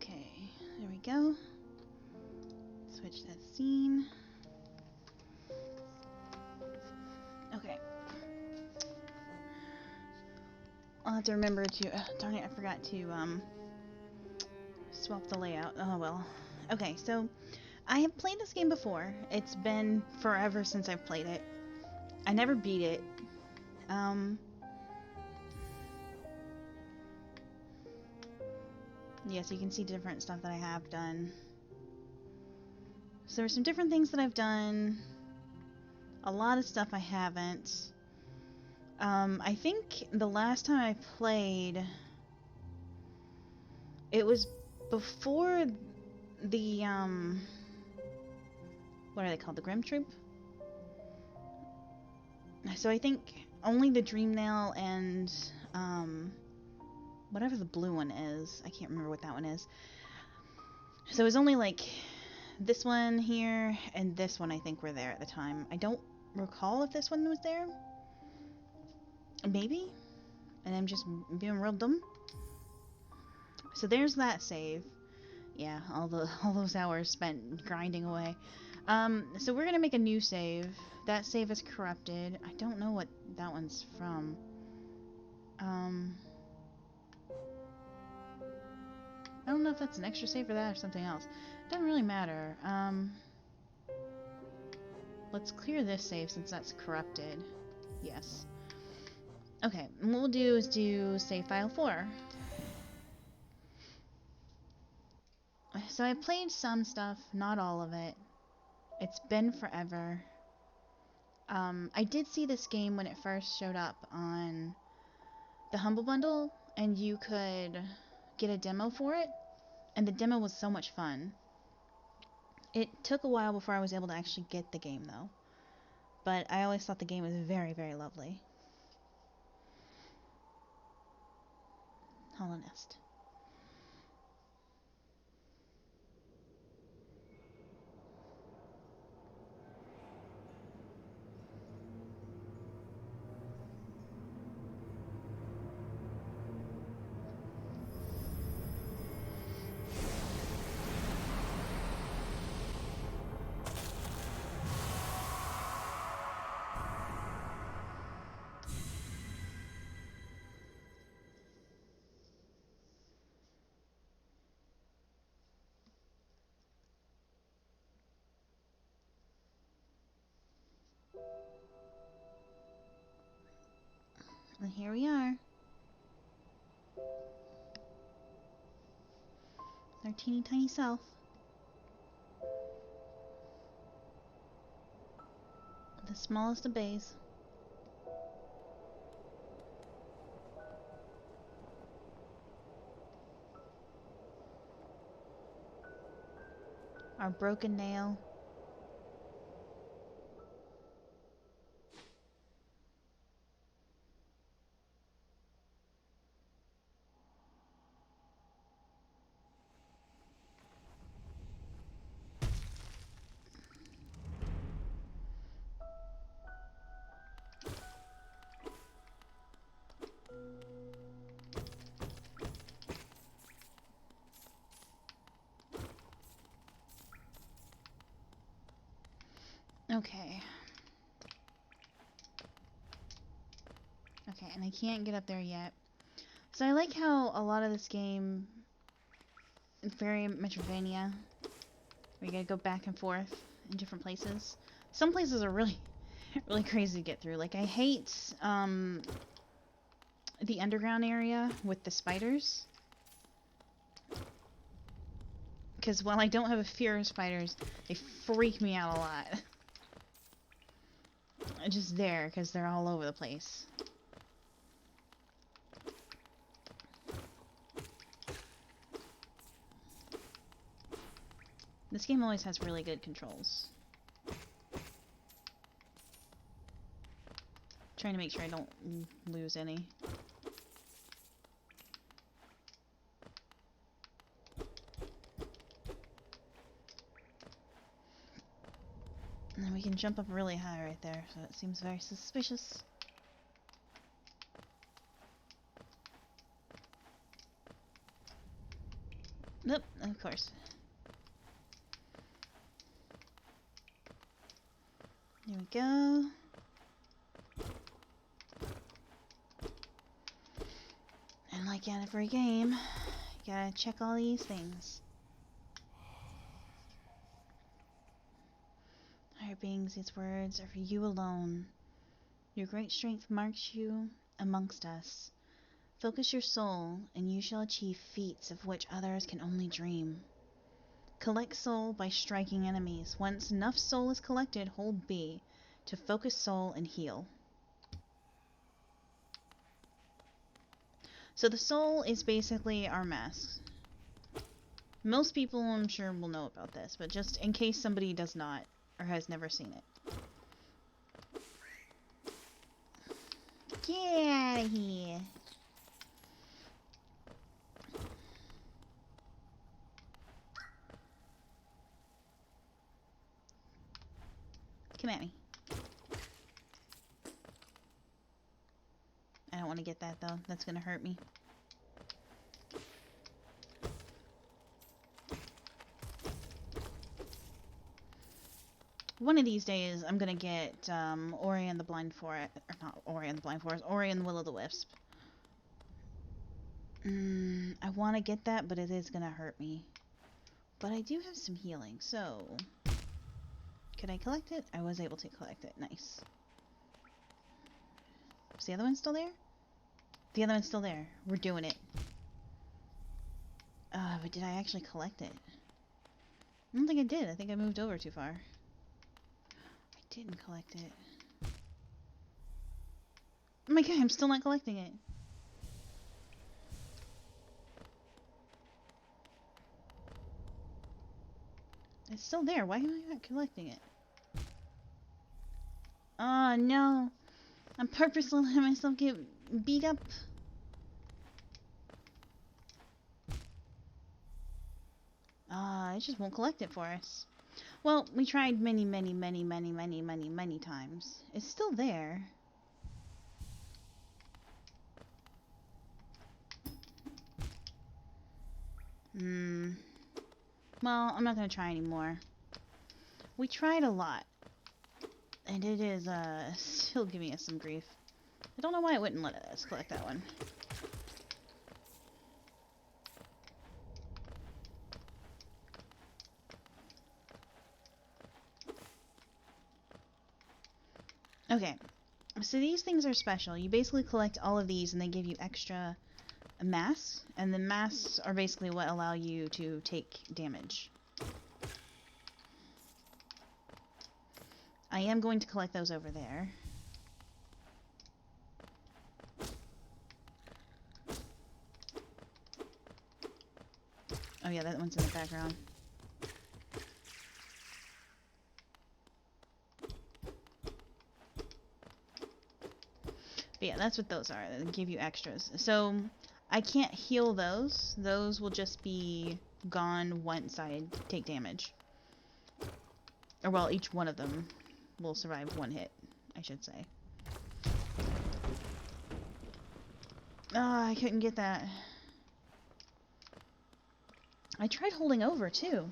Okay, there we go. Switch that scene. Okay. I'll have to remember to... darn it, I forgot to swap the layout. Oh well. Okay, so I have played this game before. It's been forever since I've played it. I never beat it. Yes, you can see different stuff that I have done. So there's some different things that I've done. A lot of stuff I haven't. I think the last time I played, it was before the, what are they called? The Grim Troop? So I think only the Dream Nail and, whatever the blue one is. I can't remember what that one is. So it was only like this one here and this one I think were there at the time. I don't recall if this one was there. Maybe? And I'm just being real dumb. So there's that save. Yeah, all those hours spent grinding away. So we're gonna make a new save. That save is corrupted. I don't know what that one's from. I don't know if that's an extra save for that or something else. Doesn't really matter. Let's clear this save since that's corrupted. Yes. Okay, and what we'll do is do save file 4. So I played some stuff, not all of it. It's been forever. I did see this game when it first showed up on the Humble Bundle, and you could get a demo for it, and the demo was so much fun. It took a while before I was able to actually get the game, though. But I always thought the game was very, very lovely. Hollow Nest. And here we are. Our teeny tiny self. The smallest of bays. Our broken nail. Okay. Okay, and I can't get up there yet. So I like how a lot of this game is very Metroidvania. We gotta go back and forth in different places. Some places are really, really crazy to get through. Like, I hate, the underground area with the spiders. Because while I don't have a fear of spiders, they freak me out a lot. Just there, because they're all over the place. This game always has really good controls. Trying to make sure I don't lose any. And then we can jump up really high right there, so it seems very suspicious. Nope, of course. There we go. And like at every game, you gotta check all these things. Higher beings, these words are for you alone. Your great strength marks you amongst us. Focus your soul, and you shall achieve feats of which others can only dream. Collect soul by striking enemies. Once enough soul is collected, hold B to focus soul and heal. So the soul is basically our mask. Most people, I'm sure, will know about this, but just in case somebody does not or has never seen it. Get out of here. Come at me. I don't want to get that, though. That's going to hurt me. One of these days, I'm going to get Ori and the Blind Forest. Or not Ori and the Blind Forest. Ori and the Will of the Wisp. I want to get that, but it is going to hurt me. But I do have some healing, so... Could I collect it? I was able to collect it. Nice. Is the other one still there? The other one's still there. We're doing it. But did I actually collect it? I don't think I did. I think I moved over too far. I didn't collect it. Oh my god, I'm still not collecting it. It's still there. Why am I not collecting it? Oh no. I'm purposely letting myself get beat up. It just won't collect it for us. Well, we tried many times. It's still there. Well, I'm not gonna try anymore. We tried a lot. And it is, still giving us some grief. I don't know why it wouldn't let us collect that one. Okay, so these things are special. You basically collect all of these and they give you extra masks, and the masks are basically what allow you to take damage. I am going to collect those over there. Oh yeah, that one's in the background. But yeah, that's what those are. They give you extras. So, I can't heal those. Those will just be gone once I take damage. Or well, each one of them will survive one hit, I should say. I couldn't get that. I tried holding over, too.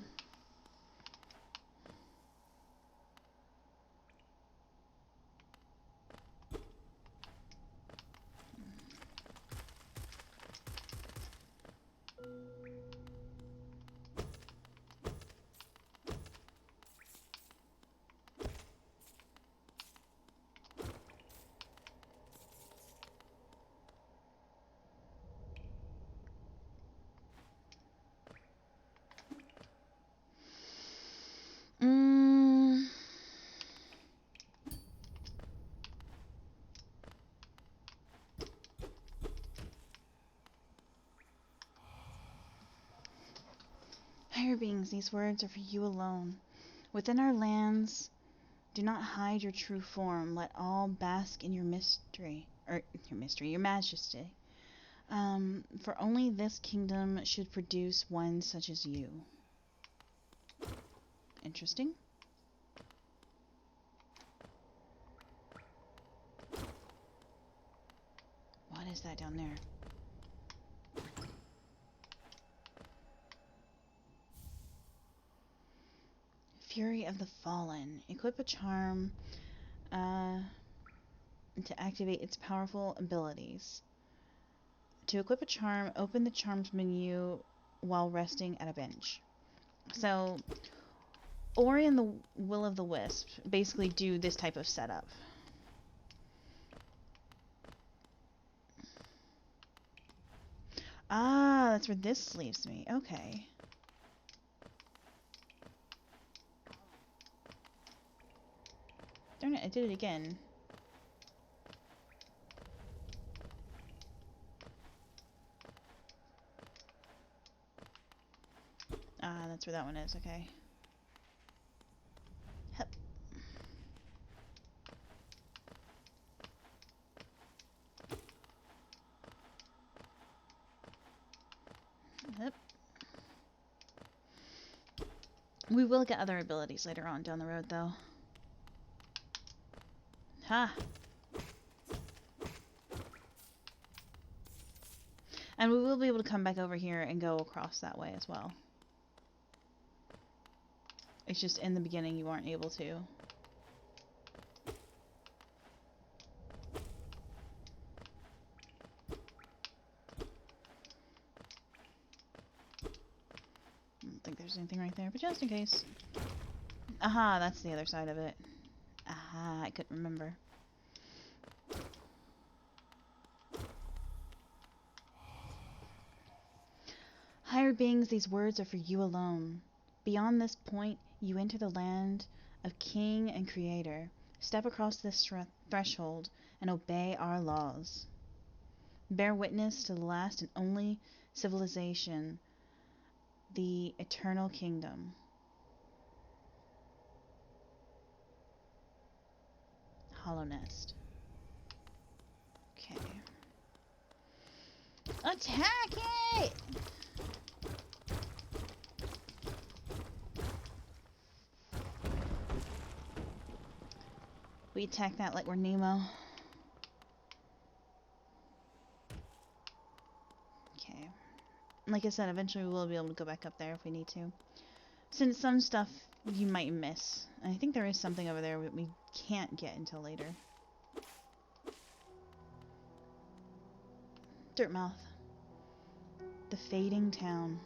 Higher beings, these words are for you alone. Within our lands, do not hide your true form. Let all bask in your mystery. Your majesty. For only this kingdom should produce one such as you. Interesting. What is that down there? Fury of the Fallen. Equip a charm to activate its powerful abilities. To equip a charm, open the charms menu while resting at a bench. So, Ori and the Will of the Wisp basically do this type of setup. Ah, that's where this leaves me. Okay. Darn it, I did it again. Ah, that's where that one is. Okay. Hup. Hup. We will get other abilities later on down the road, though. Ha! And we will be able to come back over here and go across that way as well. It's just in the beginning you aren't able to. I don't think there's anything right there, but just in case. Aha, that's the other side of it. Aha, I couldn't remember. Higher beings, these words are for you alone. Beyond this point, you enter the land of King and Creator. Step across this threshold and obey our laws. Bear witness to the last and only civilization, the Eternal Kingdom. Hallownest. Okay. Attack it! We attack that like we're Nemo. Okay. Like I said, eventually we will be able to go back up there if we need to. Since some stuff you might miss. And I think there is something over there that we can't get until later. Dirtmouth. The fading town.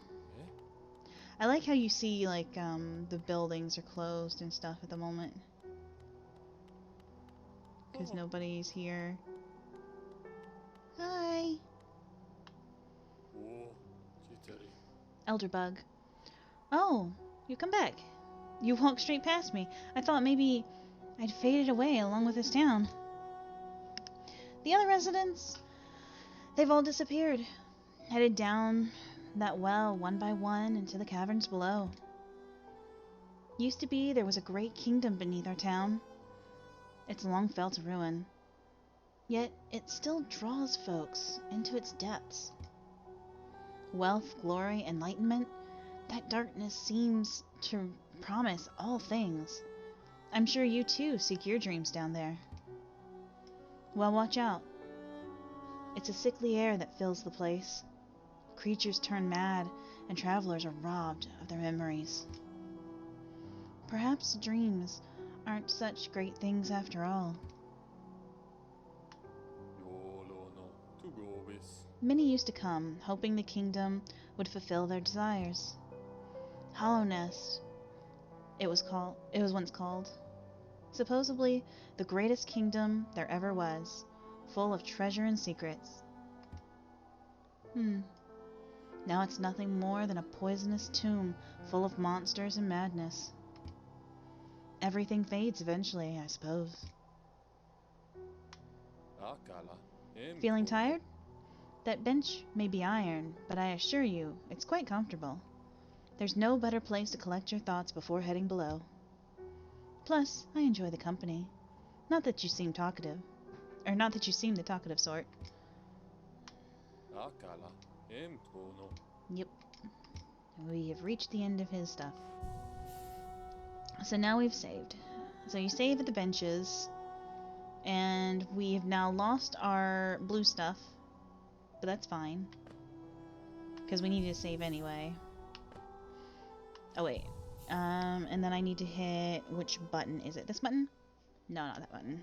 I like how you see, like, the buildings are closed and stuff at the moment. Because nobody's here. Hi! Elderbug. Oh, you come back. You walked straight past me. I thought maybe I'd faded away along with this town. The other residents, they've all disappeared. Headed down that well one by one into the caverns below. Used to be there was a great kingdom beneath our town. It's long fell to ruin. Yet it still draws folks into its depths. Wealth, glory, enlightenment, that darkness seems to promise all things. I'm sure you too seek your dreams down there. Well, watch out. It's a sickly air that fills the place. Creatures turn mad, and travelers are robbed of their memories. Perhaps dreams aren't such great things after all. Many used to come, hoping the kingdom would fulfill their desires. Hallownest, it was once called. Supposedly the greatest kingdom there ever was, full of treasure and secrets. Now it's nothing more than a poisonous tomb full of monsters and madness. Everything fades eventually, I suppose. Feeling tired? That bench may be iron, but I assure you, it's quite comfortable. There's no better place to collect your thoughts before heading below. Plus, I enjoy the company. Not that you seem talkative. Or not that you seem the talkative sort. Yep. We have reached the end of his stuff. So now we've saved. So you save at the benches. And we have now lost our blue stuff. But that's fine. Because we need to save anyway. Oh wait. And then I need to hit, which button is it? This button? No, not that button.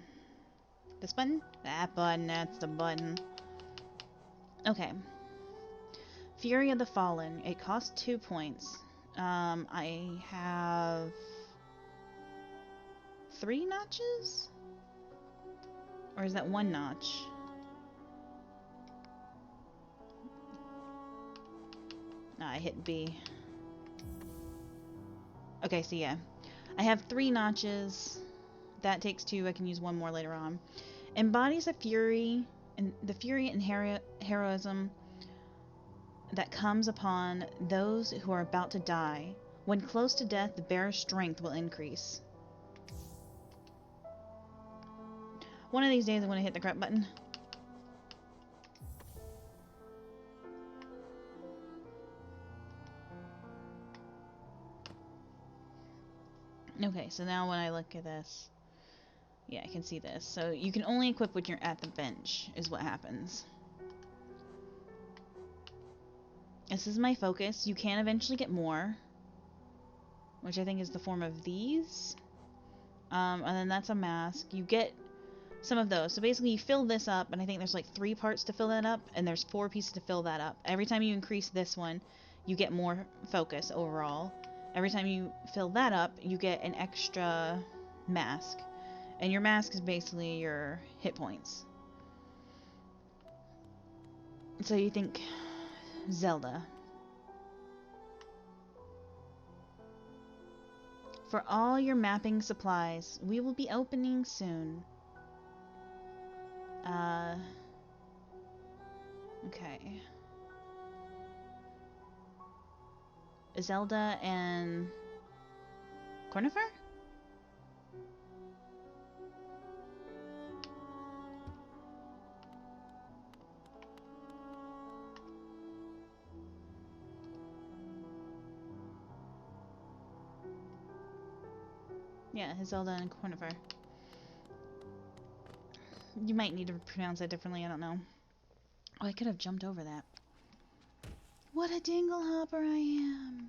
This button? That button, that's the button. Okay. Fury of the Fallen. It costs 2 points. I have 3 notches? Or is that 1 notch? I hit B. Okay, so yeah. I have 3 notches. That takes 2. I can use 1 more later on. Embodies a fury, and the fury and heroism that comes upon those who are about to die. When close to death, the bearer's strength will increase. One of these days I'm going to hit the correct button. Okay, so now when I look at this, yeah, I can see this. So you can only equip when you're at the bench, is what happens. This is my focus. You can eventually get more, which I think is the form of these. And then that's a mask. You get some of those. So basically you fill this up, and I think there's like 3 parts to fill that up, and there's 4 pieces to fill that up. Every time you increase this one, you get more focus overall. Every time you fill that up, you get an extra mask. And your mask is basically your hit points. So you think Zelda. For all your mapping supplies, we will be opening soon. Okay. Zelda and Cornifer? Yeah, Zelda and Cornifer. You might need to pronounce that differently, I don't know. Oh, I could have jumped over that. What a dingle hopper I am!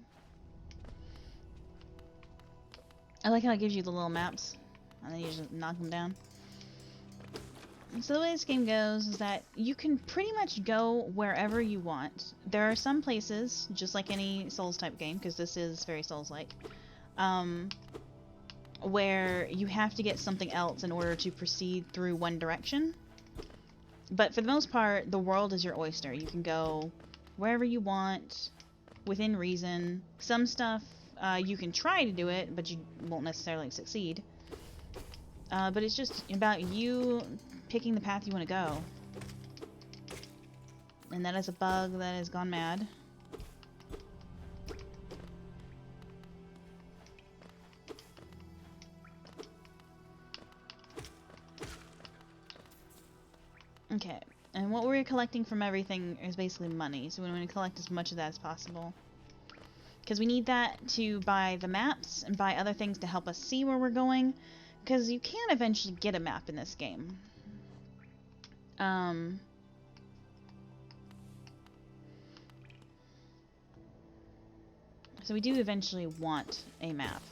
I like how it gives you the little maps, and then you just knock them down. So the way this game goes is that you can pretty much go wherever you want. There are some places, just like any Souls-type game, because this is very Souls-like, where you have to get something else in order to proceed through one direction. But for the most part, the world is your oyster. You can go wherever you want, within reason. Some stuff, you can try to do it, but you won't necessarily succeed. But it's just about you picking the path you want to go. And that is a bug that has gone mad. Okay, and what we're collecting from everything is basically money, so we want to collect as much of that as possible. Because we need that to buy the maps and buy other things to help us see where we're going, because you can eventually get a map in this game. So we do eventually want a map.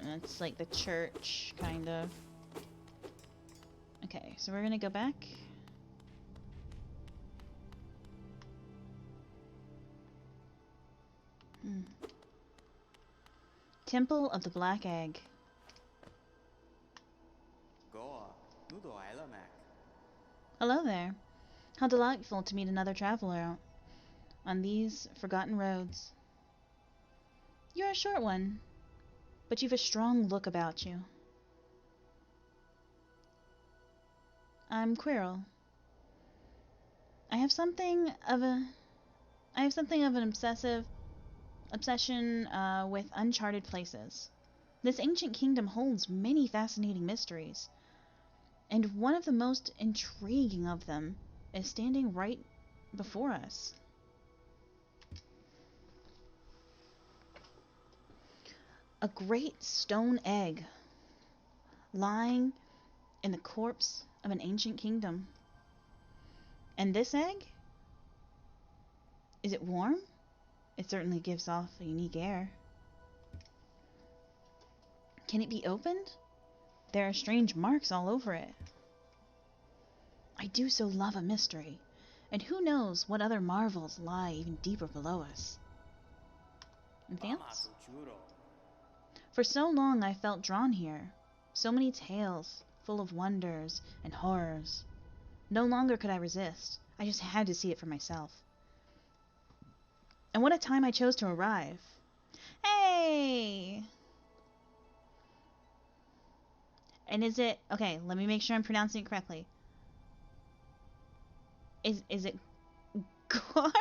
And it's like the church, kind of. Okay, so we're gonna go back. Temple of the Black Egg. Hello there. How delightful to meet another traveler on these forgotten roads. You're a short one, but you've a strong look about you. I'm Quirrell. I have something of an obsession with uncharted places. This ancient kingdom holds many fascinating mysteries, and one of the most intriguing of them is standing right before us. A great stone egg lying in the corpse of an ancient kingdom. And this egg? Is it warm? It certainly gives off a unique air. Can it be opened? There are strange marks all over it. I do so love a mystery, and who knows what other marvels lie even deeper below us. Anything else? For so long I felt drawn here. So many tales, full of wonders and horrors. No longer could I resist. I just had to see it for myself. And what a time I chose to arrive. Hey! And is it... Okay, let me make sure I'm pronouncing it correctly. Is it Gar?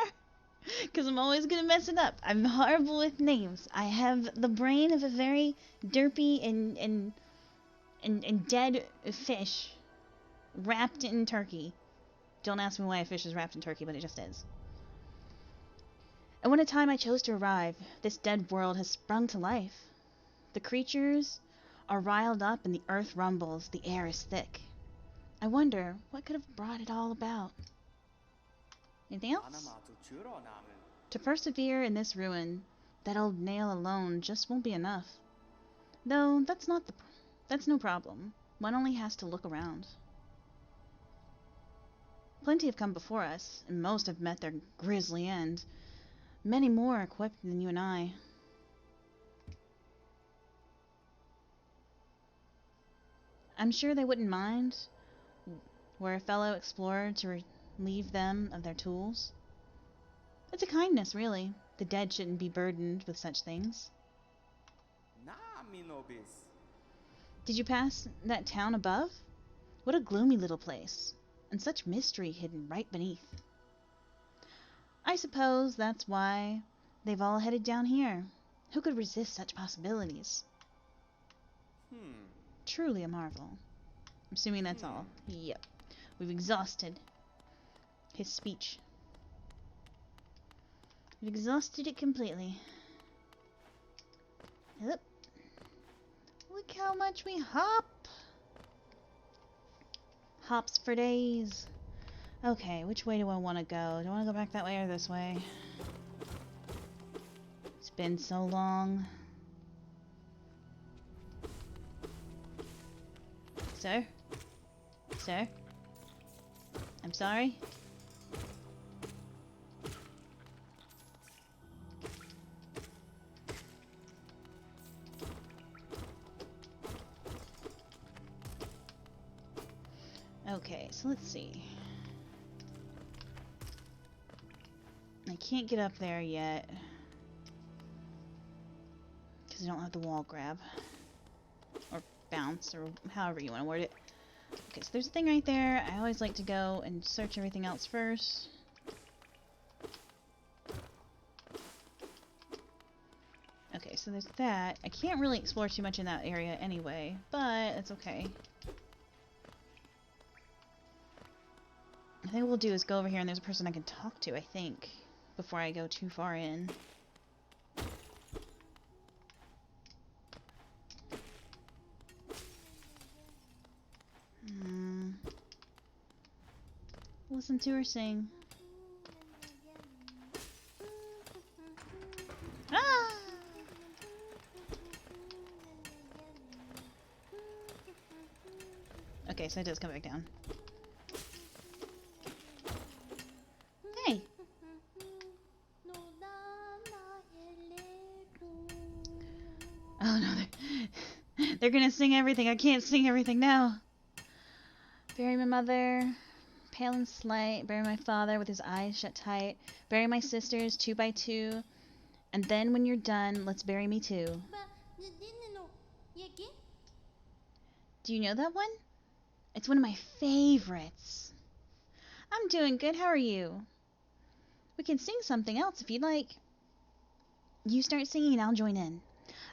Because I'm always going to mess it up. I'm horrible with names. I have the brain of a very derpy and dead fish wrapped in turkey. Don't ask me why a fish is wrapped in turkey, but it just is. And when a time I chose to arrive, this dead world has sprung to life. The creatures are riled up and the earth rumbles, the air is thick. I wonder what could have brought it all about. Anything else? To persevere in this ruin, that old nail alone just won't be enough. Though that's no problem. One only has to look around. Plenty have come before us, and most have met their grisly end. Many more equipped than you and I. I'm sure they wouldn't mind were a fellow explorer to relieve them of their tools. It's a kindness, really. The dead shouldn't be burdened with such things. Did you pass that town above? What a gloomy little place, and such mystery hidden right beneath. I suppose that's why they've all headed down here. Who could resist such possibilities? Truly a marvel. I'm assuming that's all. Yep. We've exhausted his speech. We've exhausted it completely. Yep. Look how much we hop. Hops for days. Okay, which way do I want to go? Do I want to go back that way or this way? It's been so long. Sir? Sir? I'm sorry? Okay, so let's see. I can't get up there yet. Because I don't have the wall grab. Or bounce, or however you want to word it. Okay, so there's a thing right there. I always like to go and search everything else first. Okay, so there's that. I can't really explore too much in that area anyway, but it's okay. I think what we'll do is go over here and there's a person I can talk to, I think, before I go too far in. Listen to her sing. Ah! Okay, so it does come back down. Hey! Oh no, they're gonna sing everything. I can't sing everything now. Bury my mother, pale and slight. Bury my father with his eyes shut tight. Bury my sisters 2 by 2. And then when you're done, let's bury me too. Do you know that one? It's one of my favorites. I'm doing good. How are you? We can sing something else if you'd like. You start singing and I'll join in.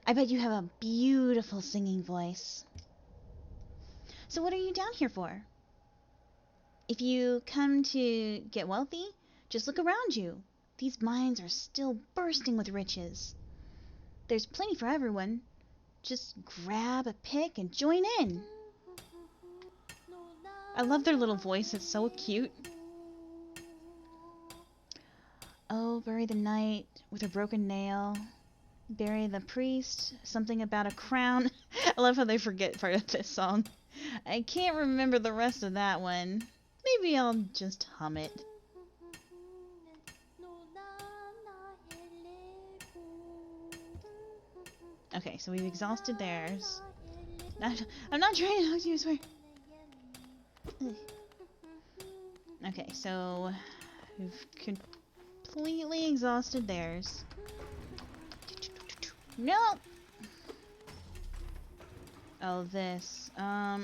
I bet you have a beautiful singing voice. So what are you down here for? If you come to get wealthy, just look around you. These mines are still bursting with riches. There's plenty for everyone. Just grab a pick and join in. I love their little voice. It's so cute. Oh, bury the knight with a broken nail. Bury the priest. Something about a crown. I love how they forget part of this song. I can't remember the rest of that one. Maybe I'll just hum it. Okay, so we've exhausted theirs. I'm not trying to help you, I swear. Okay, so we've completely exhausted theirs. No! Oh, this. But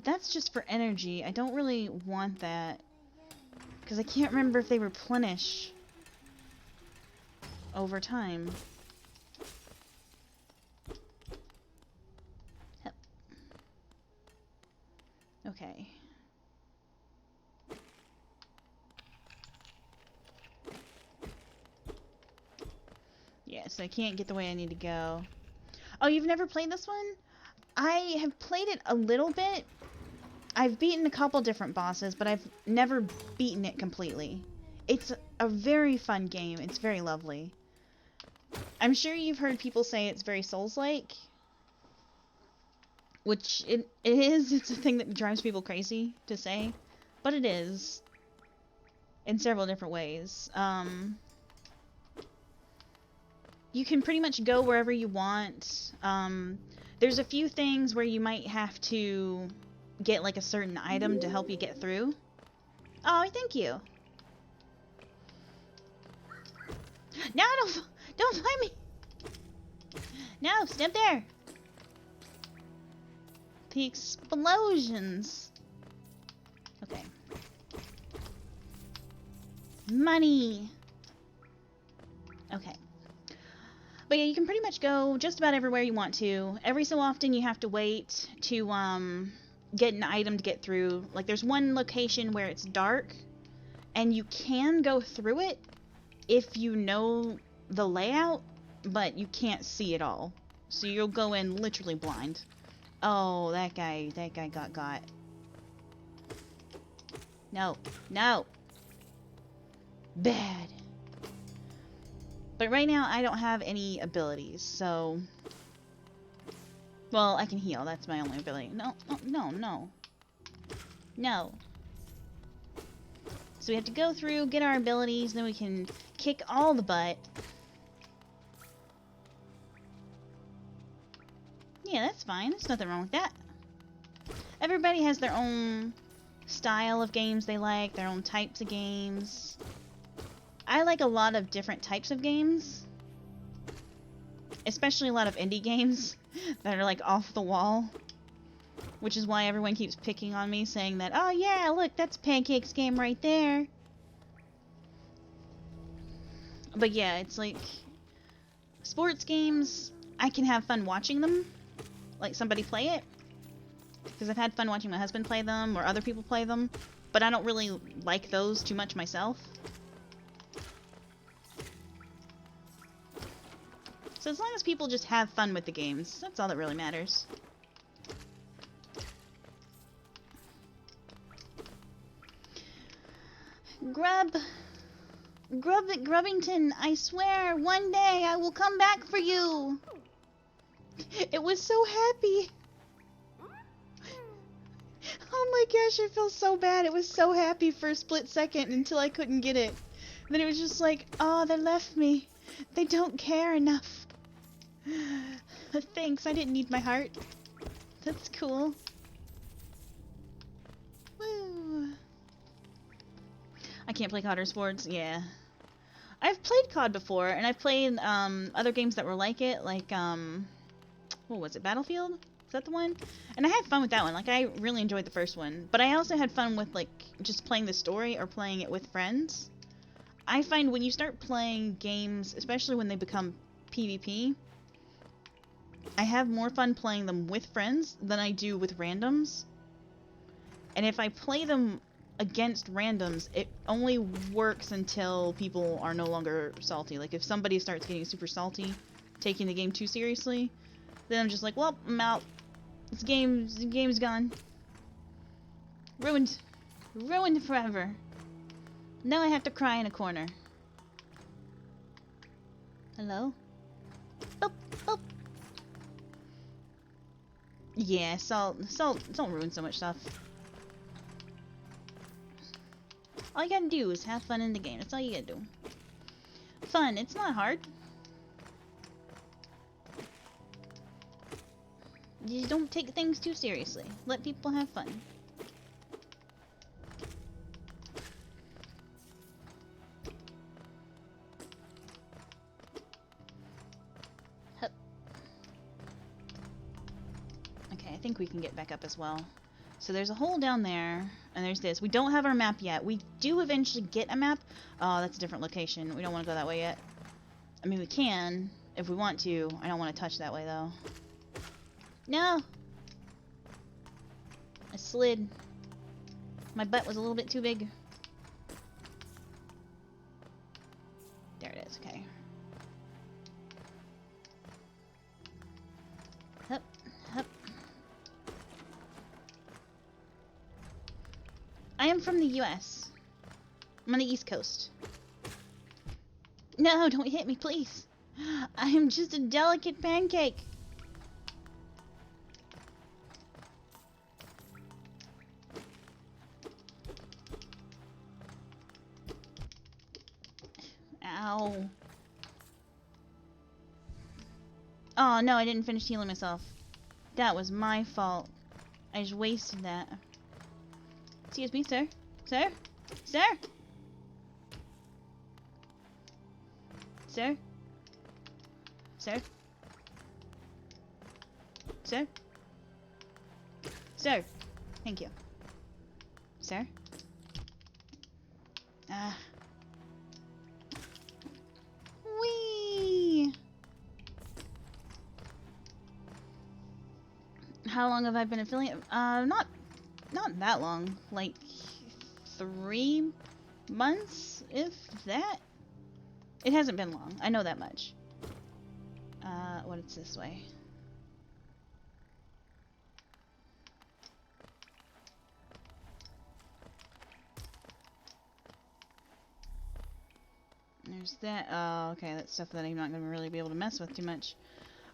that's just for energy. I don't really want that. Because I can't remember if they replenish over time. Yep. Okay. Yes, I can't get the way I need to go. Oh, you've never played this one? I have played it a little bit. I've beaten a couple different bosses, but I've never beaten it completely. It's a very fun game. It's very lovely. I'm sure you've heard people say it's very Souls-like. Which it is. It's a thing that drives people crazy to say. But it is. In several different ways. You can pretty much go wherever you want. There's a few things where you might have to get like a certain item to help you get through. Oh, thank you. No, don't find me. No, step there. The explosions. Okay. Money. Okay. But yeah, you can pretty much go just about everywhere you want to. Every so often you have to wait to get an item to get through. Like there's one location where it's dark and you can go through it if you know the layout, but you can't see it all. So you'll go in literally blind. Oh, that guy got. No. Bad. But right now, I don't have any abilities, so... Well, I can heal. That's my only ability. No. So we have to go through, get our abilities, then we can kick all the butt. Yeah, that's fine. There's nothing wrong with that. Everybody has their own style of games they like, their own types of games. I like a lot of different types of games. Especially a lot of indie games that are like off the wall. Which is why everyone keeps picking on me, saying that, oh yeah, look, that's Pancake's game right there. But yeah, it's like... Sports games, I can have fun watching them. Like somebody play it. Because I've had fun watching my husband play them, or other people play them. But I don't really like those too much myself. So as long as people just have fun with the games, that's all that really matters. Grubbington, I swear, one day I will come back for you. It was so happy. Oh my gosh, I feel so bad. It was so happy for a split second until I couldn't get it. Then it was just like, oh, they left me. They don't care enough. Thanks, I didn't need my heart. That's cool. Woo. I can't play COD or sports, yeah. I've played COD before, and I've played other games that were like it, like, what was it, Battlefield? Is that the one? And I had fun with that one, like, I really enjoyed the first one. But I also had fun with, like, just playing the story or playing it with friends. I find when you start playing games, especially when they become PvP, I have more fun playing them with friends than I do with randoms. And if I play them against randoms, it only works until people are no longer salty. Like if somebody starts getting super salty, taking the game too seriously, then I'm just like, well, I'm out. The game's gone. Ruined forever. Now I have to cry in a corner. Hello? Boop, boop. Yeah, salt don't ruin so much stuff. All you gotta do is have fun in the game. That's all you gotta do. Fun, it's not hard. You don't take things too seriously. Let people have fun. Hup. Okay, I think we can get back up as well. So there's a hole down there, and there's this. We don't have our map yet. We do eventually get a map. Oh, that's a different location. We don't want to go that way yet. I mean, we can, if we want to. I don't want to touch that way, though. No! I slid. My butt was a little bit too big. There it is, okay. Hup, hup. I am from the US. I'm on the East Coast. No, don't hit me, please. I am just a delicate pancake. Ow. Oh, no, I didn't finish healing myself. That was my fault. I just wasted that. Excuse me, sir. Sir? Sir? Sir? Sir? Sir? Sir? Thank you. Sir? Ah. Whee! How long have I been affiliate? Not that long. Like 3 months, if that. It hasn't been long. I know that much. What it's this way? There's that. Oh, okay. That's stuff that I'm not gonna really be able to mess with too much.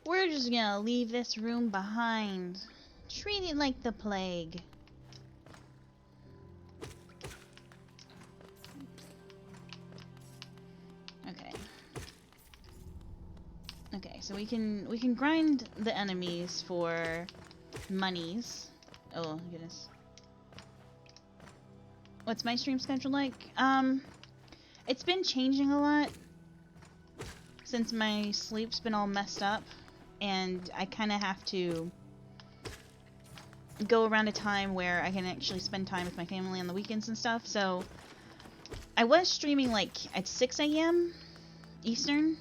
We're just gonna leave this room behind. Treat it like the plague. Okay. Okay, so we can grind the enemies for monies. Oh goodness. What's my stream schedule like? It's been changing a lot since my sleep's been all messed up, and I kind of have to go around a time where I can actually spend time with my family on the weekends and stuff. So I was streaming like at 6 a.m. Eastern,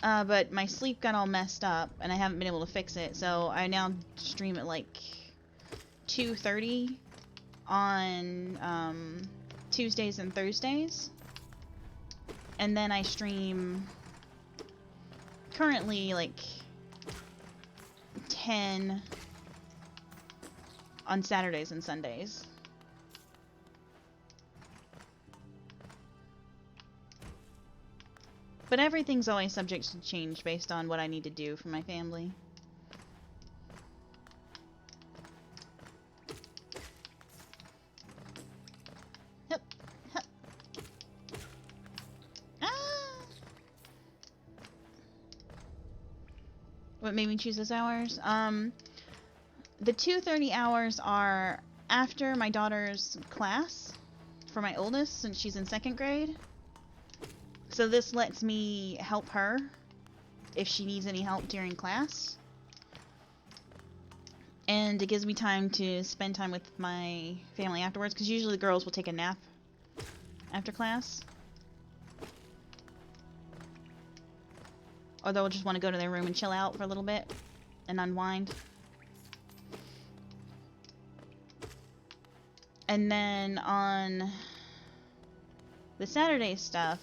but my sleep got all messed up and I haven't been able to fix it, so I now stream at like 2:30 on Tuesdays and Thursdays, and then I stream currently like 10 on Saturdays and Sundays. But everything's always subject to change based on what I need to do for my family. Hup, hup. Ah! What made me choose those hours? The 2:30 hours are after my daughter's class for my oldest, since she's in 2nd grade. So this lets me help her if she needs any help during class. And it gives me time to spend time with my family afterwards, because usually the girls will take a nap after class. Or they'll just want to go to their room and chill out for a little bit and unwind. And then on the Saturday stuff,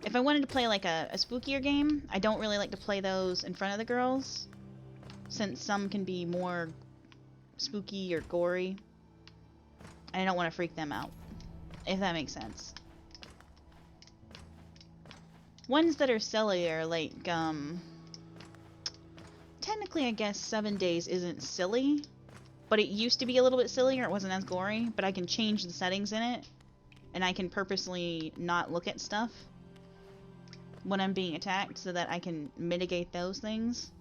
if I wanted to play like a spookier game, I don't really like to play those in front of the girls, since some can be more spooky or gory. I don't want to freak them out. if that makes sense. Ones that are sillier, like, technically I guess 7 days isn't silly, but it used to be a little bit sillier, it wasn't as gory, but I can change the settings in it, and I can purposely not look at stuff when I'm being attacked so that I can mitigate those things.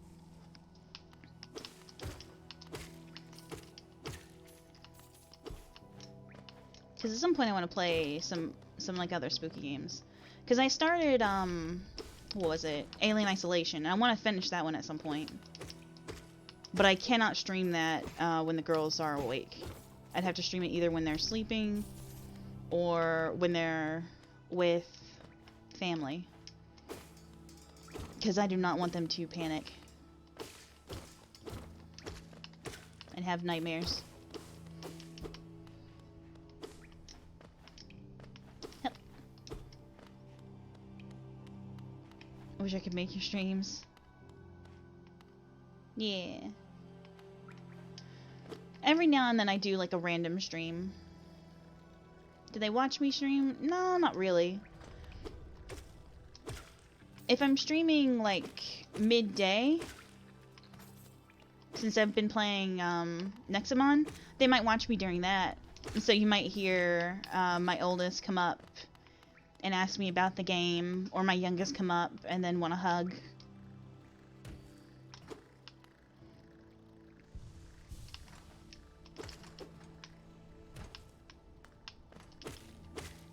Because at some point I want to play some like other spooky games. Because I started, what was it? Alien Isolation. And I want to finish that one at some point. But I cannot stream that when the girls are awake. I'd have to stream it either when they're sleeping or when they're with family. Because I do not want them to panic and have nightmares. I wish I could make your streams. Yeah. Every now and then I do like a random stream. Do they watch me stream? No, not really. If I'm streaming like midday, since I've been playing Nexamon, they might watch me during that. And so you might hear my oldest come up and ask me about the game, or my youngest come up and then want a hug.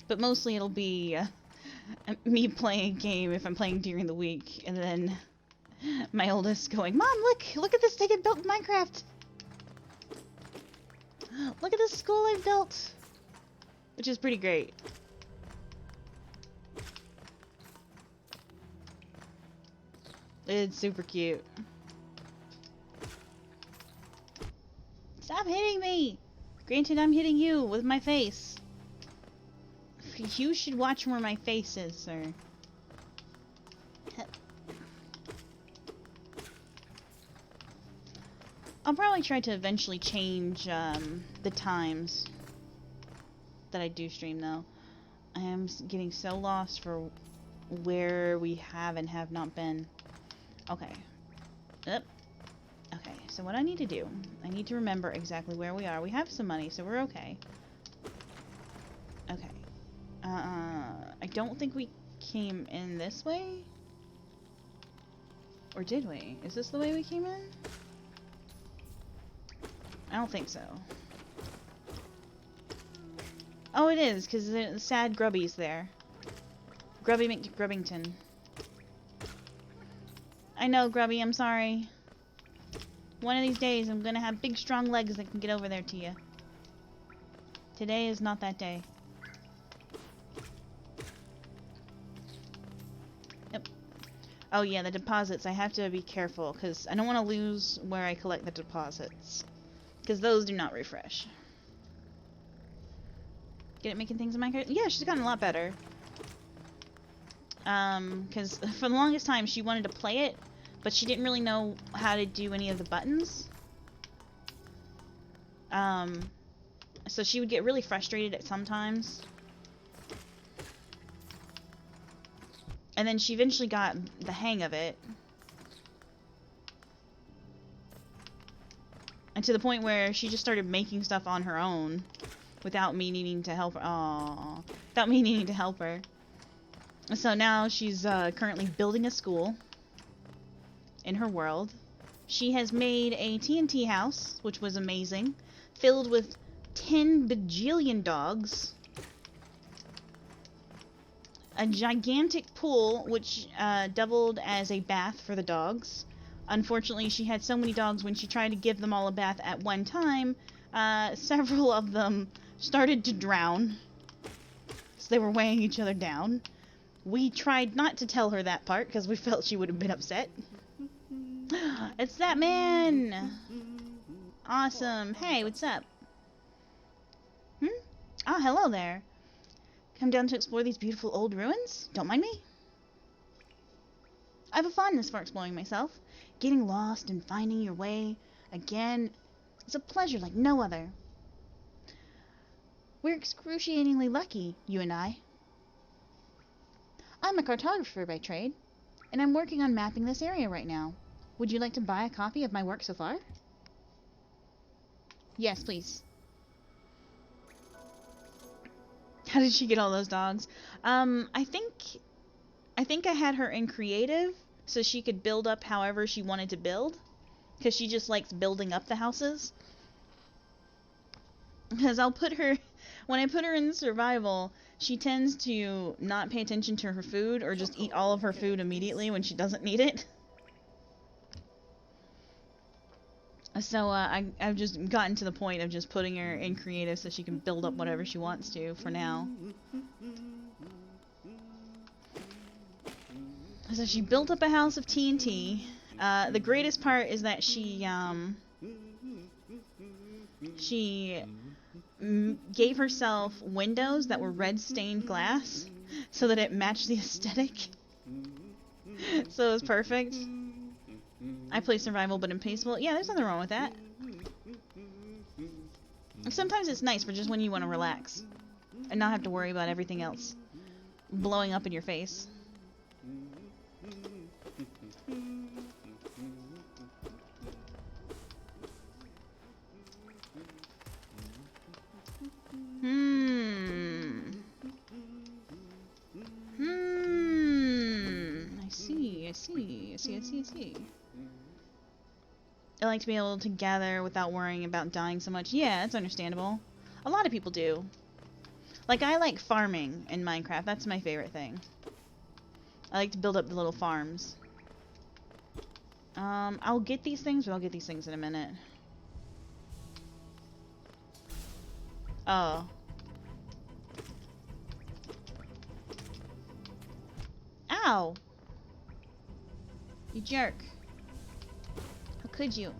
But mostly it'll be me playing a game if I'm playing during the week, and then my oldest going, "Mom, look at this thing I built in Minecraft! Look at this school I built!" Which is pretty great. It's super cute. Stop hitting me! Granted, I'm hitting you with my face. You should watch where my face is, sir. I'll probably try to eventually change the times that I do stream, though. I am getting so lost for where we have and have not been. Okay. Yep. Okay, so what I need to do, I need to remember exactly where we are. We have some money, so we're okay. Okay. I don't think we came in this way? Or did we? Is this the way we came in? I don't think so. Oh, it is, because the sad Grubby's there. Grubby McGrubbington. I know, Grubby, I'm sorry. One of these days, I'm gonna have big, strong legs that can get over there to you. Today is not that day. Yep. Oh yeah, the deposits. I have to be careful, because I don't want to lose where I collect the deposits. Because those do not refresh. Get it making things in Minecraft? Yeah, she's gotten a lot better. Because for the longest time, she wanted to play it, but she didn't really know how to do any of the buttons. So she would get really frustrated at sometimes. And then she eventually got the hang of it. And to the point where she just started making stuff on her own without me needing to help her. Aww. Without me needing to help her. So now she's currently building a school in her world. She has made a TNT house, which was amazing, filled with 10 bajillion dogs. A gigantic pool, which doubled as a bath for the dogs. Unfortunately, she had so many dogs when she tried to give them all a bath at one time, several of them started to drown. So they were weighing each other down. We tried not to tell her that part because we felt she would have been upset. It's that man! Awesome. Hey, what's up? Oh, hello there. Come down to explore these beautiful old ruins? Don't mind me. I have a fondness for exploring myself. Getting lost and finding your way again is a pleasure like no other. We're excruciatingly lucky, you and I. I'm a cartographer by trade, and I'm working on mapping this area right now. Would you like to buy a copy of my work so far? Yes, please. How did she get all those dogs? I think I had her in creative so she could build up however she wanted to build, because she just likes building up the houses. Because when I put her in survival, she tends to not pay attention to her food or just eat all of her food immediately when she doesn't need it. So I've just gotten to the point of just putting her in creative so she can build up whatever she wants to for now. So she built up a house of TNT. The greatest part is that she gave herself windows that were red stained glass so that it matched the aesthetic. So it was perfect. I play survival but in peaceful. Yeah, there's nothing wrong with that. Sometimes it's nice for just when you want to relax and not have to worry about everything else blowing up in your face. I see. I like to be able to gather without worrying about dying so much. Yeah, it's understandable. A lot of people do. Like, I like farming in Minecraft. That's my favorite thing. I like to build up the little farms. I'll get these things, but I'll get these things in a minute. Oh. Ow! You jerk. How could you?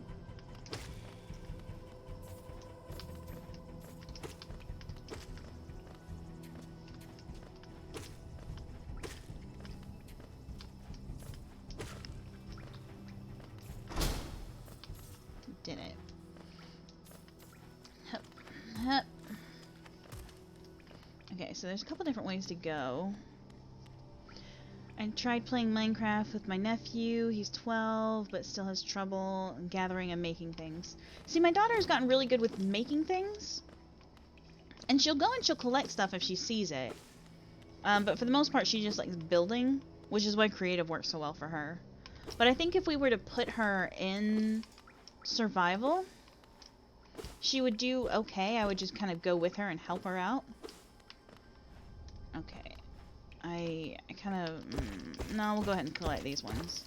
Did it. Hup. Hup. Okay, so there's a couple different ways to go. I tried playing Minecraft with my nephew. He's 12, but still has trouble gathering and making things. See, my daughter's gotten really good with making things. And she'll go and she'll collect stuff if she sees it. But for the most part, she just likes building, which is why creative works so well for her. But I think if we were to put her in survival, she would do okay. I would just kind of go with her and help her out. Okay. I kind of... no, we'll go ahead and collect these ones.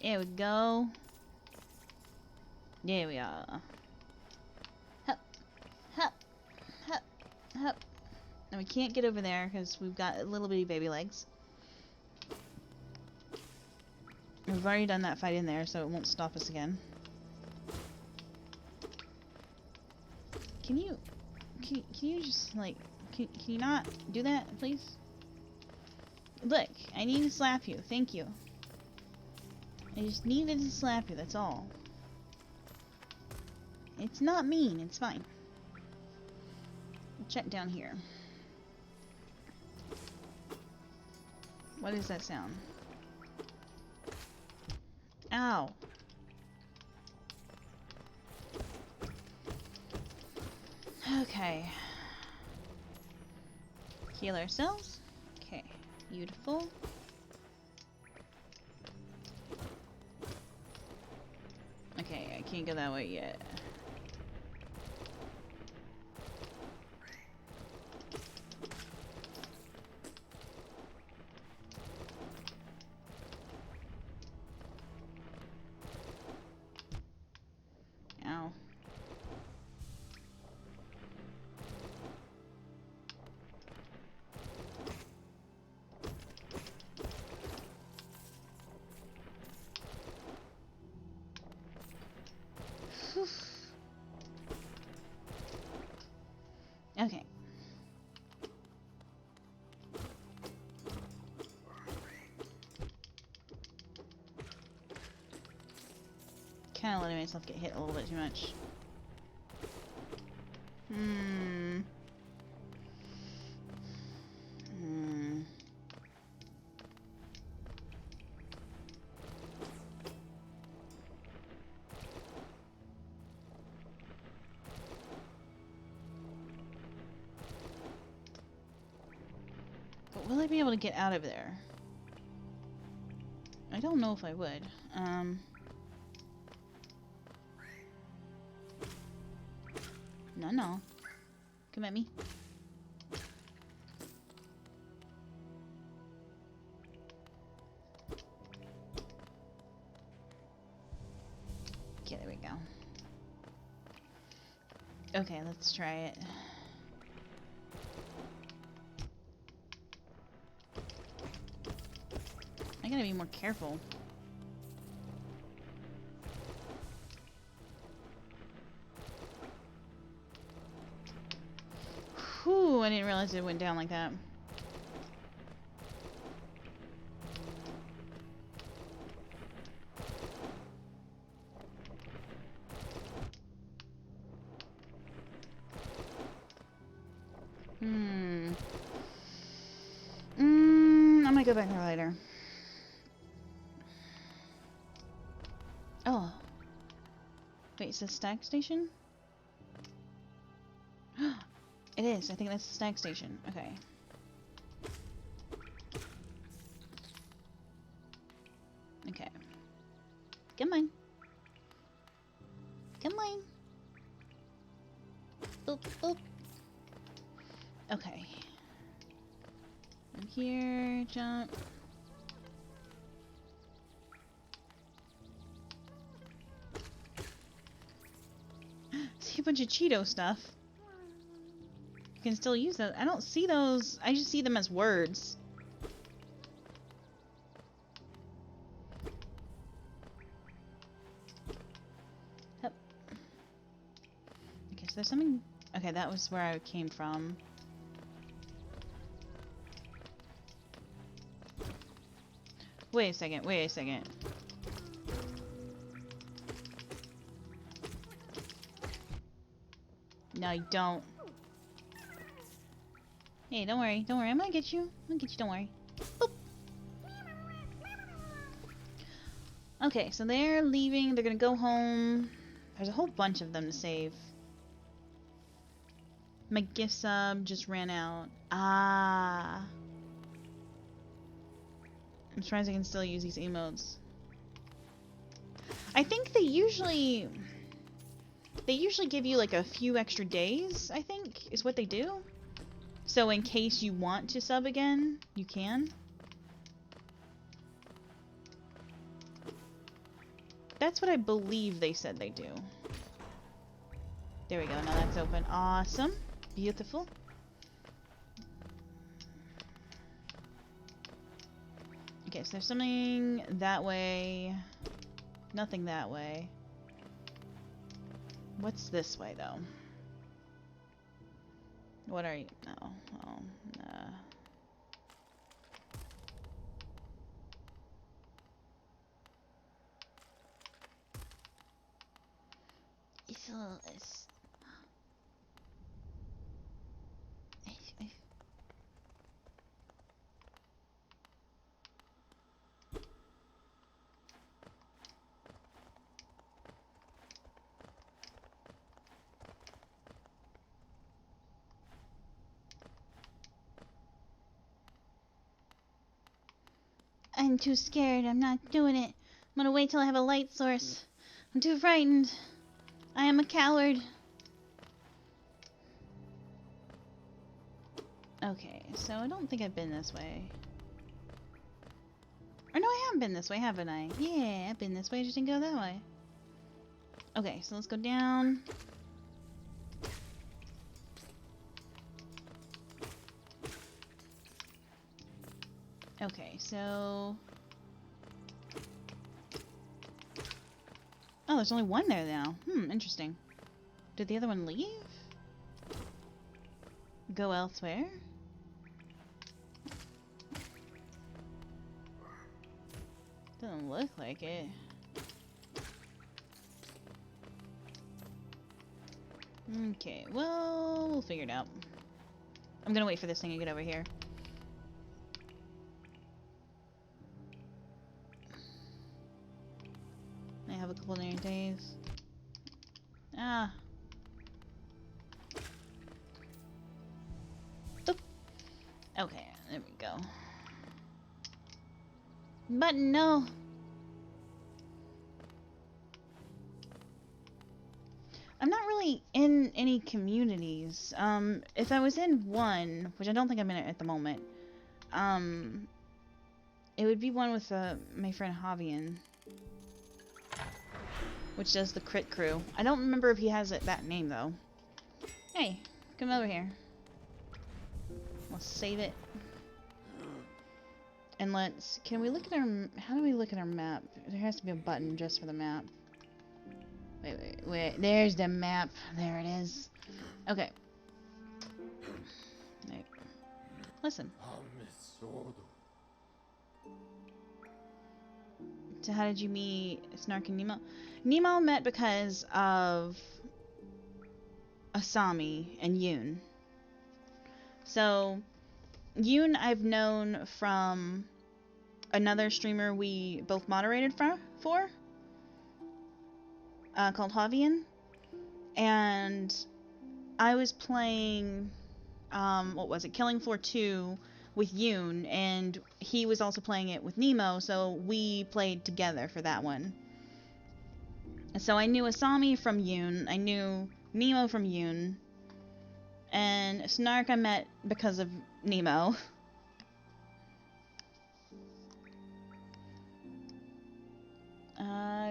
There we go. There we are. Hup, hup, hup, hup. And we can't get over there because we've got little bitty baby legs. We've already done that fight in there, so it won't stop us again. Can you just, like, can you not do that, please? Look, I need to slap you. Thank you. I just needed to slap you, that's all. It's not mean, it's fine. Check down here. What is that sound? Ow. Okay. Heal ourselves. Okay. Beautiful. Okay, I can't go that way yet. Ow. kind of letting myself get hit a little bit too much. But will I be able to get out of there? I don't know if I would. No. Come at me. Okay, there we go. Okay, let's try it. I gotta be more careful. Whew, I didn't realize it went down like that. I might go back there later. Oh. Wait, is this stag station? It is. I think that's the stag station. Okay. Okay. Come on. Come on. Boop, boop. Okay. I'm here. Jump. See a bunch of Cheeto stuff. You can still use those. I don't see those. I just see them as words. Yep. Okay, so there's something... Okay, that was where I came from. Wait a second, wait a second. No, you don't. Hey, don't worry, don't worry. I'm gonna get you. I'm gonna get you, don't worry. Boop. Okay, so they're leaving. They're gonna go home. There's a whole bunch of them to save. My gift sub just ran out. Ah. I'm surprised I can still use these emotes. I think they usually give you like a few extra days, I think, is what they do. So in case you want to sub again, you can. That's what I believe they said they do. There we go, now that's open. Awesome. Beautiful. Okay, so there's something that way. Nothing that way. What's this way, though? What are you? No. Oh, It's a little... I'm too scared. I'm not doing it. I'm gonna wait till I have a light source. I'm too frightened. I am a coward. Okay, so I don't think I've been this way. Or no, I haven't been this way, haven't I? Yeah, I've been this way. I just didn't go that way. Okay, so let's go down. Okay, so... Oh, there's only one there now. Interesting. Did the other one leave? Go elsewhere? Doesn't look like it. Okay, well, we'll figure it out. I'm gonna wait for this thing to get over here. I have a couple more days. Ah. Boop. Okay, there we go. But no. I'm not really in any communities. If I was in one, which I don't think I'm in it at the moment, it would be one with my friend Javian, which does the crit crew. I don't remember if he has that name though. Hey, come over here. Let's save it. And can we look at how do we look at our map? There has to be a button just for the map. Wait. There's the map. There it is. Okay. Wait. Listen. So how did you meet Snark and Nemo? Nemo met because of Asami and Yoon. So, Yoon I've known from another streamer we both moderated for called Javian. And I was playing, what was it, Killing Floor 2 with Yoon, and he was also playing it with Nemo, so we played together for that one. So I knew Asami from Yoon, I knew Nemo from Yoon, and Snark I met because of Nemo.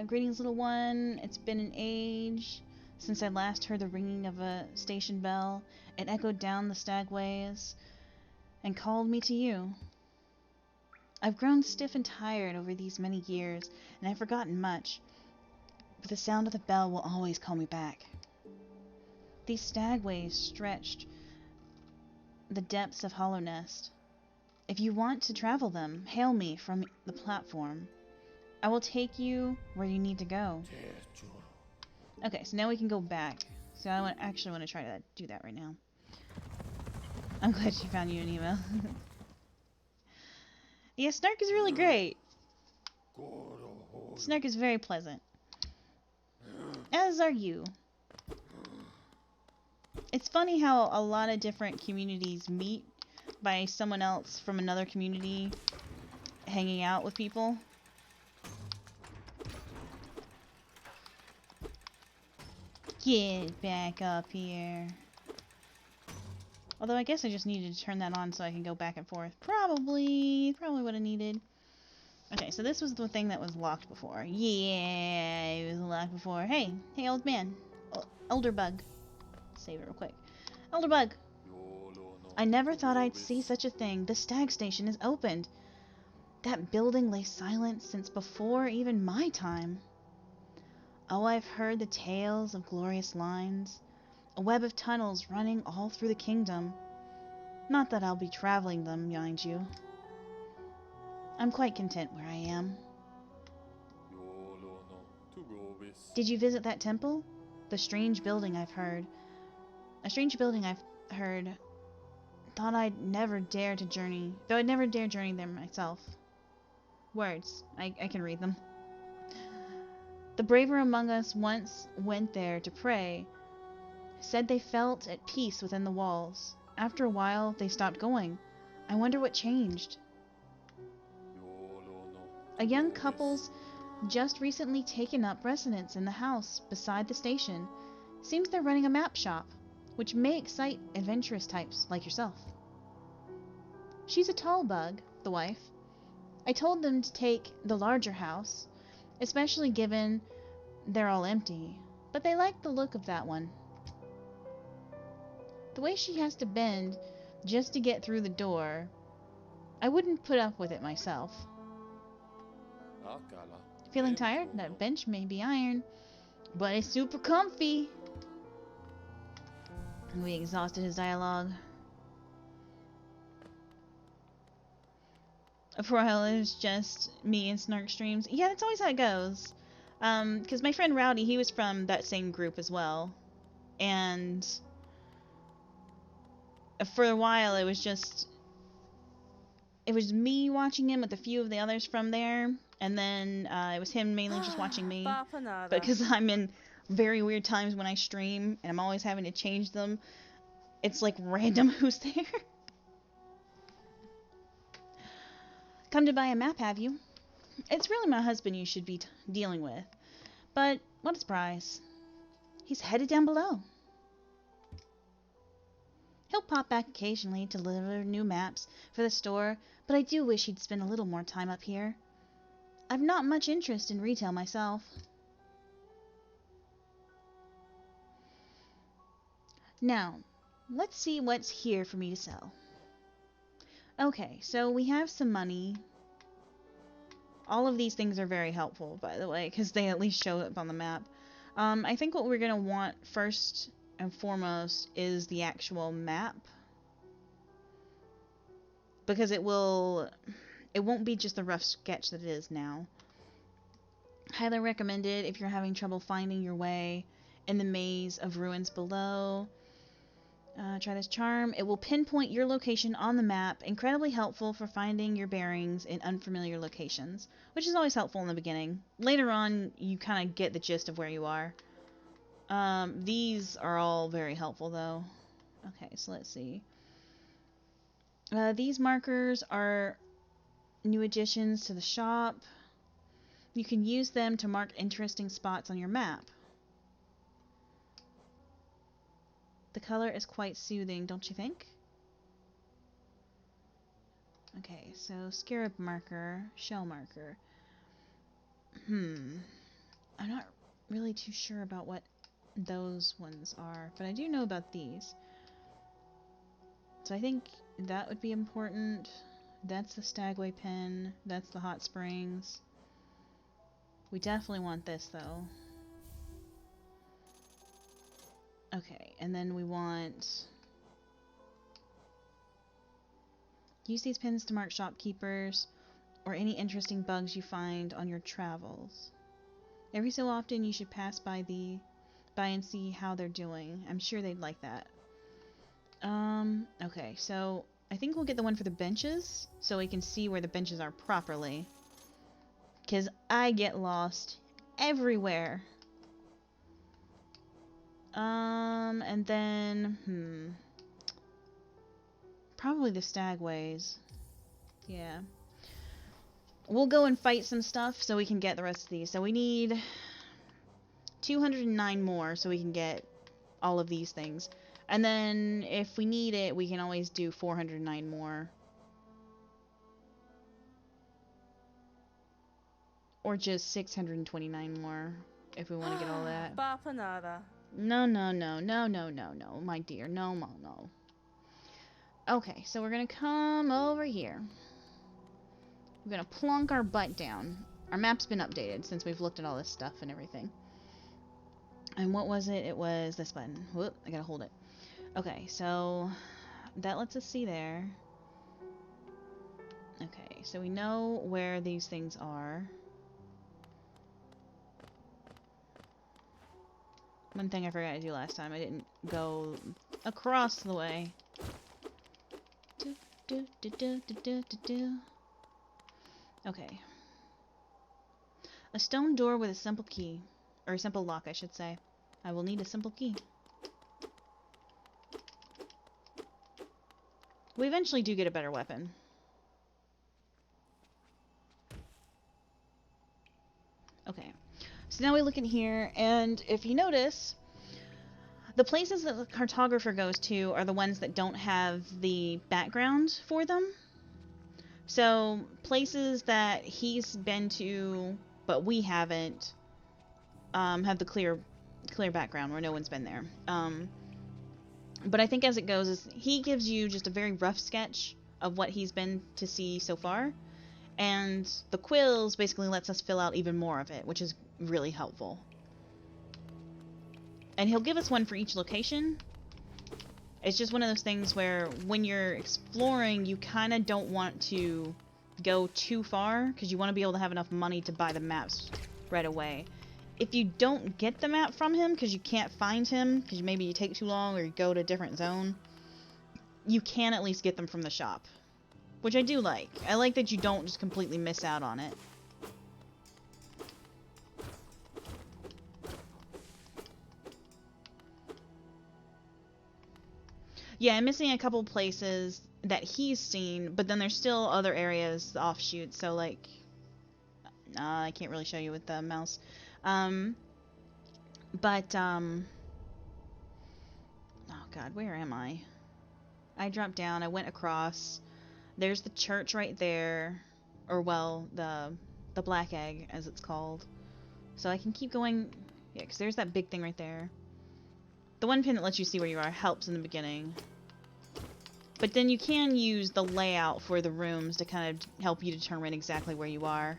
Greetings, little one. It's been an age since I last heard the ringing of a station bell. It echoed down the stagways and called me to you. I've grown stiff and tired over these many years, and I've forgotten much, but the sound of the bell will always call me back. These stagways stretched the depths of Hollownest. If you want to travel them, hail me from the platform. I will take you where you need to go. Okay, so now we can go back. So I actually want to try to do that right now. I'm glad she found you an email. Yeah, Snark is really great. Snark is very pleasant. As are you. It's funny how a lot of different communities meet by someone else from another community hanging out with people. Get back up here. Although I guess I just needed to turn that on so I can go back and forth. Probably what I needed. Okay, so this was the thing that was locked before. Yeah, it was locked before. Hey, old man. Elder bug. Save it real quick. Elder bug. I never thought I'd see such a thing. The stag station is opened. That building lay silent since before even my time. Oh, I've heard the tales of glorious lines, a web of tunnels running all through the kingdom. Not that I'll be traveling them, mind you. I'm quite content where I am. Did you visit that temple? The strange building I've heard. A strange building I've heard. Thought I'd never dare to journey, though I'd never dare journey there myself. Words. I can read them. The braver among us once went there to pray. Said they felt at peace within the walls. After a while, they stopped going. I wonder what changed. A young couple's just recently taken up residence in the house beside the station. Seems they're running a map shop, which may excite adventurous types like yourself. She's a tall bug, the wife. I told them to take the larger house, especially given they're all empty, but they like the look of that one. The way she has to bend just to get through the door, I wouldn't put up with it myself. Feeling tired? That bench may be iron, but it's super comfy. We exhausted his dialogue. For a while, it was just me and Snark streams. Yeah, that's always how it goes. Because my friend Rowdy, he was from that same group as well. And for a while it was me watching him with a few of the others from there, and then it was him mainly just watching me. But because I'm in very weird times when I stream, and I'm always having to change them, it's like random who's there. Come to buy a map, have you? It's really my husband you should be dealing with. But what a surprise. He's headed down below. He'll pop back occasionally to deliver new maps for the store, but I do wish he'd spend a little more time up here. I've not much interest in retail myself. Now, let's see what's here for me to sell. Okay, so we have some money. All of these things are very helpful, by the way, because they at least show up on the map. I think what we're going to want first and foremost is the actual map. Because it won't be just the rough sketch that it is now. Highly recommended if you're having trouble finding your way in the maze of ruins below. Try this charm. It will pinpoint your location on the map, incredibly helpful for finding your bearings in unfamiliar locations, which is always helpful in the beginning. Later on, you kind of get the gist of where you are. These are all very helpful, though. Okay, so let's see. These markers are new additions to the shop. You can use them to mark interesting spots on your map. The color is quite soothing, don't you think? Okay, so scarab marker, shell marker. I'm not really too sure about what those ones are, but I do know about these. So I think that would be important. That's the Stagway pin. That's the hot springs. We definitely want this, though. Okay, and then we want... Use these pins to mark shopkeepers or any interesting bugs you find on your travels. Every so often you should pass by and see how they're doing. I'm sure they'd like that. Okay, so I think we'll get the one for the benches so we can see where the benches are properly. 'Cause I get lost everywhere. And then, probably the Stagways. Yeah. We'll go and fight some stuff so we can get the rest of these. So we need 209 more so we can get all of these things. And then if we need it, we can always do 409 more. Or just 629 more if we want to get all that. No, my dear. No. Okay, so we're going to come over here. We're going to plunk our butt down. Our map's been updated since we've looked at all this stuff and everything. And what was it? It was this button. Whoop, I gotta hold it. Okay, so that lets us see there. Okay, so we know where these things are. One thing I forgot to do last time, I didn't go across the way. Okay. A stone door with a simple key. Or a simple lock, I should say. I will need a simple key. We eventually do get a better weapon. Okay. So now we look in here, and if you notice, the places that the cartographer goes to are the ones that don't have the background for them. So, places that he's been to, but we haven't, have the clear background where no one's been there. But I think as it goes, is he gives you just a very rough sketch of what he's been to see so far, and the quills basically lets us fill out even more of it, which is really helpful. And he'll give us one for each location. It's just one of those things where when you're exploring, you kind of don't want to go too far, because you want to be able to have enough money to buy the maps right away. if you don't get the map from him because you can't find him, because maybe you take too long or you go to a different zone, you can at least get them from the shop. Which I do like. I like that you don't just completely miss out on it. Yeah, I'm missing a couple places that he's seen, but then there's still other areas, offshoots, so like... I can't really show you with the mouse. Oh god, where am I? I dropped down, I went across. There's the church right there. Or, well, the Black Egg, as it's called. So I can keep going... Yeah, because there's that big thing right there. The one pin that lets you see where you are helps in the beginning. But then you can use the layout for the rooms to kind of help you determine exactly where you are.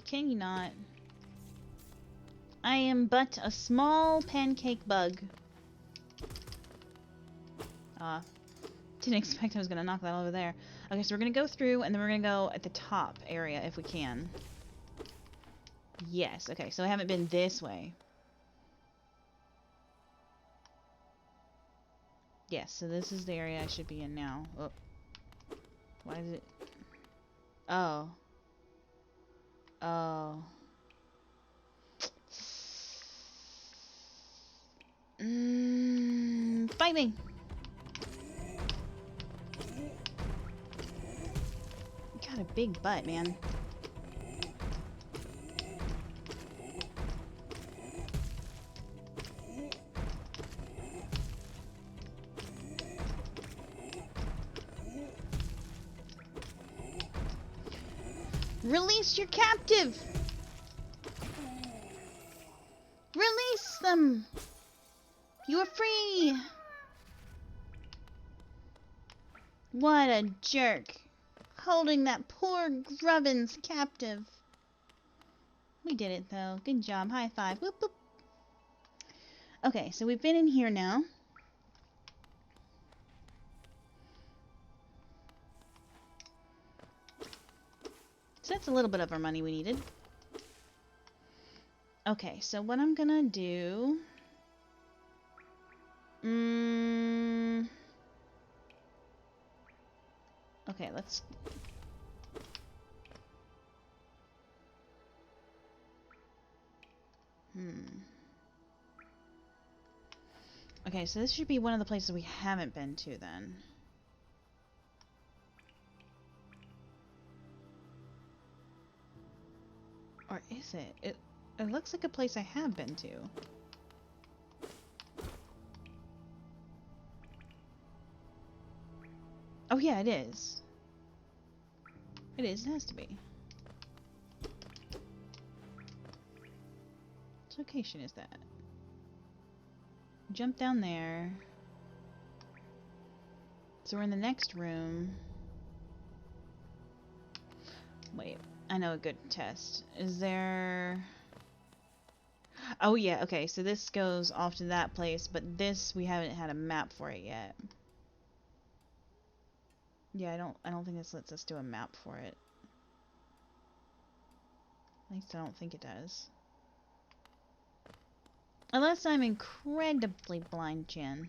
Can you not? I am but a small pancake bug. Didn't expect I was gonna knock that over there. Okay, so we're gonna go through, and then we're gonna go at the top area if we can. Yes, okay, so I haven't been this way. Yes, so this is the area I should be in now. Oh. Why is it... Oh. Oh. Fight me! You got a big butt, man. Release your captive! Release them! You are free! What a jerk. Holding that poor Grubbins captive. We did it, though. Good job. High five. Whoop, whoop. Okay, so we've been in here now. So that's a little bit of our money we needed. Okay, so what I'm gonna do... Okay, let's... Okay, so this should be one of the places we haven't been to, then. Or is it? It looks like a place I have been to. Oh yeah, it is. It is, it has to be. Which location is that? Jump down there. So we're in the next room. Wait, I know a good test. Is there... Oh yeah, okay, so this goes off to that place, but this, we haven't had a map for it yet. Yeah, I don't think this lets us do a map for it. At least I don't think it does. Unless I'm incredibly blind, Jen.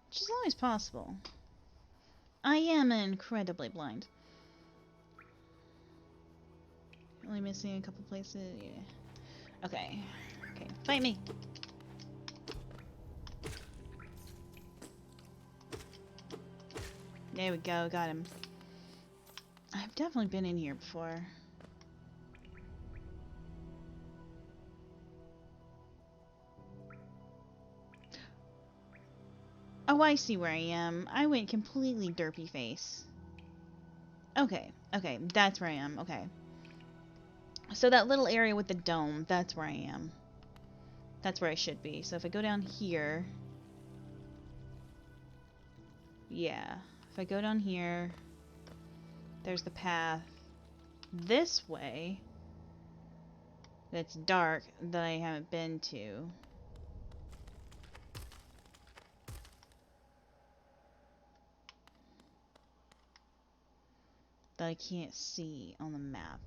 Which is always possible. I am incredibly blind. Only missing a couple places, yeah. Okay. Okay, fight me! There we go, got him. I've definitely been in here before. Oh, I see where I am. I went completely derpy face. Okay, okay, that's where I am, okay. So that little area with the dome, that's where I am. That's where I should be. So if I go down here... Yeah. If I go down here... There's the path this way. That's dark, that I haven't been to. that I can't see on the map.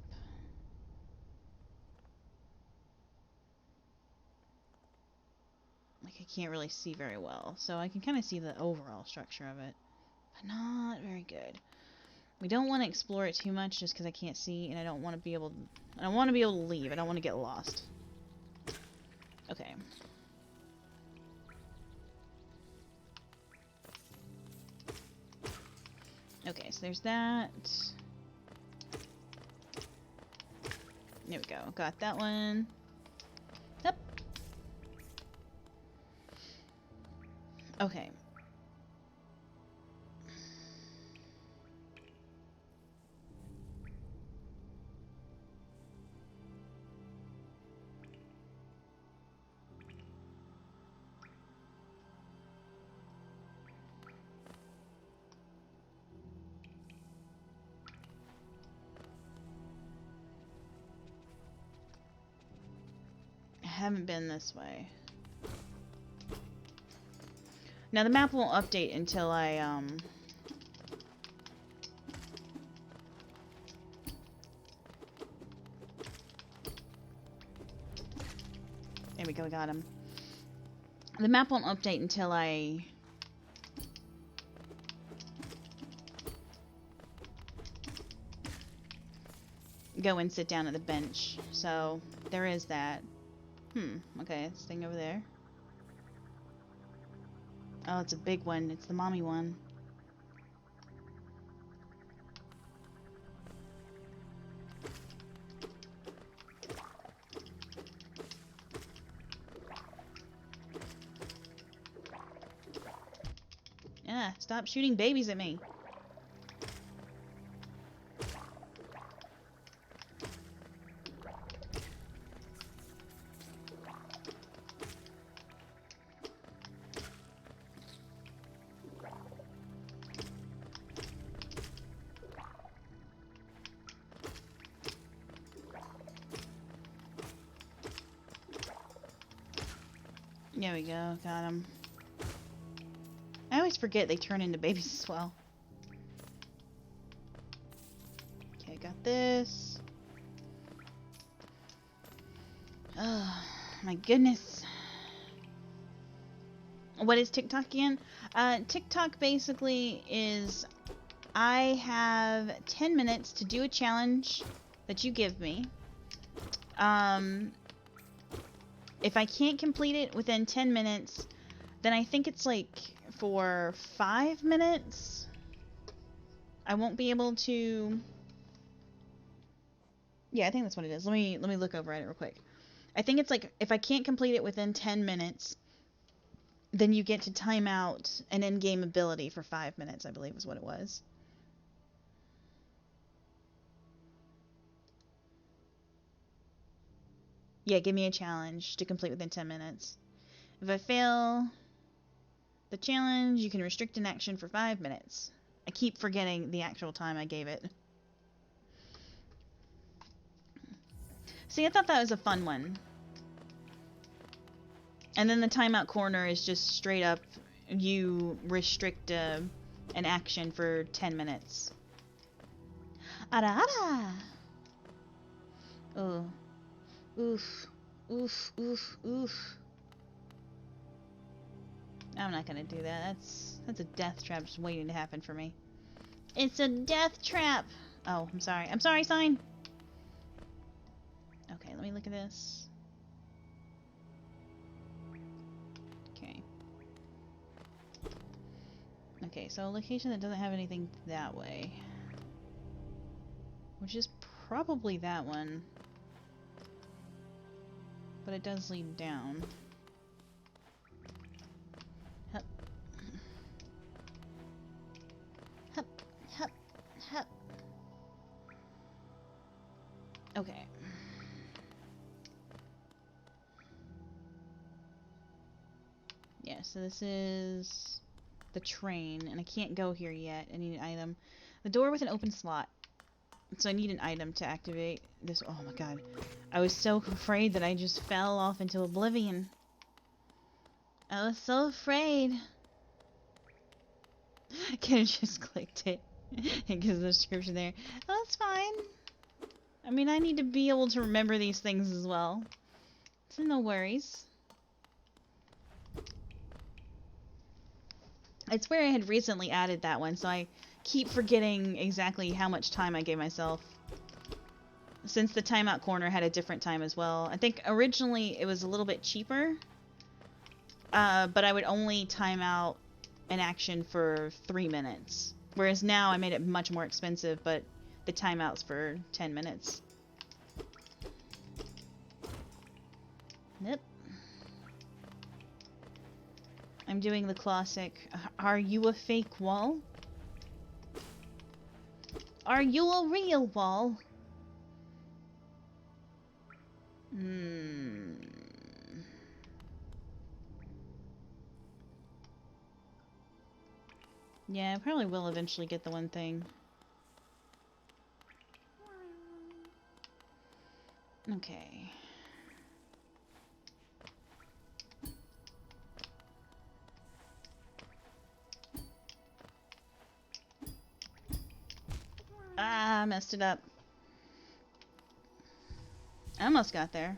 Like, I can't really see very well, so I can kind of see the overall structure of it, but not very good. We don't want to explore it too much just because I can't see, and I don't want to be able to, I don't want to be able to leave. I don't want to get lost. Okay. Okay, so there's that. There we go. Got that one. Yep. Okay. I haven't been this way. Now the map won't update until I there we go, we got him. The map won't update until I go and sit down at the bench. So there is that. Okay, this thing over there. Oh, it's a big one. It's the mommy one. Yeah, stop shooting babies at me. There we go, got him. I always forget they turn into babies as well. Okay, got this. Oh, my goodness. What is TikTok again? TikTok basically is I have 10 minutes to do a challenge that you give me. If I can't complete it within 10 minutes, then I think it's like for 5 minutes, I won't be able to... Yeah, I think that's what it is. Let me look over at it real quick. I think it's like, if I can't complete it within 10 minutes, then you get to time out an in-game ability for 5 minutes, I believe is what it was. Yeah, give me a challenge to complete within 10 minutes. If I fail the challenge, you can restrict an action for 5 minutes. I keep forgetting the actual time I gave it. See, I thought that was a fun one. And then the timeout corner is just straight up, you restrict an action for 10 minutes. Ara ara! Oh. Oof. Oof, oof, oof. I'm not gonna do that. That's a death trap just waiting to happen for me. It's a death trap! Oh, I'm sorry. I'm sorry, sign! Okay, let me look at this. Okay. Okay, so a location that doesn't have anything that way. Which is probably that one. But it does lead down. Hup. Hup, hup, hup. Okay. Yeah, so this is the train, and I can't go here yet. I need an item. The door with an open slot. So I need an item to activate this. Oh my god. I was so afraid that I just fell off into oblivion. I was so afraid. I could have just clicked it. It gives the description there. Oh, that's fine. I mean, I need to be able to remember these things as well. So no worries. I swear I had recently added that one, so I keep forgetting exactly how much time I gave myself. Since the timeout corner had a different time as well. I think originally it was a little bit cheaper. But I would only time out an action for 3 minutes. Whereas now I made it much more expensive, but the timeout's for 10 minutes. Nope. I'm doing the classic, are you a fake wall? Are you a real wall? Yeah, I probably will eventually get the one thing. Okay. Ah, I messed it up. I almost got there.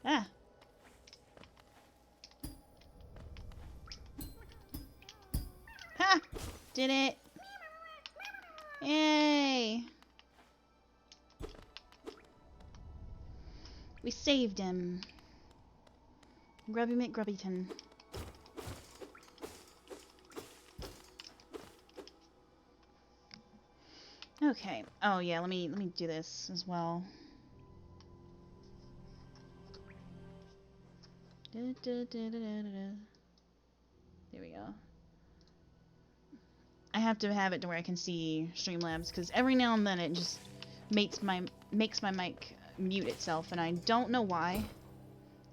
Ah. Ha! Did it. Yay! We saved him. Grubby McGrubbyton. Okay. Oh yeah, let me do this as well. There we go. I have to have it to where I can see Streamlabs because every now and then it just makes my mic mute itself, and I don't know why.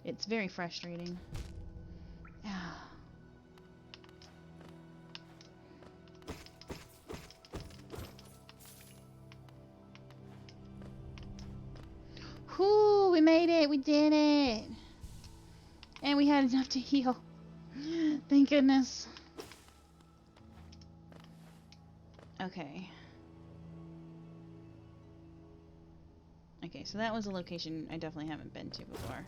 It's very frustrating. Whoo! We made it! We did it! And we had enough to heal. Thank goodness. Okay. Okay, so that was a location I definitely haven't been to before.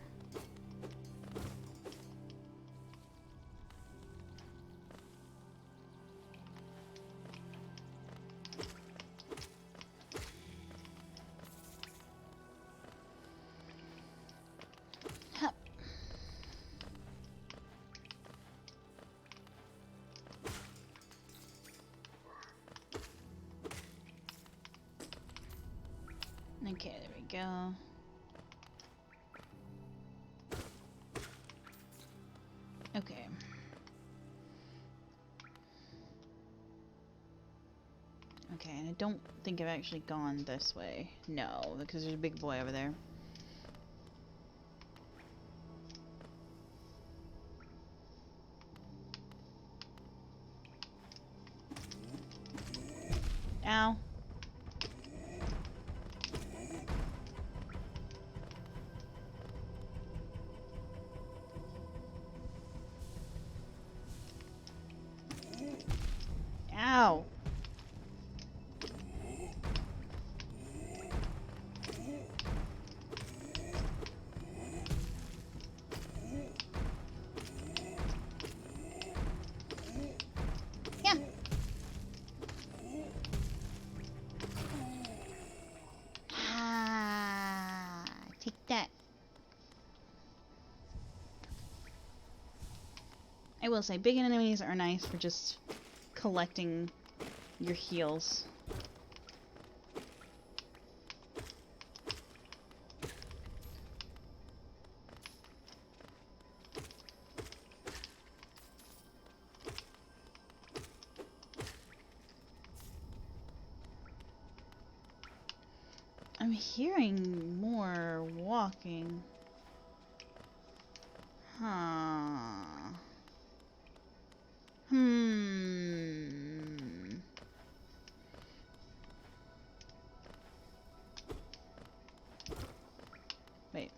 Hup. Okay, there we go. Okay. Okay, and I don't think I've actually gone this way. No, because there's a big boy over there. Ow. Ow. Yeah. Ah, take that. I will say, big enemies are nice for just collecting your heals. I'm hearing more walking. Huh. Wait.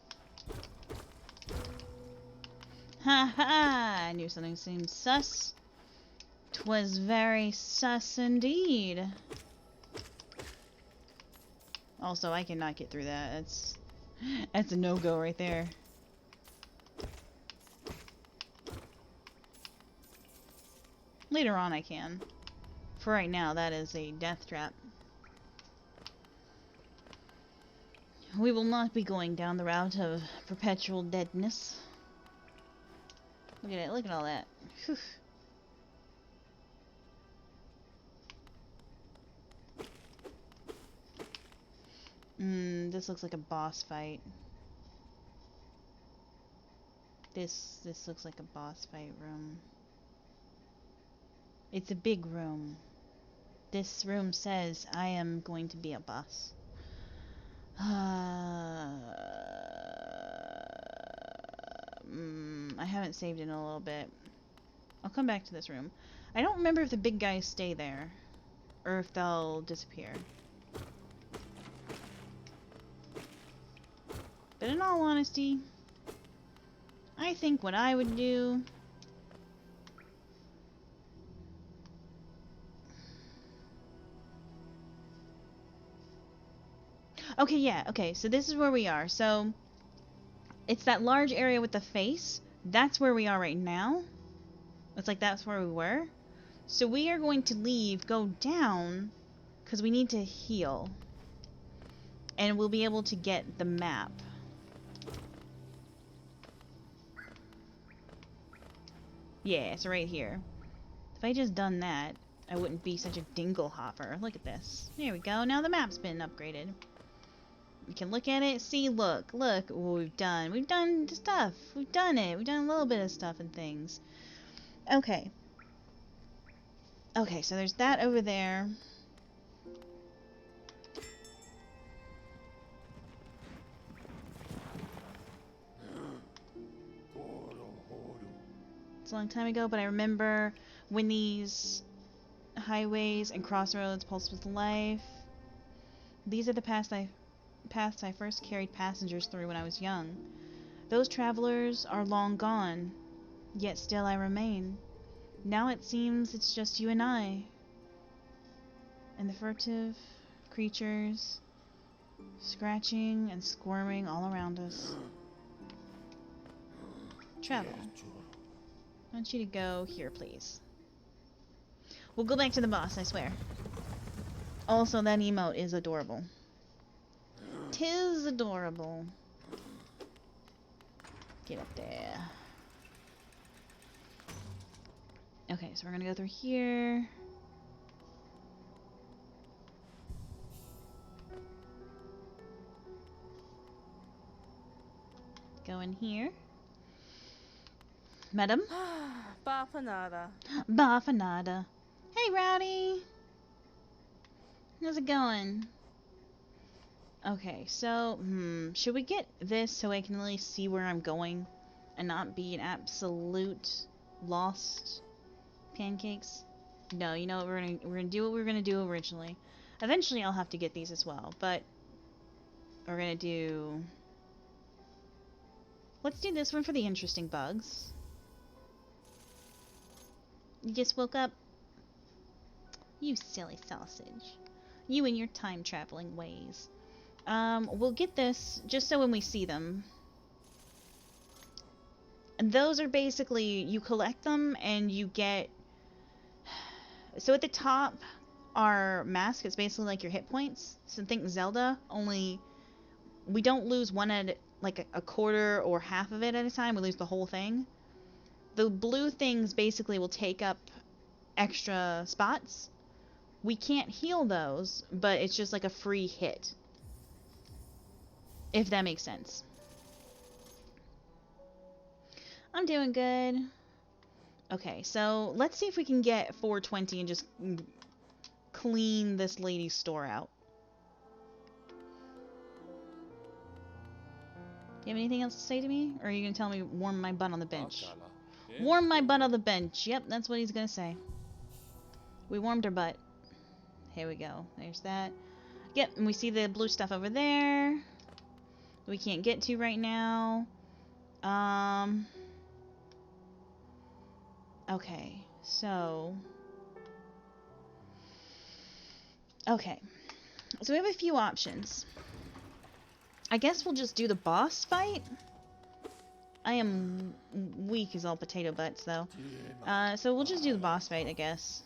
Ha ha! I knew something seemed sus. 'Twas very sus indeed. Also, I cannot get through that. That's a no-go right there. Later on I can. For right now, that is a death trap. We will not be going down the route of perpetual deadness. Look at it, look at all that. Whew. This looks like a boss fight. This looks like a boss fight room. It's a big room. This room says I am going to be a boss. I haven't saved in a little bit. I'll come back to this room. I don't remember if the big guys stay there or if they'll disappear. But in all honesty, I think what I would do okay, yeah, okay, so this is where we are. So it's that large area with the face. That's where we are right now. It's like that's where we were. So we are going to leave, go down, because we need to heal. And we'll be able to get the map. Yeah, it's right here. If I just done that, I wouldn't be such a dinglehopper. Look at this. There we go. Now the map's been upgraded. We can look at it. See, look what we've done. We've done stuff. We've done it. We've done a little bit of stuff and things. Okay. Okay, so there's that over there. It's a long time ago, but I remember when these highways and crossroads pulse with life. These are the paths I first carried passengers through when I was young. Those travelers are long gone, yet still I remain. Now it seems it's just you and I. And the furtive creatures scratching and squirming all around us. Travel. I want you to go here, please. We'll go back to the boss, I swear. Also, that emote is adorable. 'Tis adorable. Get up there. Okay, so we're gonna go through here. Go in here. Madam? Bafanada. Bafanada. Hey, Rowdy! How's it going? Okay, so, should we get this so I can at least see where I'm going and not be an absolute lost pancakes? No, you know what, we're gonna do what we were gonna do originally. Eventually I'll have to get these as well, but we're gonna do... Let's do this one for the interesting bugs. You just woke up? You silly sausage. You and your time-traveling ways. We'll get this just so when we see them. And those are basically, you collect them and you get... So at the top are masks. It's basically like your hit points. So think Zelda, only we don't lose one at like a quarter or half of it at a time. We lose the whole thing. The blue things basically will take up extra spots. We can't heal those, but it's just like a free hit. If that makes sense. I'm doing good. Okay, so let's see if we can get 420 and just clean this lady's store out. Do you have anything else to say to me? Or are you going to tell me warm my butt on the bench? Warm my butt on the bench. Yep, that's what he's going to say. We warmed her butt. Here we go. There's that. Yep, and we see the blue stuff over there. We can't get to right now. Okay, so Okay. So we have a few options. I guess we'll just do the boss fight. I am weak as all potato butts, though. So we'll just do the boss fight, I guess.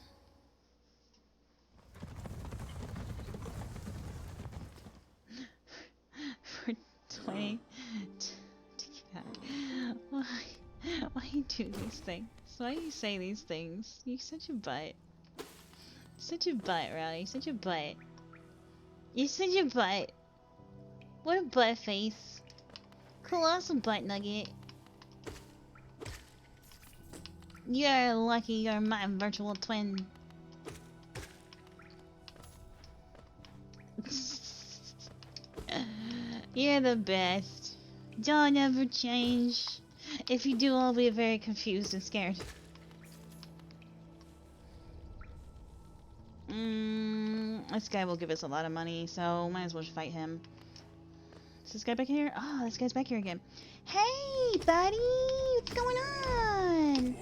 For 20... Why you do these things? Why you say these things? You're such a butt. Such a butt, Rowdy. Such a butt. You're such a butt. What a butt face. Colossal butt nugget. You're lucky you're my virtual twin. You're the best. Don't ever change. If you do, I'll be very confused and scared. This guy will give us a lot of money, so might as well just fight him. Is this guy back here? Oh, this guy's back here again. Hey, buddy! What's going on?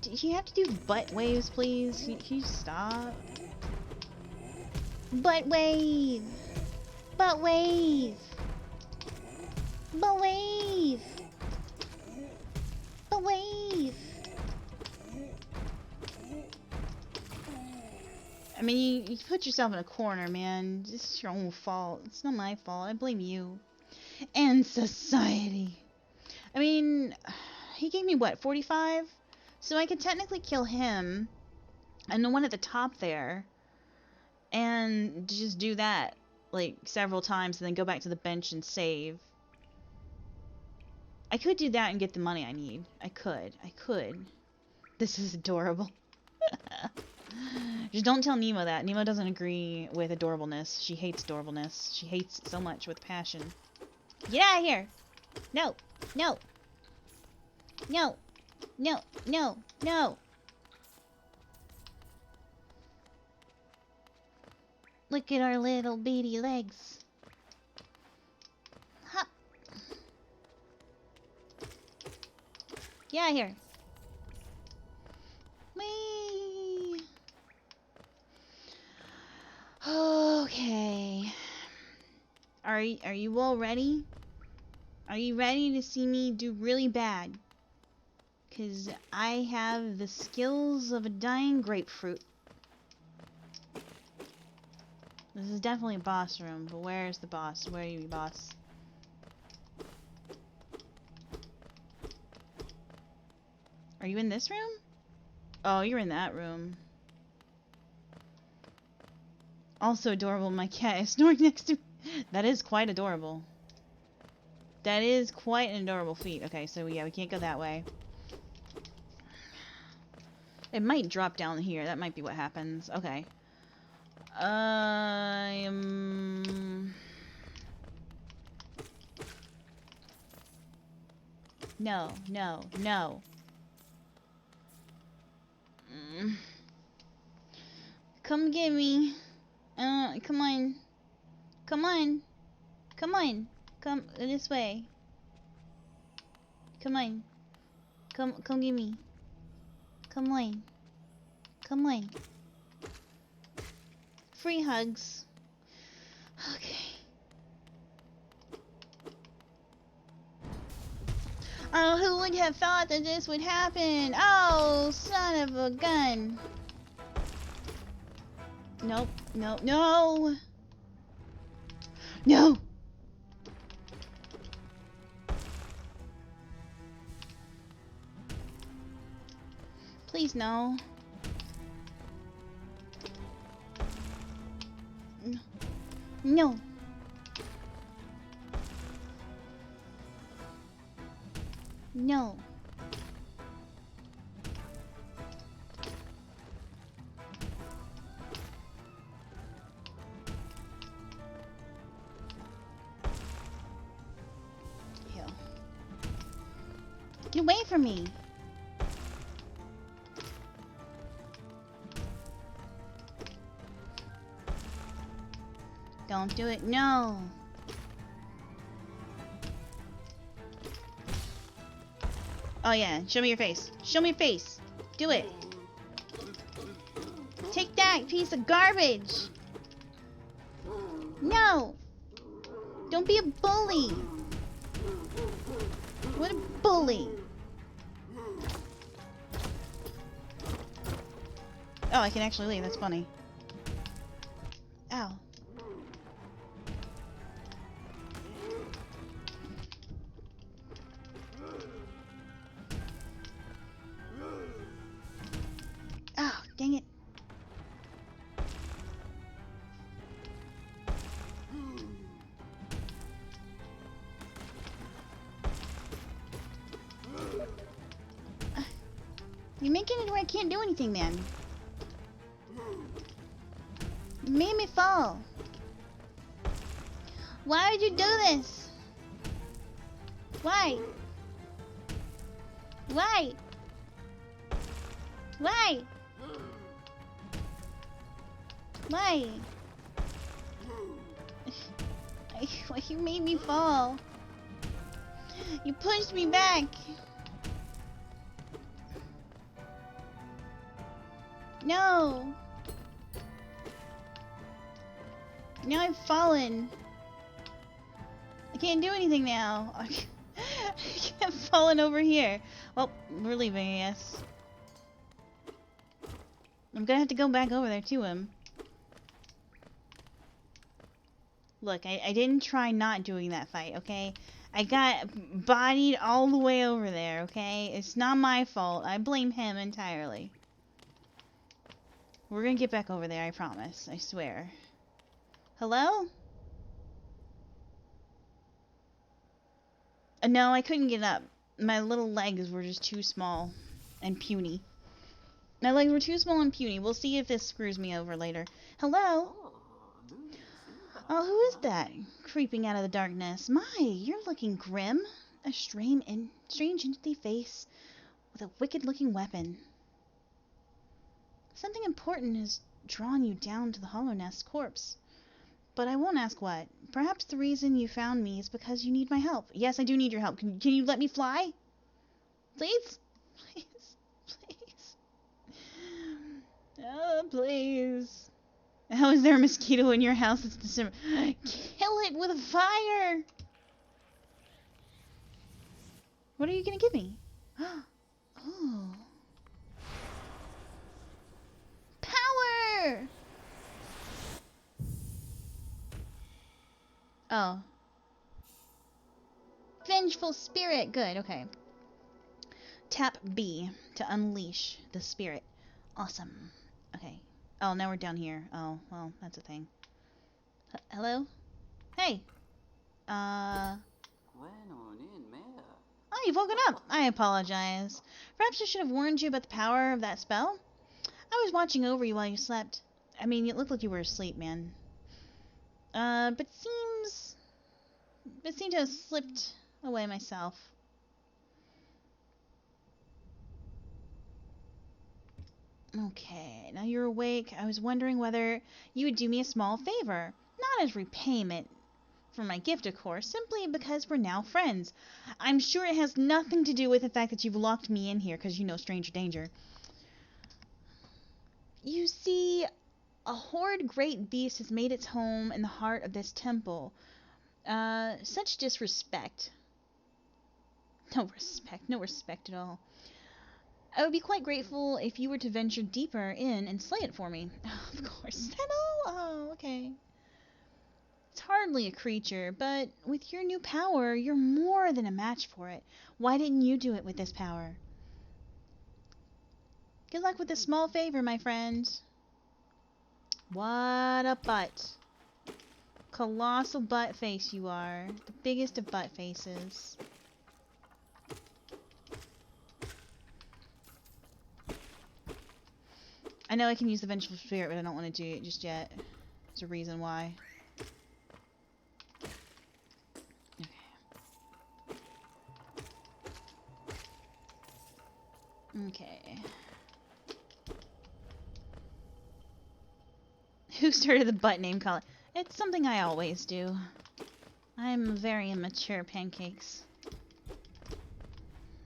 Do you have to do butt waves, please? Can you stop? Butt wave! Butt wave! Butt wave! Butt wave! I mean, you put yourself in a corner, man. It's your own fault. It's not my fault. I blame you. And society. I mean, he gave me, what, 45? So I could technically kill him and the one at the top there and just do that, like, several times and then go back to the bench and save. I could do that and get the money I need. I could. This is adorable. Just don't tell Nemo that. Nemo doesn't agree with adorableness. She hates adorableness. She hates it so much with passion. Get out of here! No! No! No! No! No! No! Look at our little beady legs. Hop! Get out of here! Whee! Okay. Are you all ready? Are you ready to see me do really bad? 'Cause I have the skills of a dying grapefruit. This is definitely a boss room, but where's the boss? Where are you, boss? Are you in this room? Oh, you're in that room. Also adorable, my cat is snoring next to me. That is quite adorable. That is quite an adorable feat. Okay, so yeah, we can't go that way. It might drop down here. That might be what happens. Okay. No, no, no. Come get me. Come on. Come on. Come on. Come this way. Come on. Come get me. Come on. Come on. Free hugs. Okay. Oh, who would have thought that this would happen? Oh, son of a gun. Nope. No. No. No. Please, no. No. No. Ew. Get away from me. Don't do it. No. Oh yeah, show me your face. Show me your face. Do it. Take that piece of garbage. No! Don't be a bully! What a bully! Oh, I can actually leave. That's funny. Ow. Oh, dang it. You're making it where I can't do anything, man. You made me fall. Why would you do this? Why? Why? Why? Why? Why you made me fall? You pushed me back. No. Now I've fallen. I can't do anything now. I can't fallen over here. Well, we're leaving, I guess. I'm gonna have to go back over there to him. Look, I didn't try not doing that fight, okay? I got bodied all the way over there, okay? It's not my fault. I blame him entirely. We're gonna get back over there, I promise. I swear. Hello? No, I couldn't get up. My little legs were just too small and puny. My legs were too small and puny. We'll see if this screws me over later. Hello? Oh, who is that? Creeping out of the darkness. My, you're looking grim. A strange empty face with a wicked-looking weapon. Something important has drawn you down to the Hollow Nest corpse. But I won't ask what. Perhaps the reason you found me is because you need my help. Yes, I do need your help. Can you let me fly? Please? Please? Please? Oh, please. How is there a mosquito in your house? It's December. Kill it with a fire! What are you gonna give me? Oh. Power! Oh. Vengeful spirit. Good, okay. Tap B to unleash the spirit. Awesome. Okay. Oh, now we're down here. Oh, well, that's a thing. Hello? Hey. Oh, you've woken up. I apologize. Perhaps I should have warned you about the power of that spell. I was watching over you while you slept. I mean, it looked like you were asleep, man. But seemed to have slipped away myself. Okay, now you're awake. I was wondering whether you would do me a small favor. Not as repayment for my gift, of course, simply because we're now friends. I'm sure it has nothing to do with the fact that you've locked me in here because you know stranger danger. You see, a horrid great beast has made its home in the heart of this temple. Such disrespect. No respect at all. I would be quite grateful if you were to venture deeper in and slay it for me. Oh, of course. Is that all? Oh, okay. It's hardly a creature, but with your new power, you're more than a match for it. Why didn't you do it with this power? Good luck with this small favor, my friend. What a butt. Colossal butt face you are. The biggest of butt faces. I know I can use the Vengeful Spirit, but I don't want to do it just yet. There's a reason why. Okay. Who started the butt name calling? It's something I always do. I'm very immature, pancakes.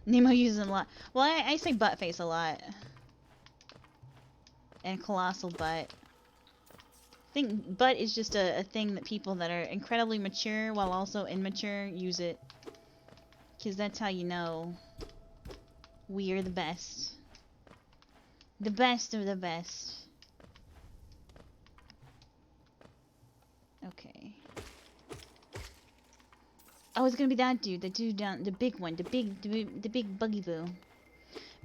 Nemo uses it a lot. Well, I say butt face a lot. And colossal butt. think butt is just a thing that people that are incredibly mature while also immature use it. Because that's how you know we are the best. The best of the best. Okay. Oh, it's gonna be that dude. The dude down, the big one. The big buggy boo.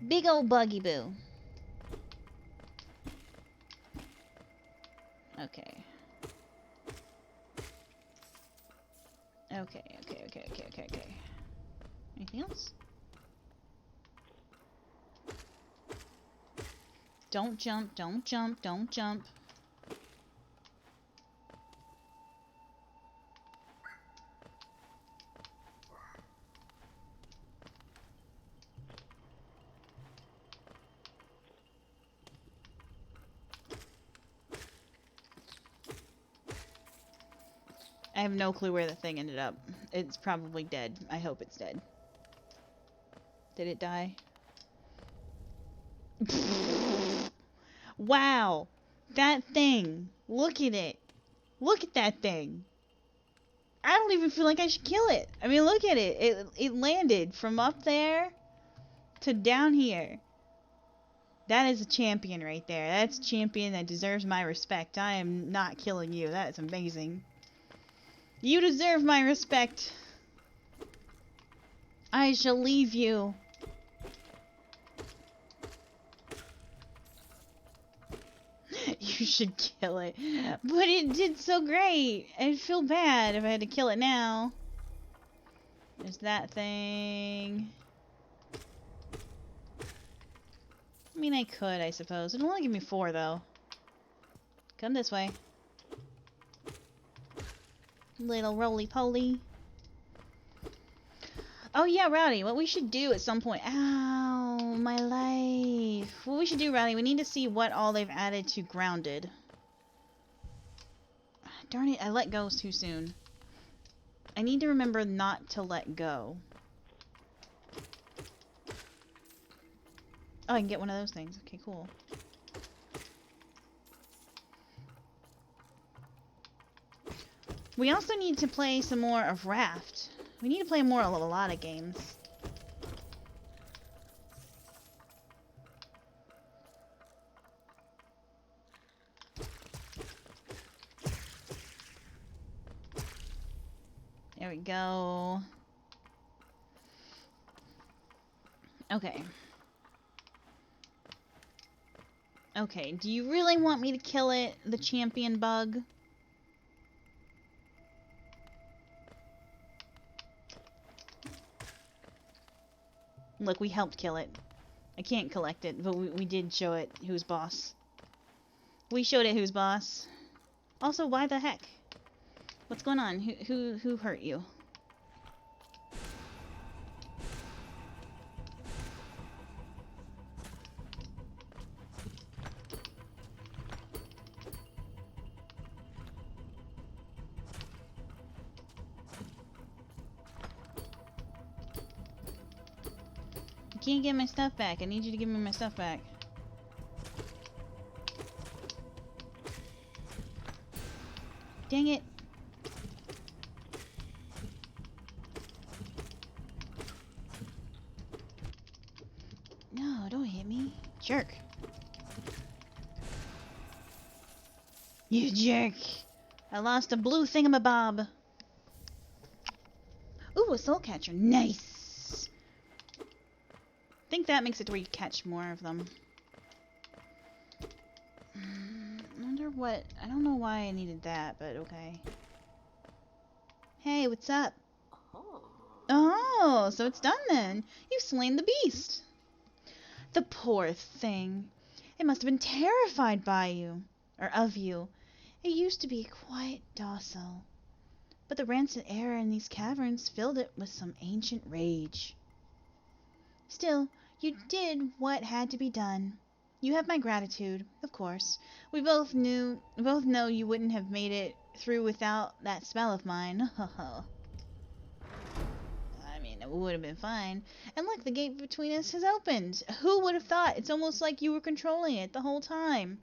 Big old buggy boo. Okay. Okay. Anything else? Don't jump, don't jump, don't jump. I have no clue where the thing ended up. It's probably dead. I hope it's dead. Did it die? Wow! That thing! Look at it! Look at that thing! I don't even feel like I should kill it! I mean, look at it! It landed from up there to down here. That is a champion right there. That's a champion that deserves my respect. I am not killing you. That is amazing. You deserve my respect. I shall leave you. You should kill it. But it did so great. I'd feel bad if I had to kill it now. There's that thing. I mean, I could, I suppose. It'll only give me 4, though. Come this way. Little roly-poly. Oh yeah, Rowdy, what we should do at some point... Ow, my life. What we should do, Rowdy, we need to see what all they've added to Grounded. Darn it, I let go too soon. I need to remember not to let go. Oh, I can get one of those things. Okay, cool. We also need to play some more of Raft. We need to play more of a lot of games. There we go. Okay. Okay, do you really want me to kill it, the champion bug? Look, we helped kill it. I can't collect it, but we did show it who's boss. We showed it who's boss. Also, why the heck? What's going on? Who hurt you? I can't get my stuff back. I need you to give me my stuff back. Dang it. No, don't hit me. Jerk. You jerk. I lost a blue thingamabob. Ooh, a soul catcher. Nice. I think that makes it to where you catch more of them. I wonder what... I don't know why I needed that, but okay. Hey, what's up? Oh, so it's done then. You've slain the beast. The poor thing. It must have been terrified by you. Or of you. It used to be quite docile. But the rancid air in these caverns filled it with some ancient rage. Still, you did what had to be done. You have my gratitude, of course. We both know you wouldn't have made it through without that spell of mine. I mean, it would have been fine. And look, the gate between us has opened. Who would have thought? It's almost like you were controlling it the whole time.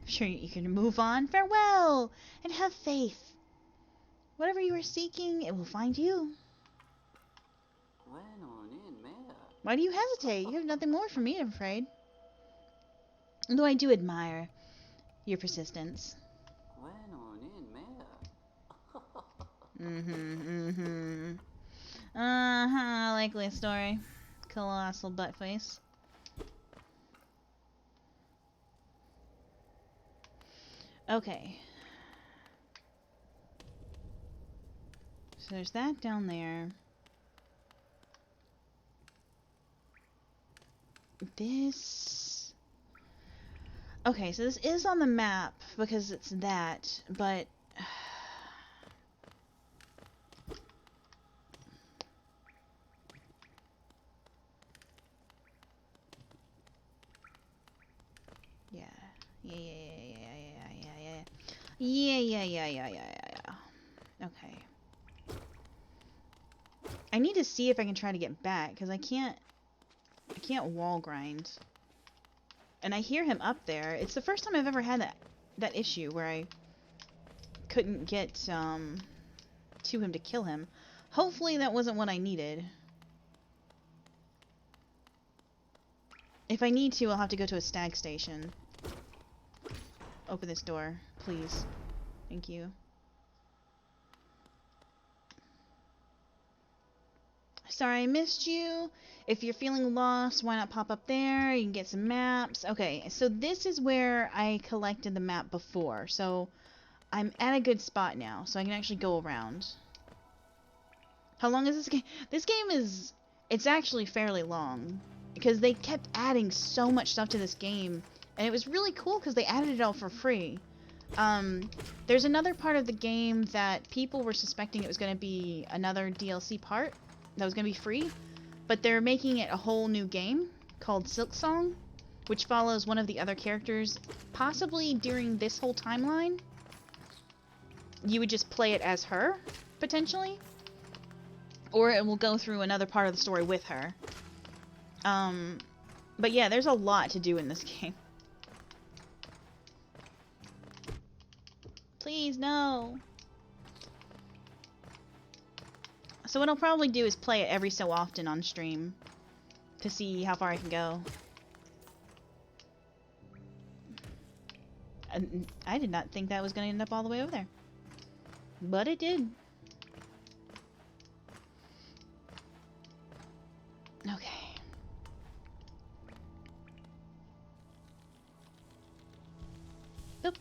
I'm sure you can move on. Farewell, and have faith. Whatever you are seeking, it will find you. Why do you hesitate? You have nothing more from me, I'm afraid. Though I do admire your persistence. Likely story. Colossal butt face. Okay. So there's that down there. This... Okay, so this is on the map because it's that, but... Yeah. Okay. I need to see if I can try to get back, because I can't wall grind. And I hear him up there. It's the first time I've ever had that issue where I couldn't get to him to kill him. Hopefully that wasn't what I needed. If I need to, I'll have to go to a stag station. Open this door, please. Thank you. Sorry I missed you. If you're feeling lost, why not pop up there? You can get some maps. Okay, so this is where I collected the map before. So I'm at a good spot now, so I can actually go around. How long is this game? This game is... It's actually fairly long. Because they kept adding so much stuff to this game. And it was really cool because they added it all for free. There's another part of the game that people were suspecting it was going to be another DLC part that was going to be free, but they're making it a whole new game called Silksong, which follows one of the other characters, possibly during this whole timeline. You would just play it as her, potentially, or it will go through another part of the story with her. But yeah, there's a lot to do in this game. Please, no. So what I'll probably do is play it every so often on stream to see how far I can go. I did not think that was going to end up all the way over there. But it did. Okay. Boop.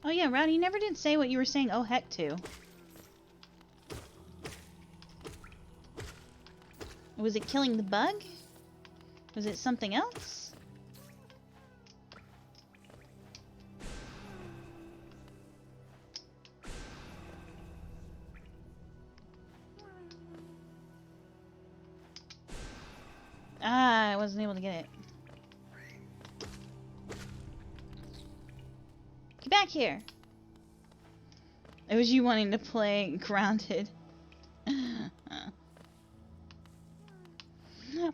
Oh yeah, Rowdy, you never did say what you were saying oh heck to. Was it killing the bug? Was it something else? Ah, I wasn't able to get it. Get back here! It was you wanting to play Grounded.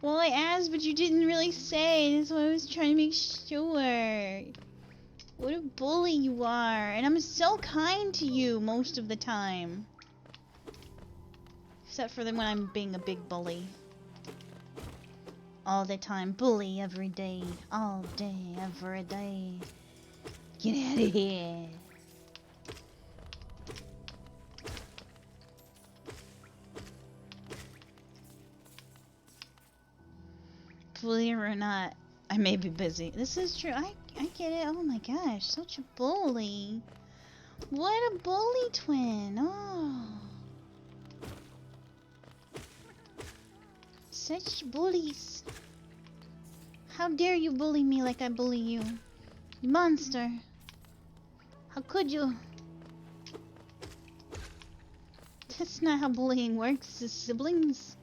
Well, I asked, but you didn't really say. That's why I was trying to make sure. What a bully you are. And I'm so kind to you most of the time. Except for when I'm being a big bully. All the time. Bully every day. All day, every day. Get out of here. Believe it or not, I may be busy. This is true. I get it. Oh my gosh, such a bully. What a bully twin. Oh. Such bullies. How dare you bully me like I bully you? You monster. How could you? That's not how bullying works as siblings.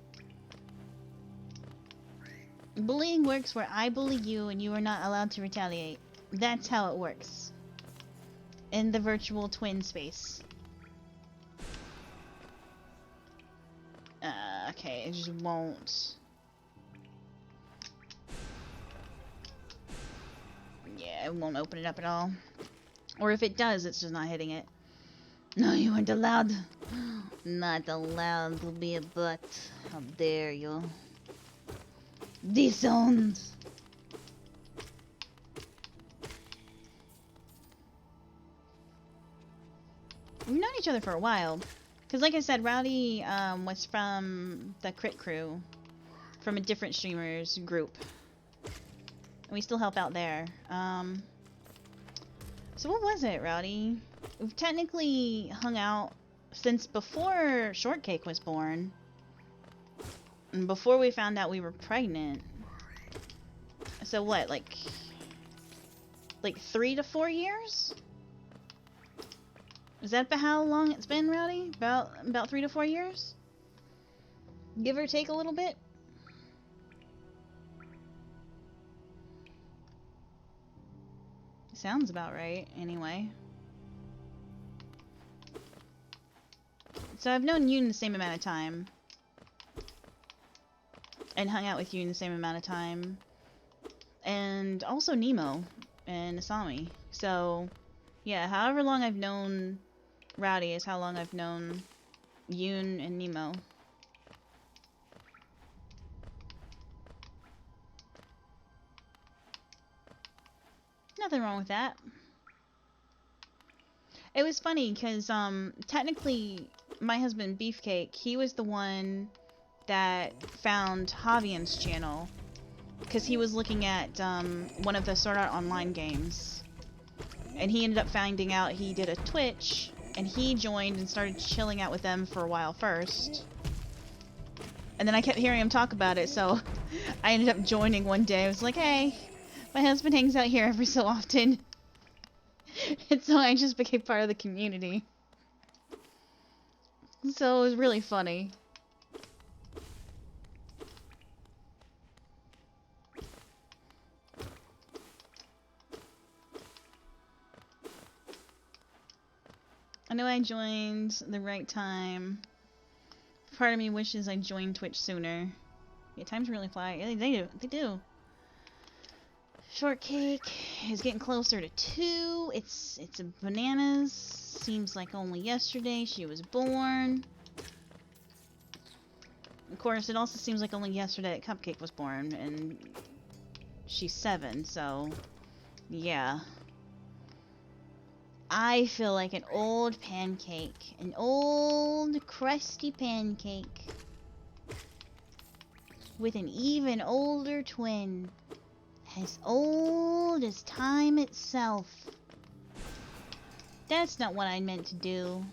Bullying works where I bully you and you are not allowed to retaliate. That's how it works. In the virtual twin space. Okay, it just won't. Yeah, it won't open it up at all. Or if it does, it's just not hitting it. No, you aren't allowed. Not allowed to be a butt. How dare you? Disowned. We've known each other for a while. Because like I said, Rowdy was from the Crit Crew. From a different streamers group. And we still help out there. So what was it, Rowdy? We've technically hung out since before Shortcake was born. And before we found out we were pregnant. So what, like 3 to 4 years? Is that about how long it's been, Rowdy? About 3 to 4 years? Give or take a little bit? Sounds about right, anyway. So I've known you in the same amount of time. And hung out with you in the same amount of time. And also Nemo and Asami. So, yeah, however long I've known Rowdy is how long I've known Yoon and Nemo. Nothing wrong with that. It was funny because technically my husband Beefcake, he was the one that found Javian's channel because he was looking at one of the Sword Art Online games, and he ended up finding out he did a Twitch, and he joined and started chilling out with them for a while first. And then I kept hearing him talk about it, so I ended up joining one day. I was like, hey, my husband hangs out here every so often. And so I just became part of the community. So it was really funny. I know I joined the right time. Part of me wishes I joined Twitch sooner. Yeah, times really fly. Yeah, they do. They do. Shortcake is getting closer to 2. It's a bananas. Seems like only yesterday she was born. Of course, it also seems like only yesterday that Cupcake was born, and she's 7, so yeah. I feel like an old pancake. An old, crusty pancake. With an even older twin. As old as time itself. That's not what I meant to do.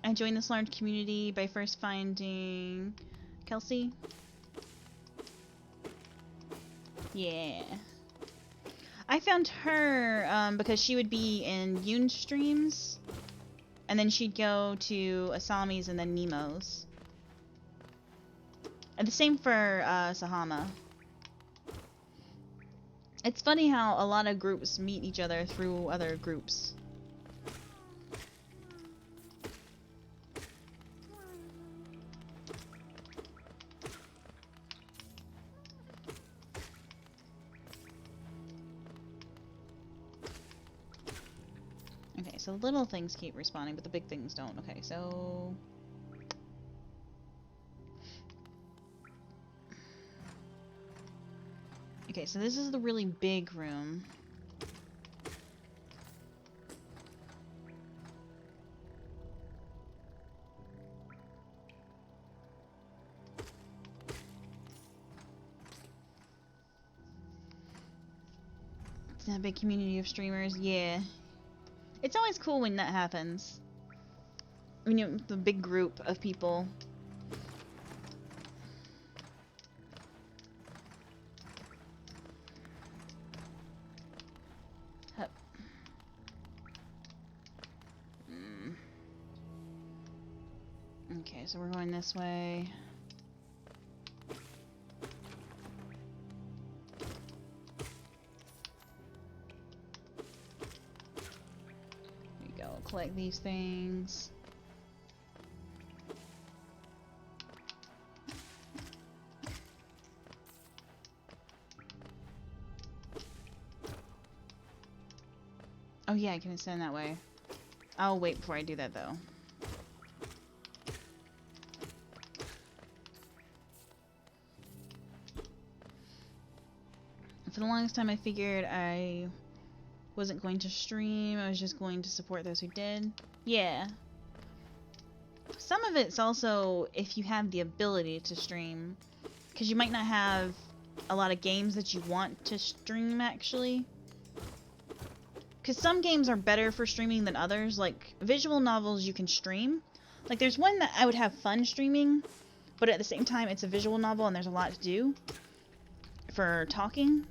I joined this large community by first finding Kelsey. Yeah. I found her because she would be in Yoon streams, and then she'd go to Asami's and then Nemo's. And the same for Sahama. It's funny how a lot of groups meet each other through other groups. Okay, so little things keep respawning, but the big things don't. Okay, so... Okay, so this is the really big room. It's that big community of streamers, yeah. It's always cool when that happens. When you have a big group of people. Hup. Okay, so we're going this way. collect these things. Oh yeah, I can ascend that way. I'll wait before I do that though. For the longest time I figured I wasn't going to stream, I was just going to support those who did. Yeah. Some of it's also if you have the ability to stream, because you might not have a lot of games that you want to stream actually. Because some games are better for streaming than others. Like, visual novels you can stream. Like, there's one that I would have fun streaming, but at the same time, it's a visual novel and there's a lot to do for talking.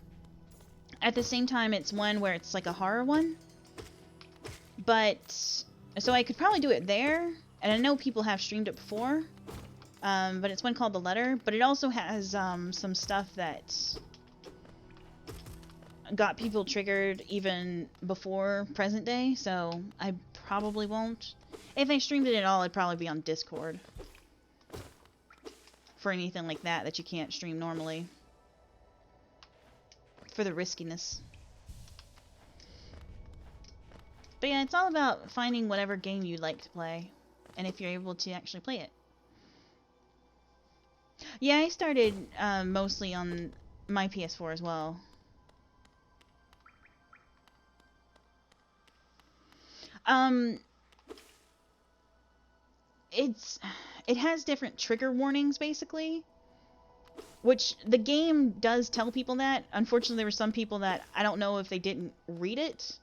At the same time, it's one where it's like a horror one. But, so I could probably do it there, and I know people have streamed it before. But it's one called The Letter, but it also has some stuff that got people triggered even before present day, so I probably won't. If I streamed it at all, it'd probably be on Discord. For anything like that that you can't stream normally. For the riskiness. But yeah, it's all about finding whatever game you like to play. And if you're able to actually play it. Yeah, I started mostly on my PS4 as well. It has different trigger warnings, basically. Which, the game does tell people that. Unfortunately, there were some people that, I don't know if they didn't read it.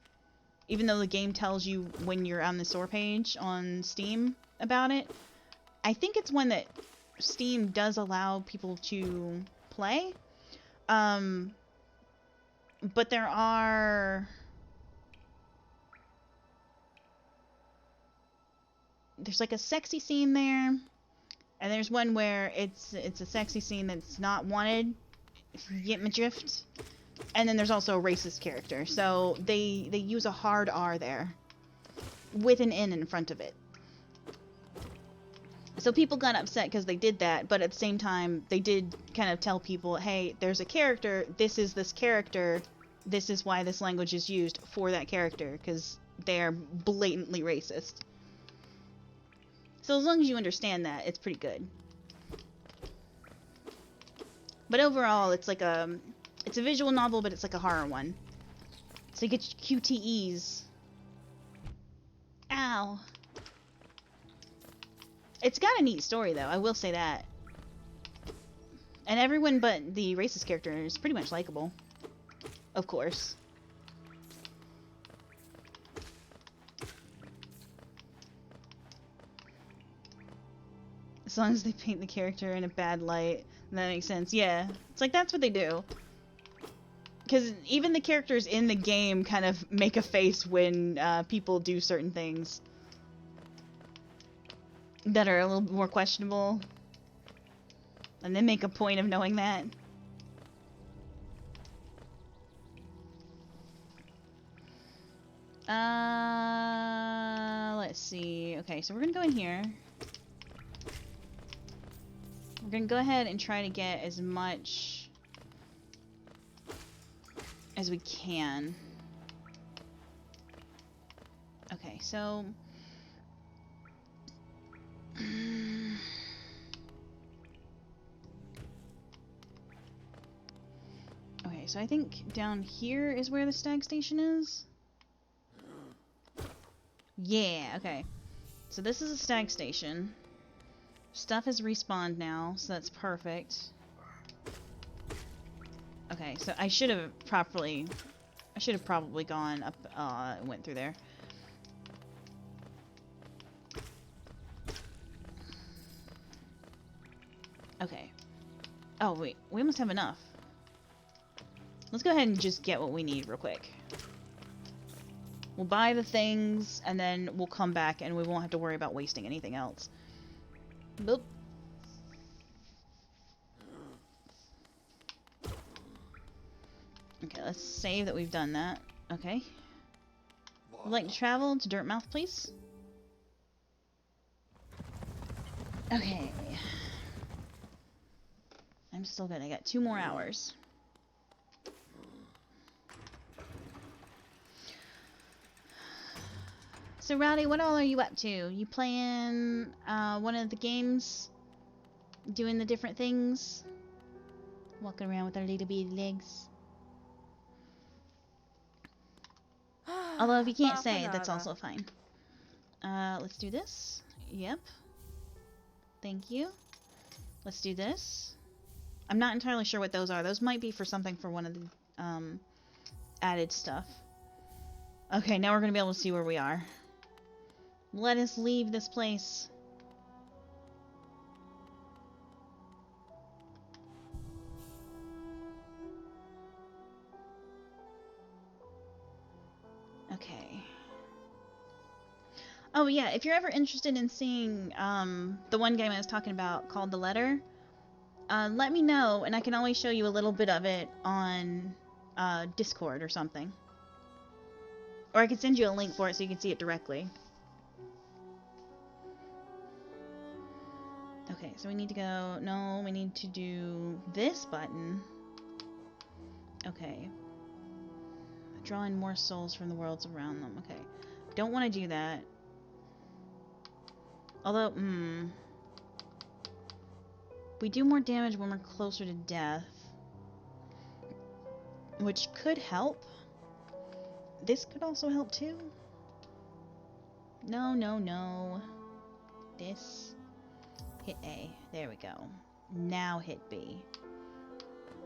Even though the game tells you when you're on the store page on Steam about it. I think it's one that Steam does allow people to play. But there are... There's like a sexy scene there, and there's one where it's a sexy scene that's not wanted, if you get my drift. And then there's also a racist character, so they use a hard R there, with an N in front of it. So people got upset because they did that, but at the same time, they did kind of tell people, hey, there's a character, this is why this language is used for that character, because they're blatantly racist. So as long as you understand that, it's pretty good. But overall, it's like it's a visual novel, but it's like a horror one. So you get QTEs. Ow. It's got a neat story, though. I will say that. And everyone but the racist character is pretty much likable. Of course. As long as they paint the character in a bad light, that makes sense. Yeah, it's like that's what they do. Because even the characters in the game kind of make a face when people do certain things that are a little bit more questionable. And they make a point of knowing that. Let's see. Okay, so we're gonna go in here. We're gonna go ahead and try to get as much as we can. Okay, so... okay, so I think down here is where the stag station is. Yeah, okay. So this is a stag station. Stuff has respawned now, so that's perfect. Okay, so I should have probably gone up, and went through there. Okay. Oh, wait, we must have enough. Let's go ahead and just get what we need real quick. We'll buy the things, and then we'll come back, and we won't have to worry about wasting anything else. Boop. Okay, let's save that we've done that. Okay. Would like to travel to Dirtmouth, please? Okay. I'm still good. I got 2 more hours. So, Rowdy, what all are you up to? You playing one of the games? Doing the different things? Walking around with our little bitty legs? Although if you can't say, that's also fine. Let's do this. Yep. Thank you. Let's do this. I'm not entirely sure what those are. Those might be for something for one of the added stuff. Okay, now we're going to be able to see where we are. Let us leave this place. Okay. Oh yeah, if you're ever interested in seeing the one game I was talking about called The Letter, let me know and I can always show you a little bit of it on Discord or something. Or I could send you a link for it so you can see it directly. Okay, so we need to go... No, we need to do this button. Okay. Drawing more souls from the worlds around them. Okay. Don't want to do that. Although, we do more damage when we're closer to death. Which could help. This could also help too. No, no, no. This. Hit A. There we go. Now hit B.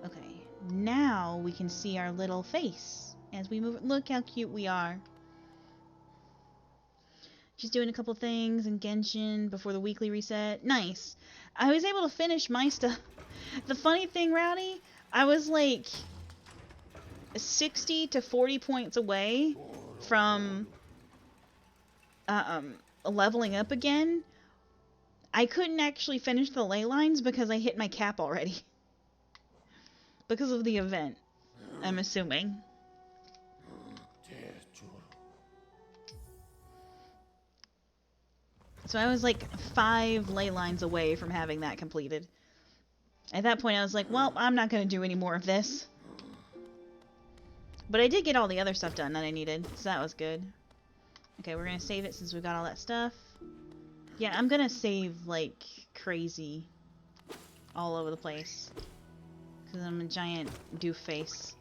Okay. Now we can see our little face as we move. Look how cute we are. Just doing a couple things in Genshin before the weekly reset. Nice. I was able to finish my stuff. The funny thing, Rowdy, I was like 60 to 40 points away from leveling up again. I couldn't actually finish the ley lines because I hit my cap already. Because of the event, I'm assuming. So I was like 5 ley lines away from having that completed. At that point I was like, well, I'm not going to do any more of this. But I did get all the other stuff done that I needed, so that was good. Okay, we're going to save it since we got all that stuff. Yeah, I'm going to save like crazy all over the place. Because I'm a giant doof face.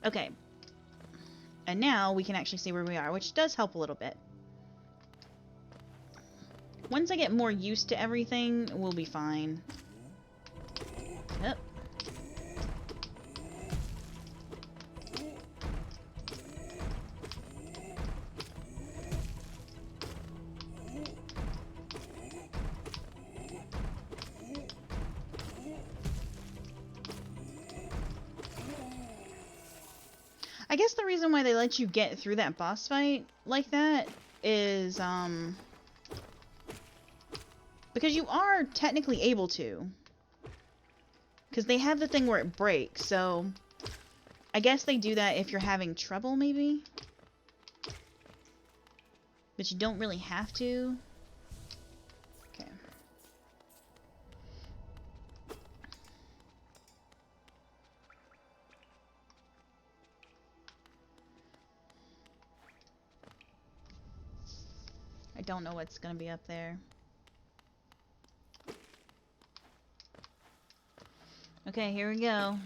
Okay. And now we can actually see where we are, which does help a little bit. Once I get more used to everything, we'll be fine. Yep. I guess the reason why they let you get through that boss fight like that is, because you are technically able to. Because they have the thing where it breaks, so I guess they do that if you're having trouble, maybe? But you don't really have to. Okay. I don't know what's gonna be up there. Okay, here we go.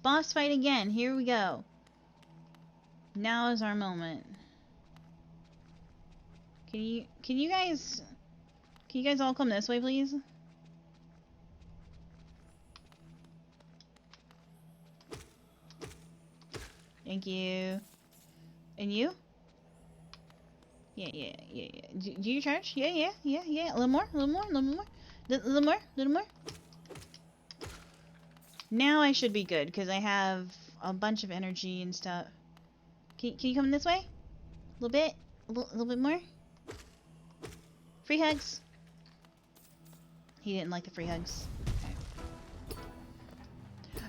Boss fight again. Here we go. Now is our moment. Can you guys all come this way, please? Thank you. And you? Yeah. Do you charge? Yeah. A little more. A little more. Now I should be good, because I have a bunch of energy and stuff. Can you come this way? A little bit? A little bit more? Free hugs. He didn't like the free hugs. Okay.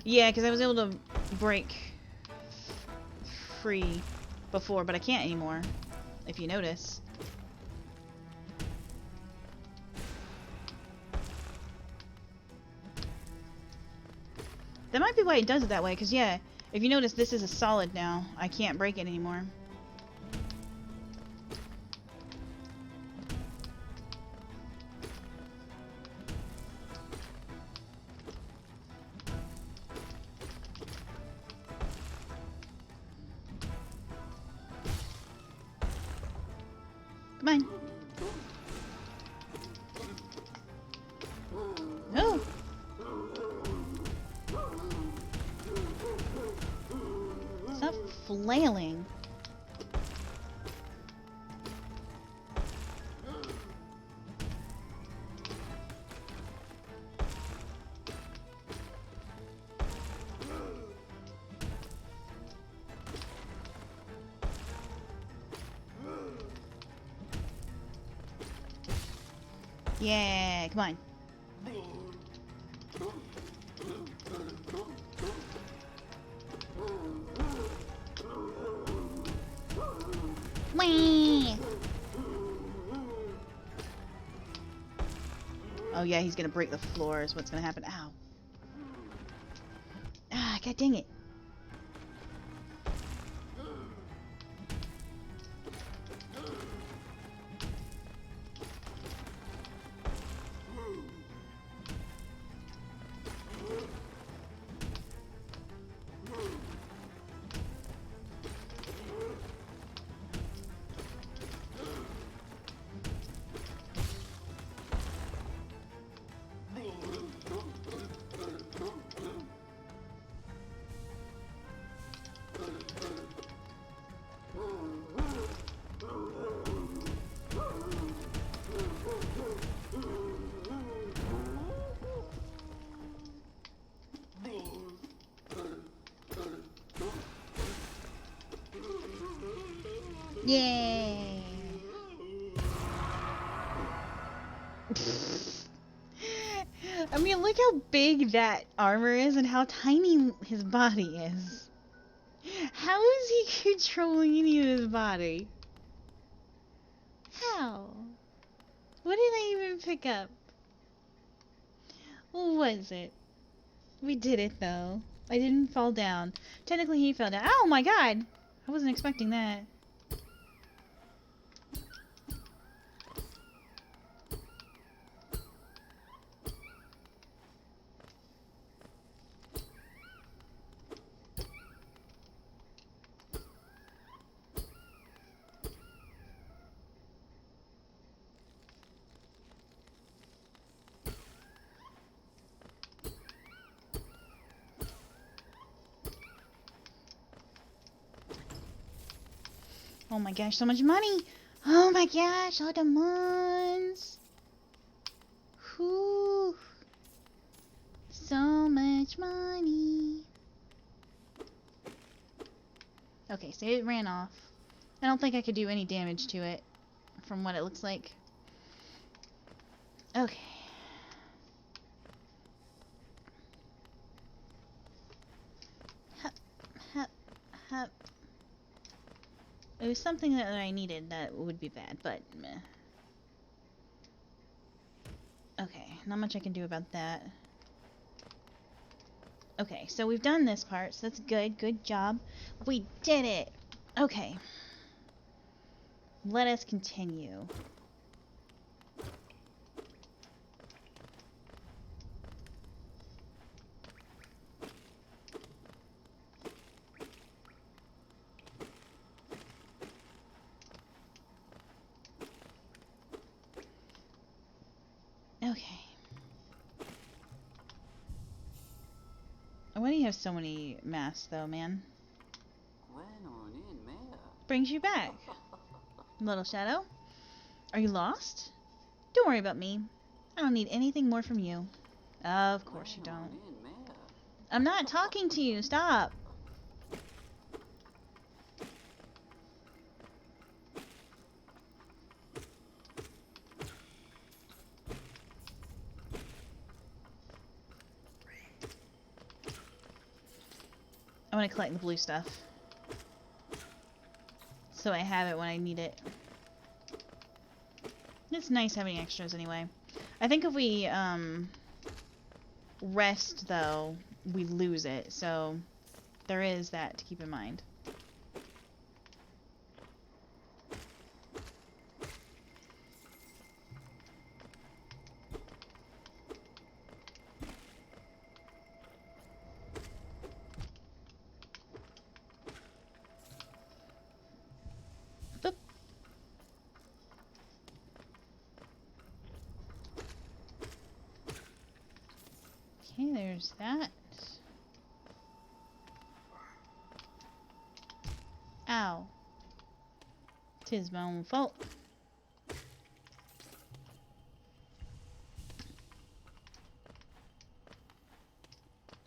Yeah, because I was able to break free before, but I can't anymore, if you notice. That might be why it does it that way, because yeah, if you notice, this is a solid now. I can't break it anymore. Come on. No. Stop flailing. Yeah, come on. Whee! Oh yeah, he's gonna break the floor is what's gonna happen. Ow. Ah, god dang it. Yay! I mean, look how big that armor is and how tiny his body is. How is he controlling any of his body? How? What did I even pick up? What was it? We did it, though. I didn't fall down. Technically, he fell down. Oh my god! I wasn't expecting that. Oh my gosh, so much money! Oh my gosh, all the mons! Whew! So much money! Okay, so it ran off. I don't think I could do any damage to it, from what it looks like. Okay. Hup, hup, hup. It was something that I needed that would be bad, but meh. Okay, not much I can do about that. Okay, so we've done this part, so that's good. Good job. We did it! Okay. Let us continue. Okay. Why do you have so many masks, though, man? Brings you back. Little Shadow? Are you lost? Don't worry about me. I don't need anything more from you. Of course you don't. I'm not talking to you. Stop. want to collect the blue stuff, so I have it when I need it. It's nice having extras anyway. I think if we rest though, we lose it, so there is that to keep in mind. Boop. Okay, there's that. Ow. 'Tis my own fault.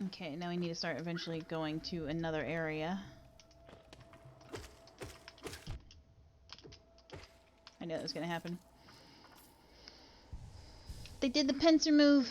Okay, now we need to start eventually going to another area. I knew that was gonna happen. They did the pincer move.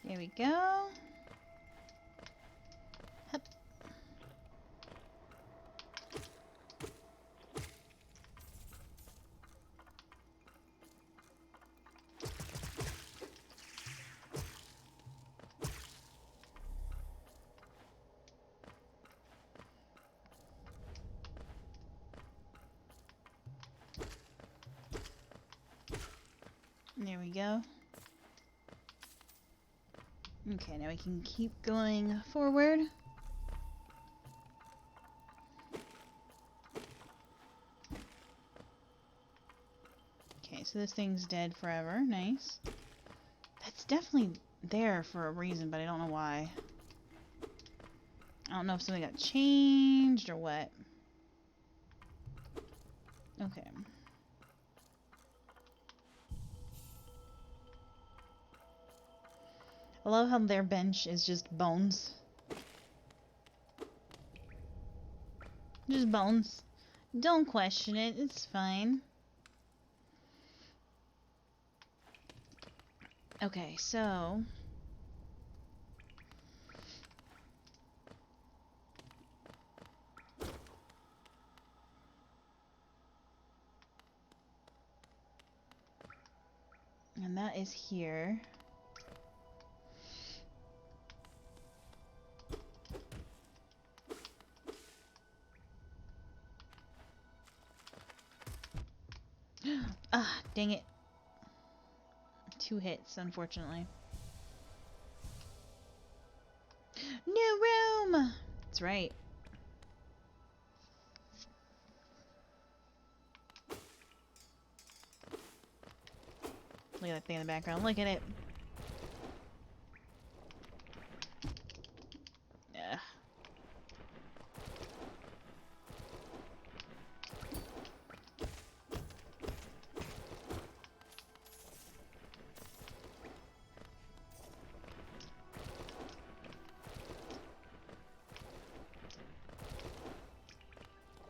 There we go. Hup. There we go. Okay, now we can keep going forward. Okay, so this thing's dead forever. Nice. That's definitely there for a reason, but I don't know why. I don't know if something got changed or what. Okay. I love how their bench is just bones. Just bones. Don't question it, it's fine. Okay, so... and that is here. Ah, dang it. 2 hits, unfortunately. New room! That's right. Look at that thing in the background. Look at it. Ugh.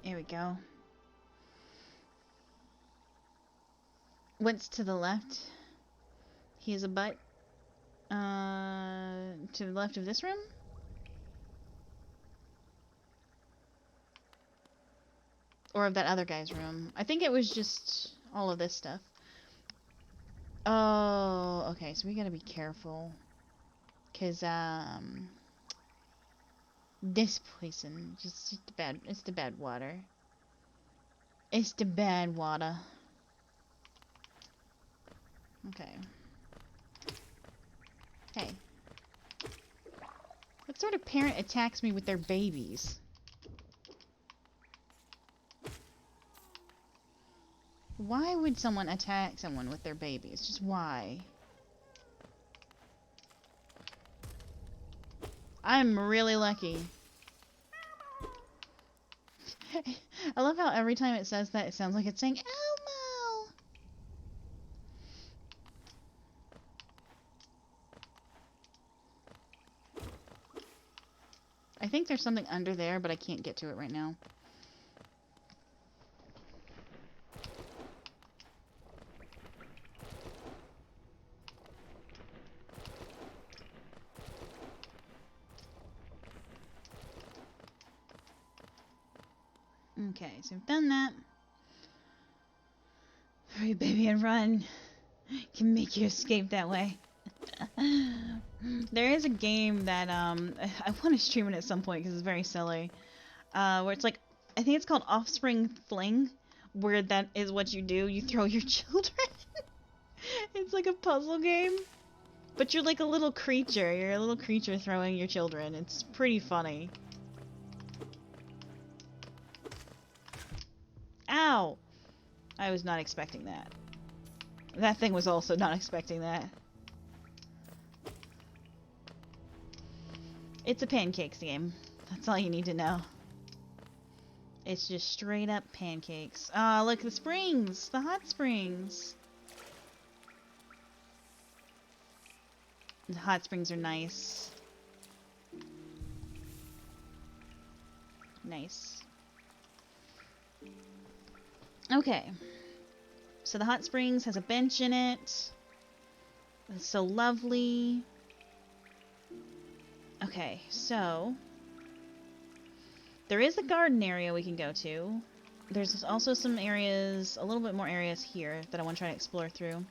There we go. What's to the left? He has a butt. To the left of this room? Or of that other guy's room? I think it was just all of this stuff. Oh, okay, so we gotta be careful. 'Cause, this poison, just bad, it's the bad water. It's the bad water. Okay. Hey. What sort of parent attacks me with their babies? Why would someone attack someone with their babies? Just why? I'm really lucky. I love how every time it says that, it sounds like it's saying Elmo. think there's something under there, but I can't get to it right now. Okay, so we've done that. Hurry, baby, and run. Can make you escape that way. There is a game that I want to stream it at some point because it's very silly. Where it's like, I think it's called Offspring Fling, where that is what you do. You throw your children. It's like a puzzle game, but you're like a little creature. You're a little creature throwing your children. It's pretty funny. Ow! I was not expecting that. That thing was also not expecting that. It's a pancakes game. That's all you need to know. It's just straight up pancakes. Ah, look, the springs! The hot springs! The hot springs are nice. Nice. Okay. So the hot springs has a bench in it. It's so lovely. Okay, so there is a garden area we can go to. There's also some areas, a little bit more areas here that I want to try to explore through.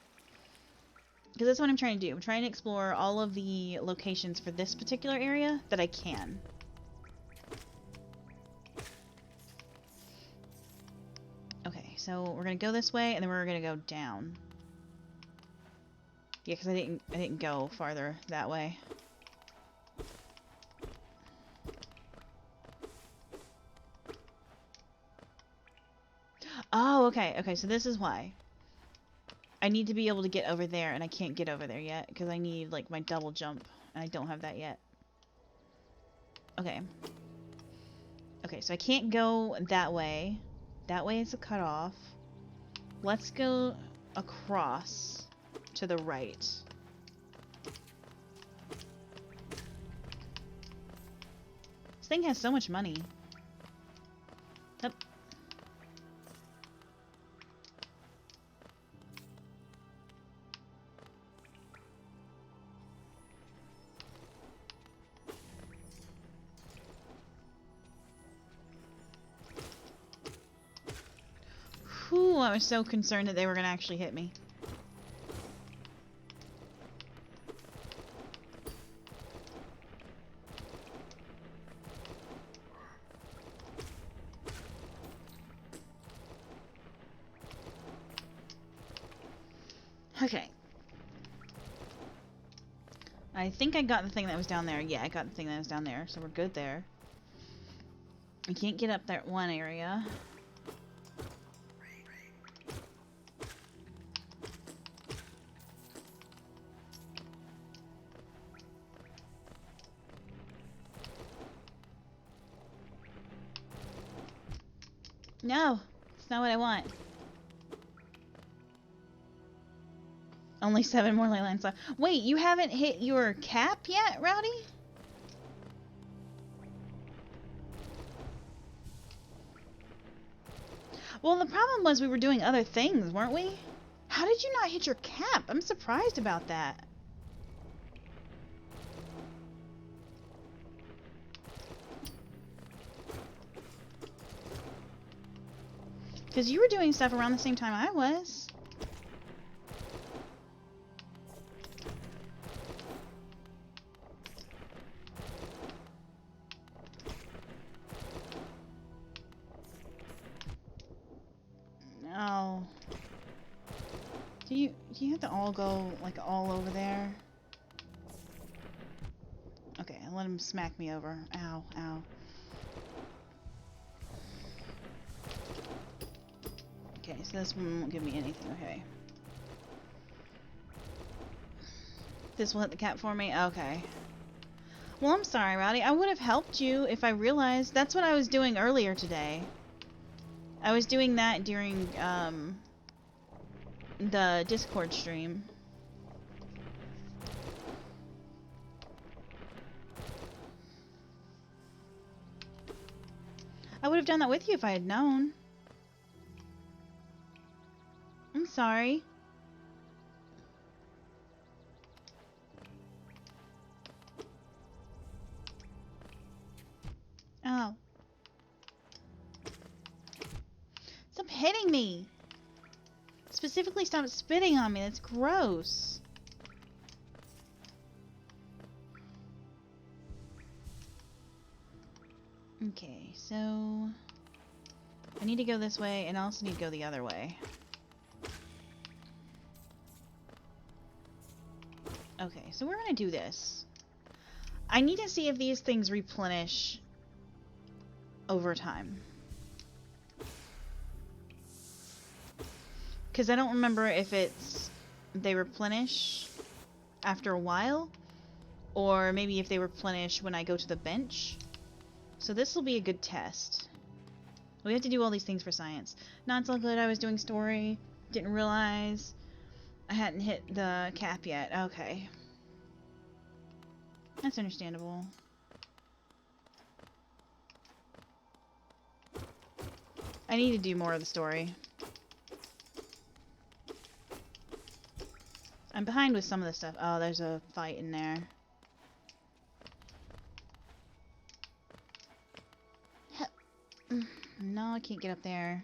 Because that's what I'm trying to do. I'm trying to explore all of the locations for this particular area that I can. Okay, so we're gonna go this way, and then we're gonna go down. Yeah, because I didn't go farther that way. Oh, okay, okay, so this is why. I need to be able to get over there, and I can't get over there yet, because I need, like, my double jump, and I don't have that yet. Okay. Okay, so I can't go that way. That way is a cutoff. Let's go across to the right. This thing has so much money. Yep. Whew, I was so concerned that they were going to actually hit me. Okay. I think I got the thing that was down there. Yeah, I got the thing that was down there, so we're good there. I can't get up that one area. No, it's not what I want. Only 7 more ley lines left. Wait, you haven't hit your cap yet, Rowdy? Well, the problem was we were doing other things, weren't we? How did you not hit your cap? I'm surprised about that. Because you were doing stuff around the same time I was. No. Do you have to all go, like, all over there? Okay, I'll let him smack me over. Ow, ow. Okay, so this one won't give me anything. Okay. This will hit the cap for me? Okay. Well, I'm sorry, Rowdy. I would have helped you if I realized. That's what I was doing earlier today. I was doing that during, the Discord stream. I would have done that with you if I had known. I'm sorry. Oh. Stop hitting me! Specifically, stop spitting on me. That's gross. Okay, so... I need to go this way, and I also need to go the other way. Okay, so we're gonna do this. I need to see if these things replenish over time. Because I don't remember if they replenish after a while, or maybe if they replenish when I go to the bench. So this will be a good test. We have to do all these things for science. Not so good, I was doing story. Didn't realize I hadn't hit the cap yet. Okay. That's understandable. I need to do more of the story. I'm behind with some of the stuff. Oh, there's a fight in there. No, I can't get up there.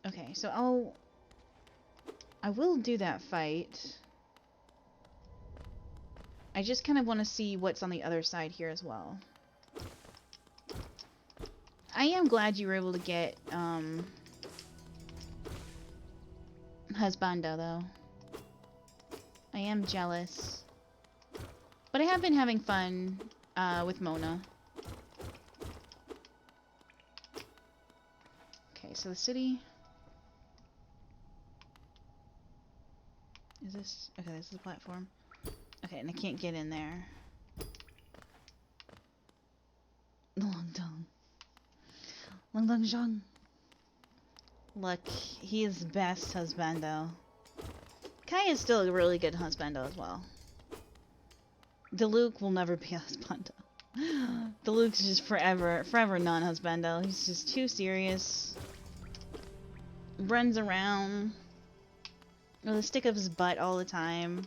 Okay, so I will do that fight. I just kind of want to see what's on the other side here as well. I am glad you were able to get, Husbando, though. I am jealous. But I have been having fun, with Mona. Okay, so the city... Is this... Okay, this is the platform. Okay, and I can't get in there. Longdong. Longdong Zhang. Look, he is best husbando. Kai is still a really good husbando as well. Diluc will never be a husbando. Diluc's just forever non-husbando. He's just too serious. Runs around with a stick up his butt all the time.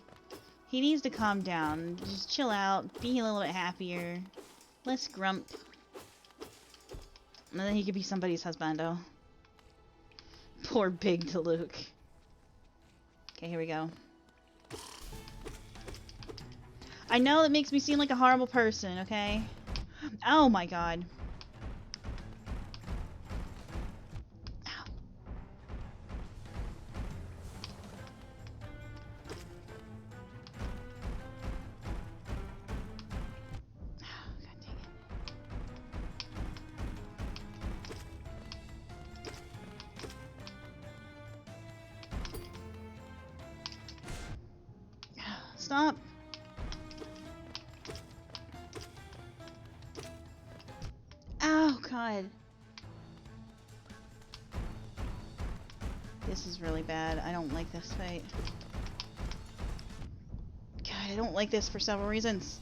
He needs to calm down. Just chill out. Be a little bit happier. Less grump. And then he could be somebody's husbando. Poor big Diluc. Okay, here we go. I know it makes me seem like a horrible person, okay? Oh my god. Ow. Oh, god dang it. Stop. Oh, God. This is really bad. I don't like this fight. God, I don't like this for several reasons.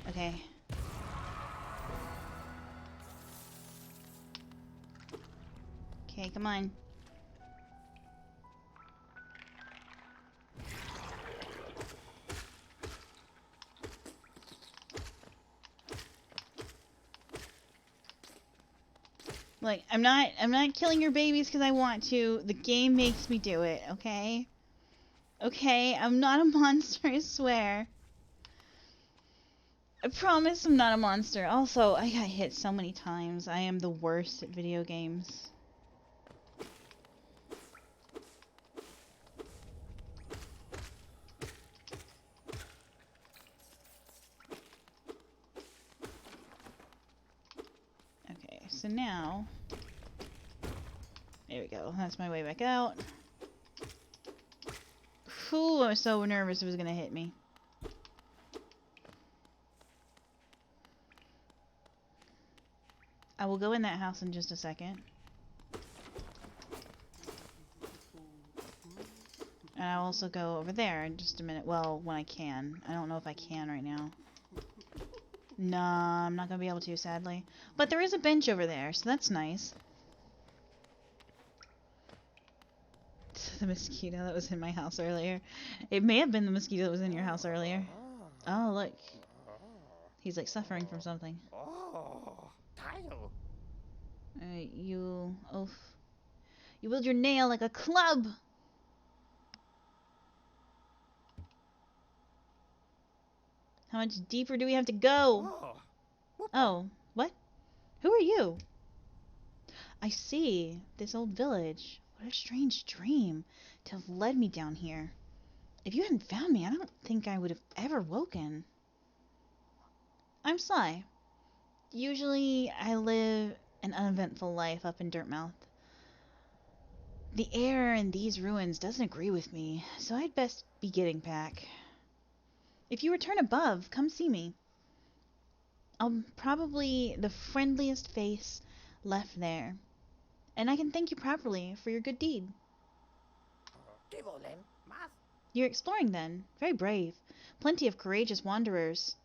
Okay. Okay, come on. Like, I'm not killing your babies because I want to. The game makes me do it, okay? Okay, I'm not a monster, I swear. I promise I'm not a monster. Also, I got hit so many times. I am the worst at video games. Okay, so now... There we go. That's my way back out. Whew, I was so nervous it was gonna hit me. I will go in that house in just a second. I'll also go over there in just a minute. Well, when I can. I don't know if I can right now. Nah, I'm not gonna be able to, sadly. But there is a bench over there, so that's nice. The mosquito that was in my house earlier. It may have been the mosquito that was in your house earlier. Oh, look. He's like suffering from something. Alright, you... Oof. You wield your nail like a club! How much deeper do we have to go? Oh, what? Who are you? I see. This old village. What a strange dream to have led me down here. If you hadn't found me, I don't think I would have ever woken. I'm Sly. Usually, I live an uneventful life up in Dirtmouth. The air in these ruins doesn't agree with me, so I'd best be getting back. If you return above, come see me. I'm probably the friendliest face left there, and I can thank you properly for your good deed. You're exploring then. Very brave. Plenty of courageous wanderers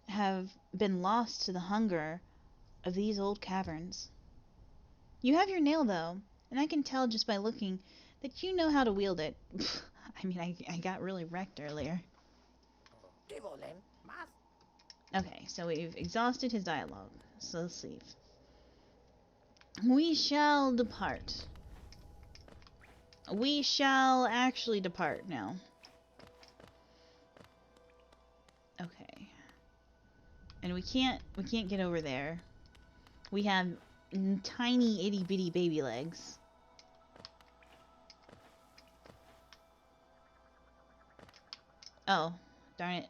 have been lost to the hunger of these old caverns. You have your nail, though, and I can tell just by looking that you know how to wield it. I mean, I got really wrecked earlier. Okay, so we've exhausted his dialogue, so let's leave. We shall depart. We shall actually depart now. Okay. And we can't get over there. We have tiny itty bitty baby legs. Oh, darn it.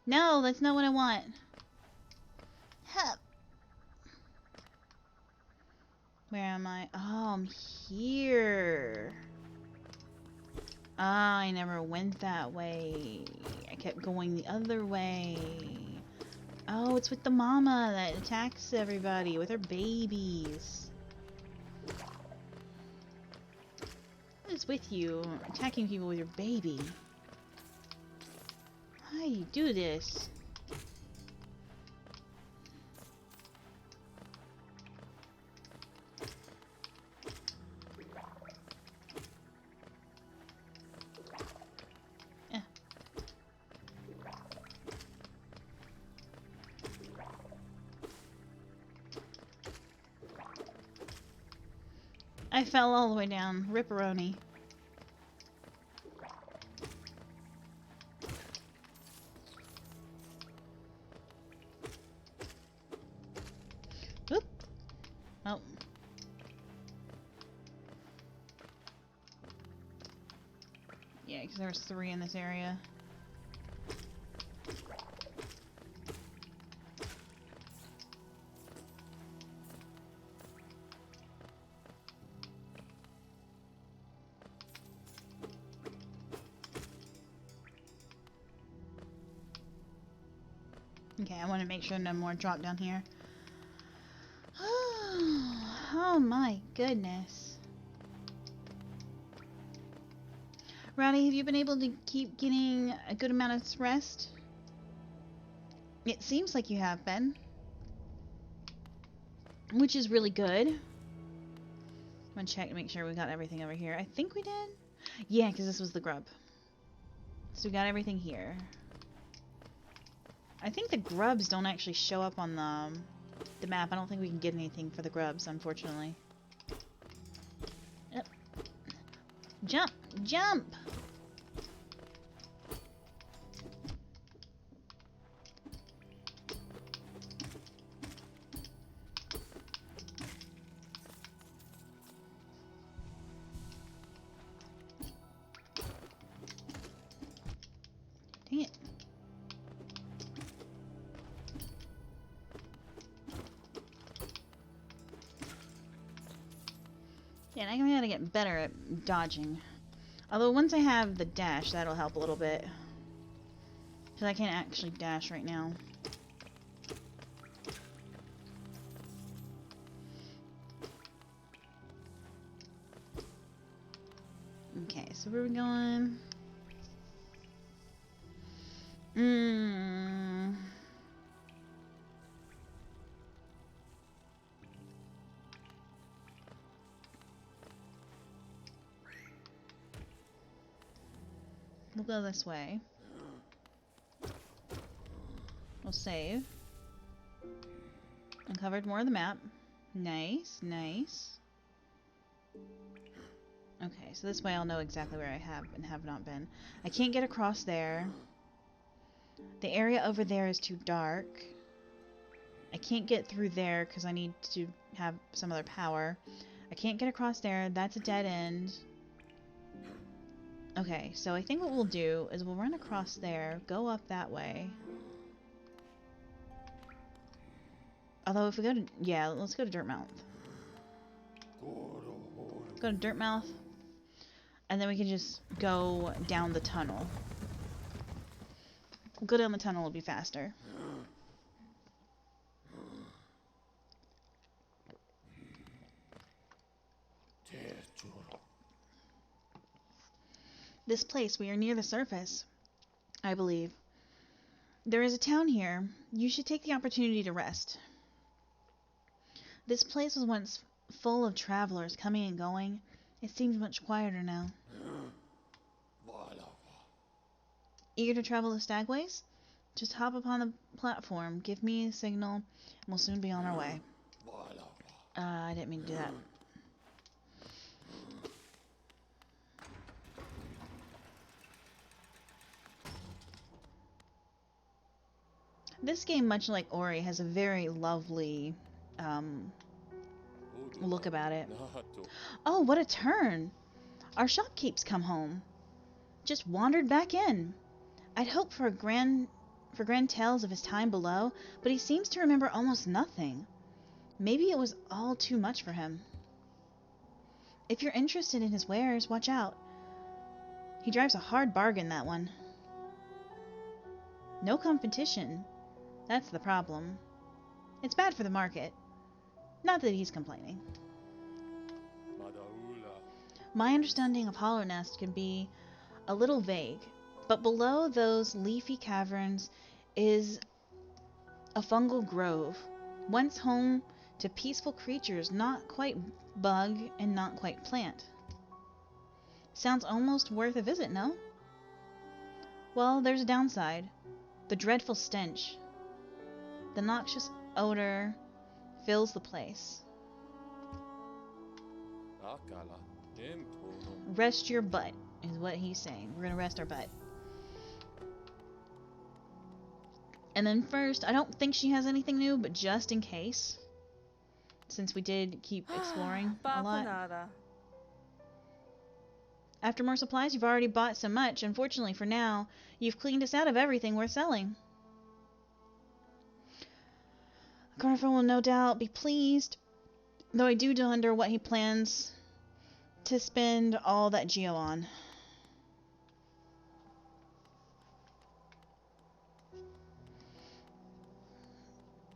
No, that's not what I want. Hup. Where am I? Oh, I'm here. Ah, I never went that way. I kept going the other way. Oh, it's with the mama that attacks everybody with her babies. What is with you attacking people with your baby? How do you do this? I fell all the way down. Ripperoni. Oop. Oh. Yeah, because there was 3 in this area. Okay, I want to make sure no more drop down here. Oh my goodness. Rowdy, have you been able to keep getting a good amount of rest? It seems like you have been. Which is really good. I'm gonna check to make sure we got everything over here. I think we did. Yeah, because this was the grub. So we got everything here. I think the grubs don't actually show up on the map. I don't think we can get anything for the grubs, unfortunately. Yep. Jump! Jump! Dang it. Yeah, and I gotta get better at dodging. Although once I have the dash, that'll help a little bit. Because I can't actually dash right now. Okay, so so where are we going? We'll go this way. We'll save. Uncovered more of the map. Nice, nice. Okay, so this way I'll know exactly where I have and have not been. I can't get across there. The area over there is too dark. I can't get through there because I need to have some other power. I can't get across there. That's a dead end. Okay, so I think what we'll do is we'll run across there, go up that way. Although if we go to... yeah, let's go to Dirtmouth. Let's go to Dirtmouth. And then we can just go down the tunnel. We'll go down the tunnel, it'll be faster. This place, we are near the surface, I believe. There is a town here. You should take the opportunity to rest. This place was once full of travelers coming and going. It seems much quieter now. Eager to travel the Stagways? Just hop upon the platform, give me a signal, and we'll soon be on our way. I didn't mean to do that. This game, much like Ori, has a very lovely look about it. Oh, what a turn! Our shopkeep's come home. Just wandered back in. I'd hoped for grand tales of his time below, but he seems to remember almost nothing. Maybe it was all too much for him. If you're interested in his wares, watch out. He drives a hard bargain, that one. No competition. That's the problem. It's bad for the market. Not that he's complaining. My understanding of Hallownest can be a little vague, but below those leafy caverns is a fungal grove, once home to peaceful creatures not quite bug and not quite plant. Sounds almost worth a visit, no? Well, there's a downside. The dreadful stench. The noxious odor fills the place. Rest your butt, is what he's saying. We're gonna rest our butt. And then first, I don't think she has anything new, but just in case, since we did keep exploring a lot. After more supplies, you've already bought so much. Unfortunately for now, you've cleaned us out of everything worth selling. Carnival will no doubt be pleased, though I do wonder what he plans to spend all that geo on.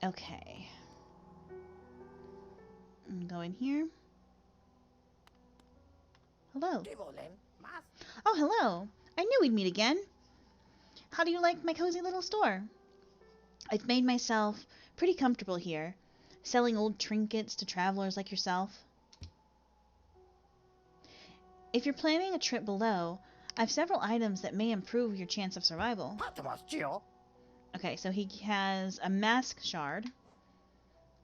Okay. Go in here. Hello. Oh, hello. I knew we'd meet again. How do you like my cozy little store? I've made myself pretty comfortable here, selling old trinkets to travelers like yourself. If you're planning a trip below, I've several items that may improve your chance of survival. Okay, so he has a mask shard,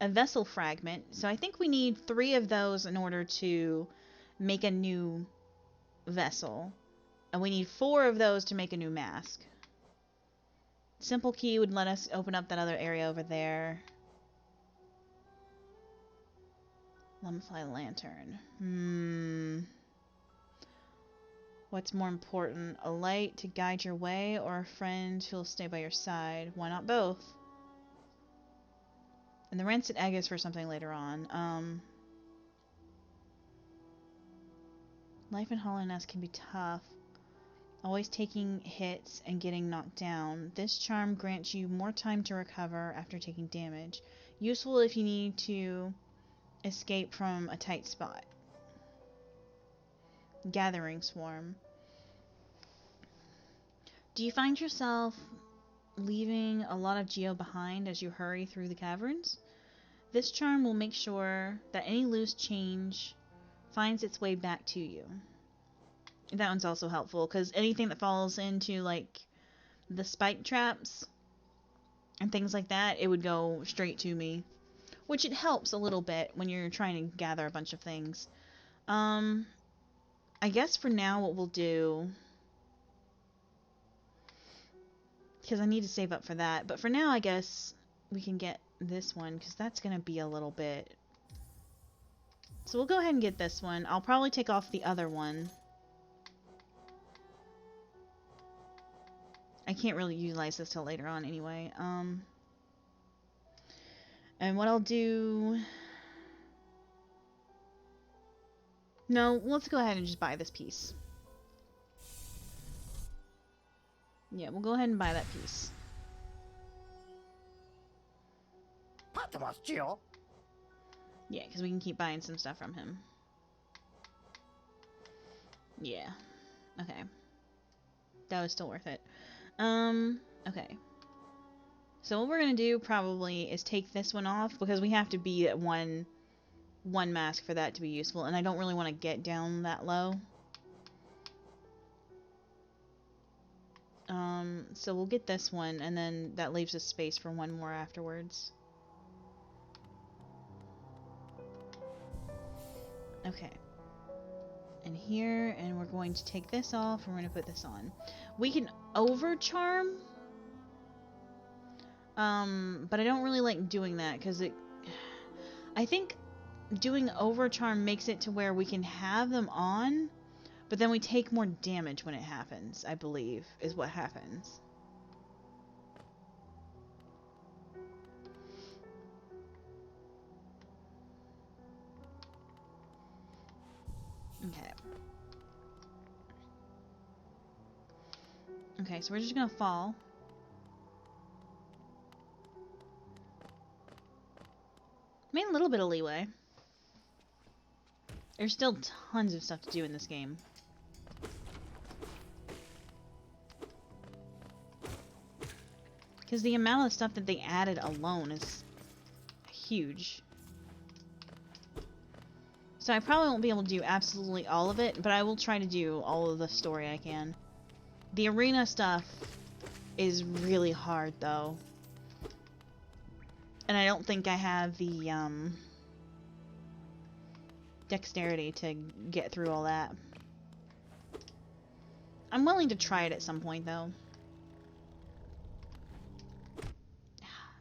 a vessel fragment, so I think we need 3 of those in order to make a new vessel, and we need 4 of those to make a new mask. Simple key would let us open up that other area over there. Lemfly lantern. What's more important, a light to guide your way or a friend who'll stay by your side? Why not both? And the rancid egg is for something later on. Life in Hallownest can be tough. Always taking hits and getting knocked down. This charm grants you more time to recover after taking damage. Useful if you need to escape from a tight spot. Gathering Swarm. Do you find yourself leaving a lot of Geo behind as you hurry through the caverns? This charm will make sure that any loose change finds its way back to you. That one's also helpful, because anything that falls into, like, the spike traps and things like that, it would go straight to me. Which it helps a little bit when you're trying to gather a bunch of things. I guess for now what we'll do... because I need to save up for that. But for now, I guess we can get this one, because that's going to be a little bit... So we'll go ahead and get this one. I'll probably take off the other one. I can't really utilize this till later on anyway. And what I'll do... No, let's go ahead and just buy this piece. Yeah, we'll go ahead and buy that piece. Yeah, because we can keep buying some stuff from him. Yeah. Okay. That was still worth it. Okay. So what we're gonna do probably is take this one off, because we have to be at one mask for that to be useful, and I don't really want to get down that low. So we'll get this one, and then that leaves us space for one more afterwards. Okay. And here, and we're going to take this off, and we're going to put this on. We can overcharm, but I don't really like doing that, because I think doing overcharm makes it to where we can have them on, but then we take more damage when it happens, I believe, is what happens. Okay. Okay, so we're just gonna fall. Made a little bit of leeway. There's still tons of stuff to do in this game. Because the amount of stuff that they added alone is huge. So I probably won't be able to do absolutely all of it, but I will try to do all of the story I can. The arena stuff is really hard, though. And I don't think I have the, dexterity to get through all that. I'm willing to try it at some point, though.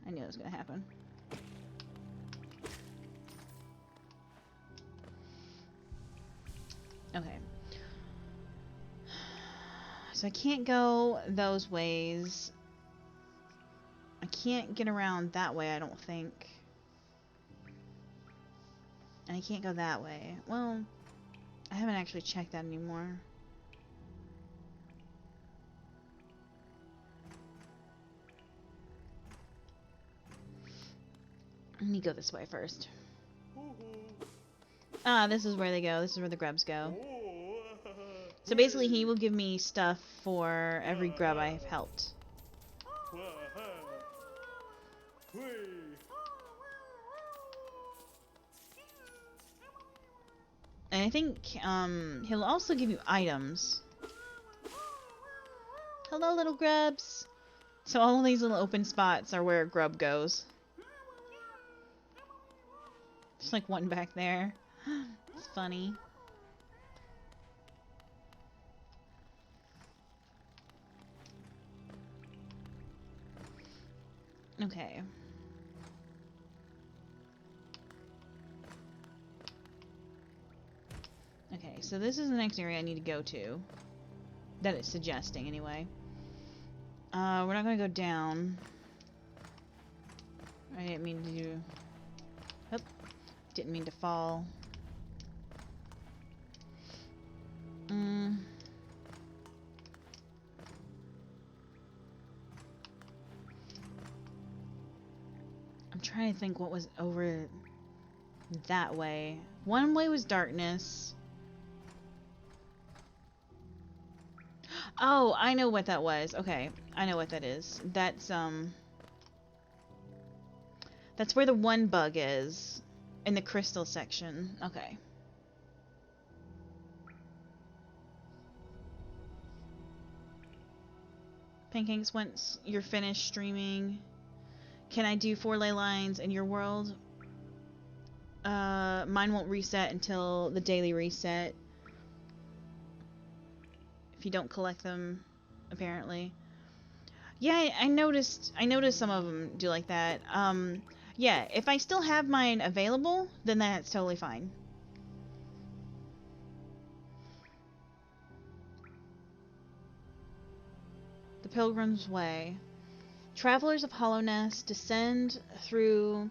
I knew it was gonna happen. Okay. So I can't go those ways. I can't get around that way, I don't think. And I can't go that way. Well, I haven't actually checked that anymore. Let me go this way first. Ah, this is where they go. This is where the grubs go. So basically, he will give me stuff for every grub I've helped. And I think he'll also give you items. Hello, little grubs. So all of these little open spots are where a grub goes. There's like one back there. It's funny. Okay. Okay, so this is the next area I need to go to. That it's suggesting, anyway. We're not gonna go down. I didn't mean to do... Oh, didn't mean to fall. I'm trying to think what was over that way. One way was darkness. Oh, I know what that was. Okay, I know what that is. That's where the one bug is. In the crystal section. Okay. Pancakes, once you're finished streaming, can I do 4 ley lines in your world? Mine won't reset until the daily reset. If you don't collect them, apparently. Yeah, I noticed some of them do like that. Yeah, if I still have mine available, then that's totally fine. The Pilgrim's Way. Travelers of Hallownest descend through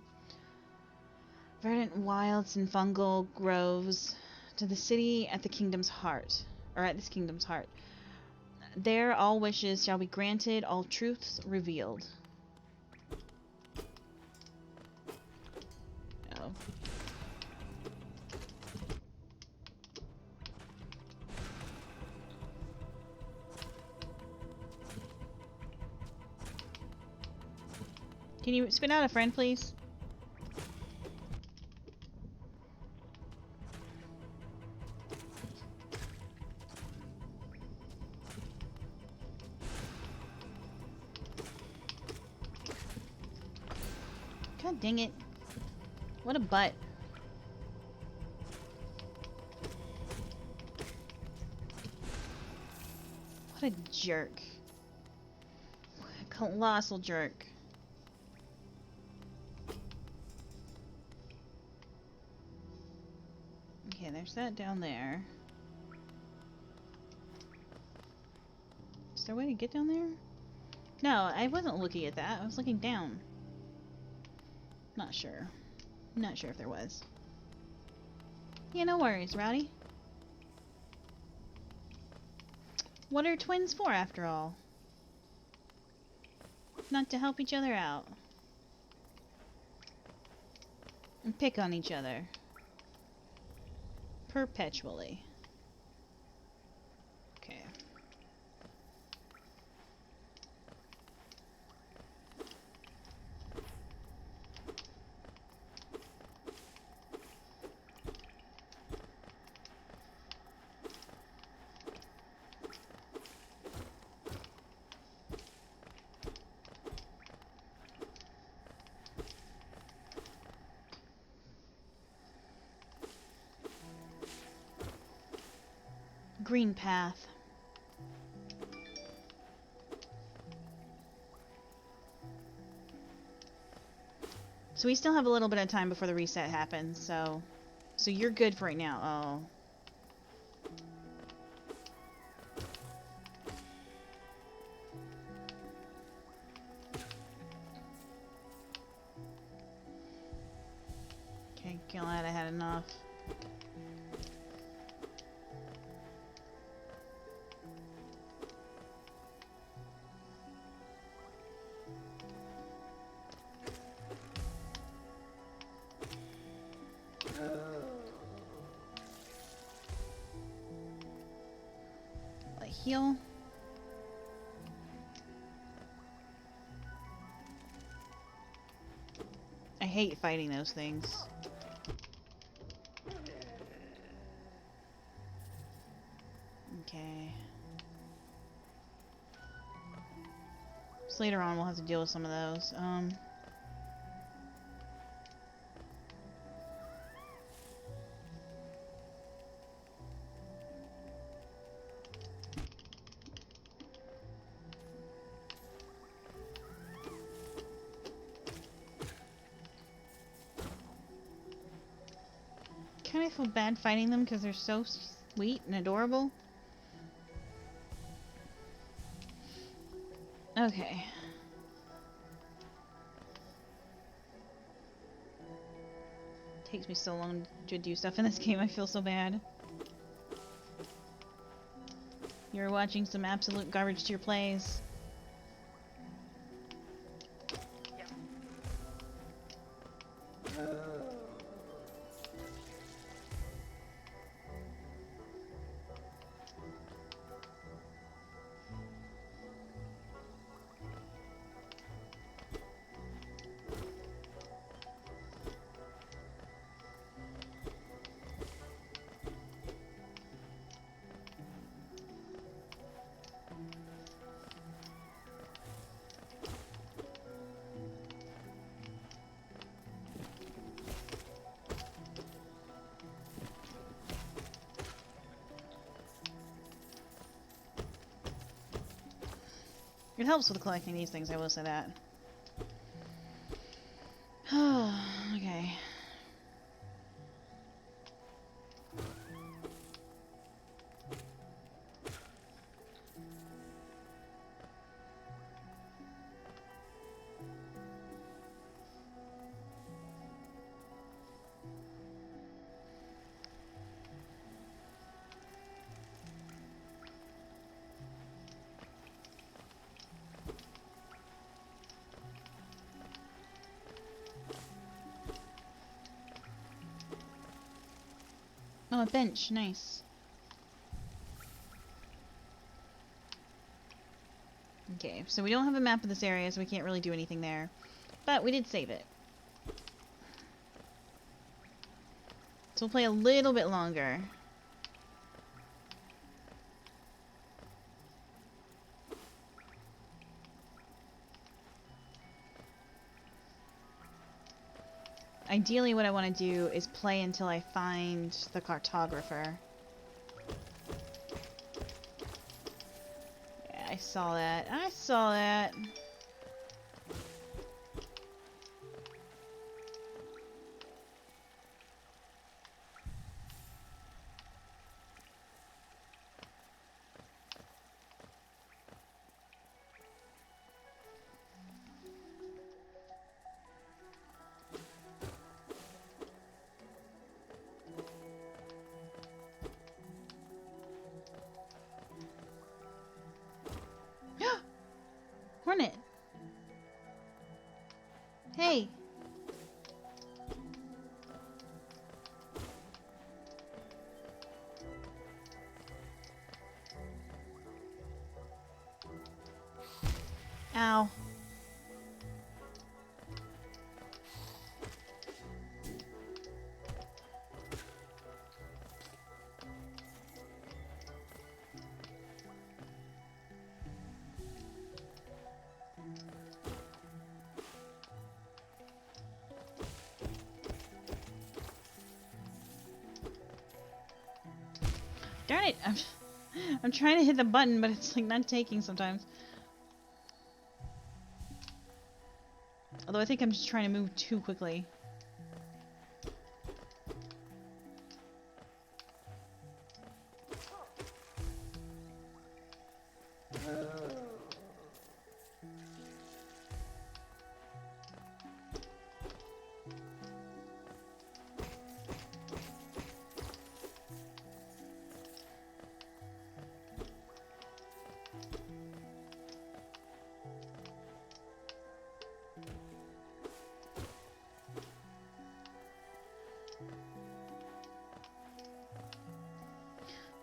verdant wilds and fungal groves to the city at the kingdom's heart, or at this kingdom's heart. There all wishes shall be granted, all truths revealed. Oh. Can you spin out a friend, please? God dang it. What a butt. What a jerk. A colossal jerk. Okay, there's that down there. Is there a way to get down there? No, I wasn't looking at that. I was looking down. Not sure. Not sure if there was. Yeah, no worries, Rowdy. What are twins for, after all? Not to help each other out. And pick on each other. Perpetually. Okay. Green path. So we still have a little bit of time before the reset happens, so you're good for right now. Oh. Okay, glad I had enough. Heal. I hate fighting those things. Okay. So later on we'll have to deal with some of those. Kind of feel bad fighting them because they're so sweet and adorable. Okay. Takes me so long to do stuff in this game, I feel so bad. You're watching some absolute garbage tier plays. It helps with collecting these things, I will say that. Okay. Oh, a bench. Nice. Okay, so we don't have a map of this area, so we can't really do anything there. But we did save it. So we'll play a little bit longer. Ideally, what I want to do is play until I find the cartographer. Yeah, I saw that. I saw that. Hornet. Hey. Ow. Darn it. I'm trying to hit the button, but it's like not taking sometimes. Although I think I'm just trying to move too quickly.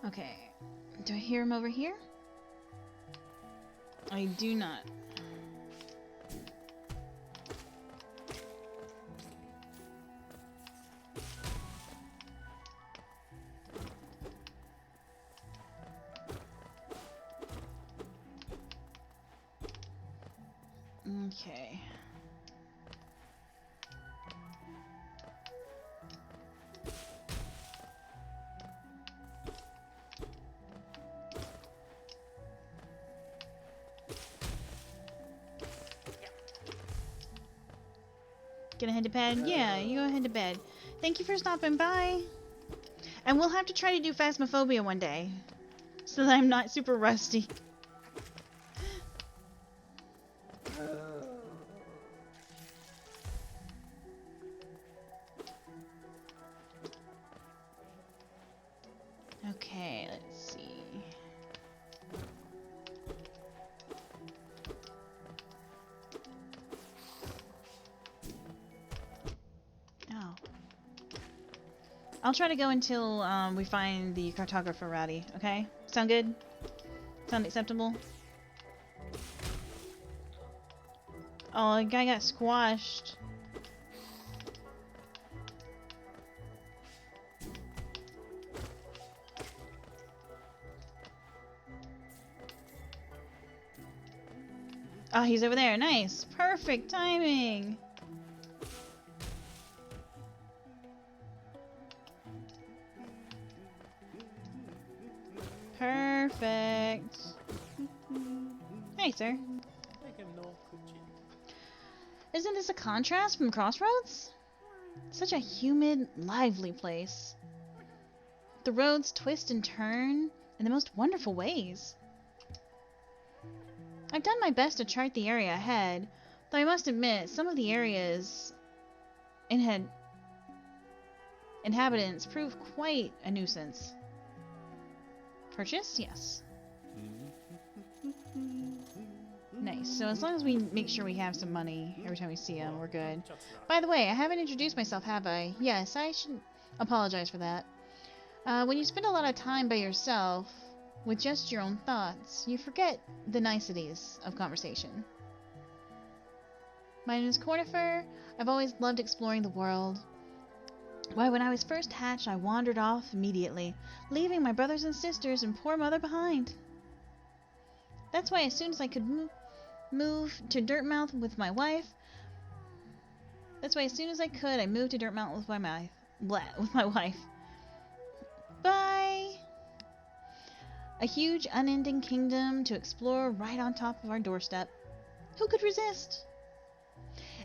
Okay. Do I hear him over here? I do not. Okay. Gonna head to bed? Yeah, you go ahead to bed. Thank you for stopping by. And we'll have to try to do Phasmophobia one day. So that I'm not super rusty. Okay, let's see. Oh. I'll try to go until we find the cartographer Ratty, okay? Sound good? Sound acceptable? Oh, the guy got squashed. Oh, he's over there. Nice. Perfect timing. Perfect. Hey, sir. Isn't this a contrast from Crossroads? Such a humid, lively place. The roads twist and turn in the most wonderful ways. I've done my best to chart the area ahead, though I must admit some of the areas inhabitants prove quite a nuisance. Purchase? Yes. Nice. So as long as we make sure we have some money every time we see him, we're good. By the way, I haven't introduced myself, have I? Yes, I should apologize for that. When you spend a lot of time by yourself, with just your own thoughts, you forget the niceties of conversation. My name is Cornifer. I've always loved exploring the world. Why, when I was first hatched, I wandered off immediately, leaving my brothers and sisters and poor mother behind. That's why as soon as I could move to Dirtmouth with my wife, I moved to Dirtmouth with my wife. Bye! A huge, unending kingdom to explore right on top of our doorstep. Who could resist?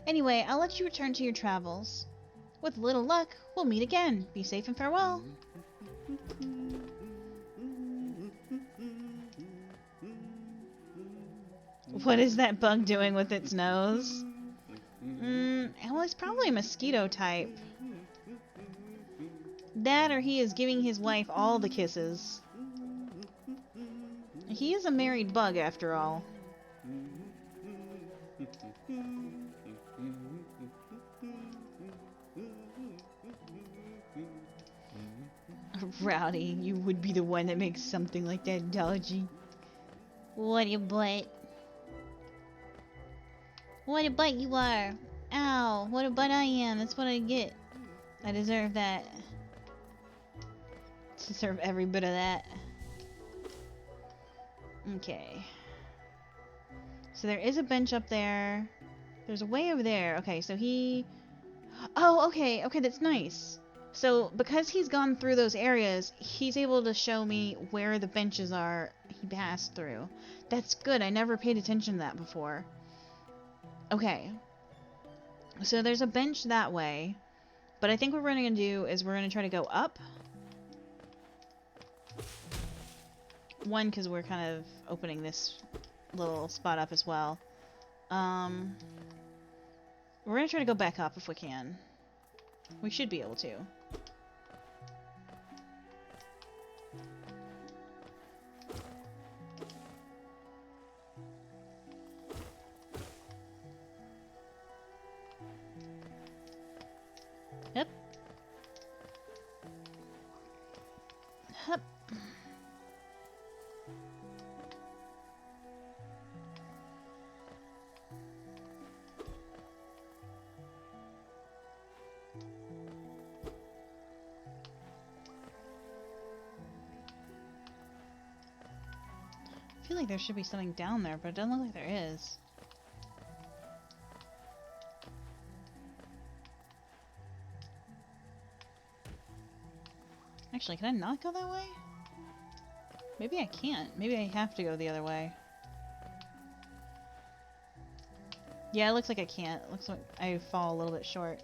Anyway, I'll let you return to your travels. With little luck, we'll meet again. Be safe and farewell. What is that bug doing with its nose? Well, it's probably a mosquito type. That or he is giving his wife all the kisses. He is a married bug, after all. Rowdy, you would be the one that makes something like that, Dodgy. What a butt. What a butt you are. Ow, what a butt I am. That's what I get. I deserve that. Deserve every bit of that. Okay. So there is a bench up there. There's a way over there. Okay, so he... Oh, okay. Okay, that's nice. So, because he's gone through those areas, he's able to show me where the benches are he passed through. That's good. I never paid attention to that before. Okay. So there's a bench that way. But I think what we're going to do is we're going to try to go up. One, because we're kind of opening this little spot up as well. We're going to try to go back up if we can. We should be able to. Yep. Hup. I feel like there should be something down there, but it doesn't look like there is. Actually, can I not go that way? Maybe I can't. Maybe I have to go the other way. Yeah, it looks like I can't. It looks like I fall a little bit short.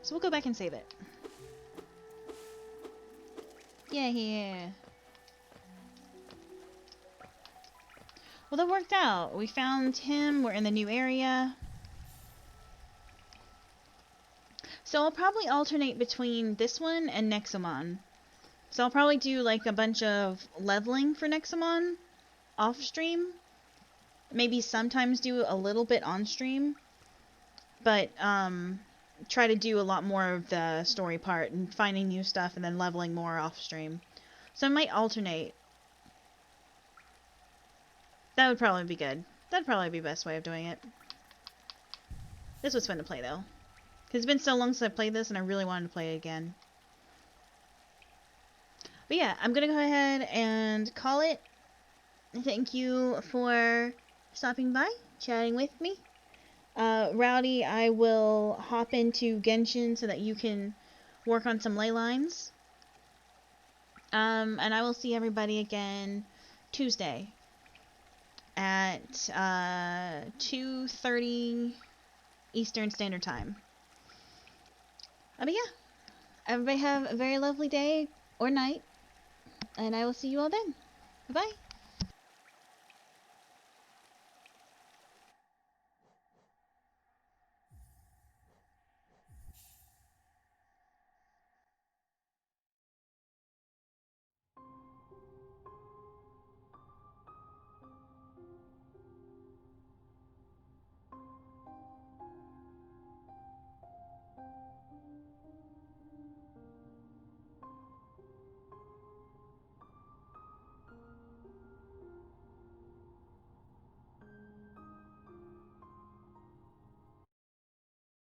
So we'll go back and save it. Yeah. Well, that worked out. We found him. We're in the new area. So I'll probably alternate between this one and Nexomon. So I'll probably do like a bunch of leveling for Nexomon off stream. Maybe sometimes do a little bit on stream. But try to do a lot more of the story part and finding new stuff and then leveling more off stream. So I might alternate. That would probably be good. That'd probably be the best way of doing it. This was fun to play though. Because it's been so long since I played this and I really wanted to play it again. But yeah, I'm going to go ahead and call it. Thank you for stopping by, chatting with me. Rowdy, I will hop into Genshin so that you can work on some ley lines. And I will see everybody again Tuesday at 2:30 Eastern Standard Time. But yeah, everybody have a very lovely day or night, and I will see you all then. Bye-bye.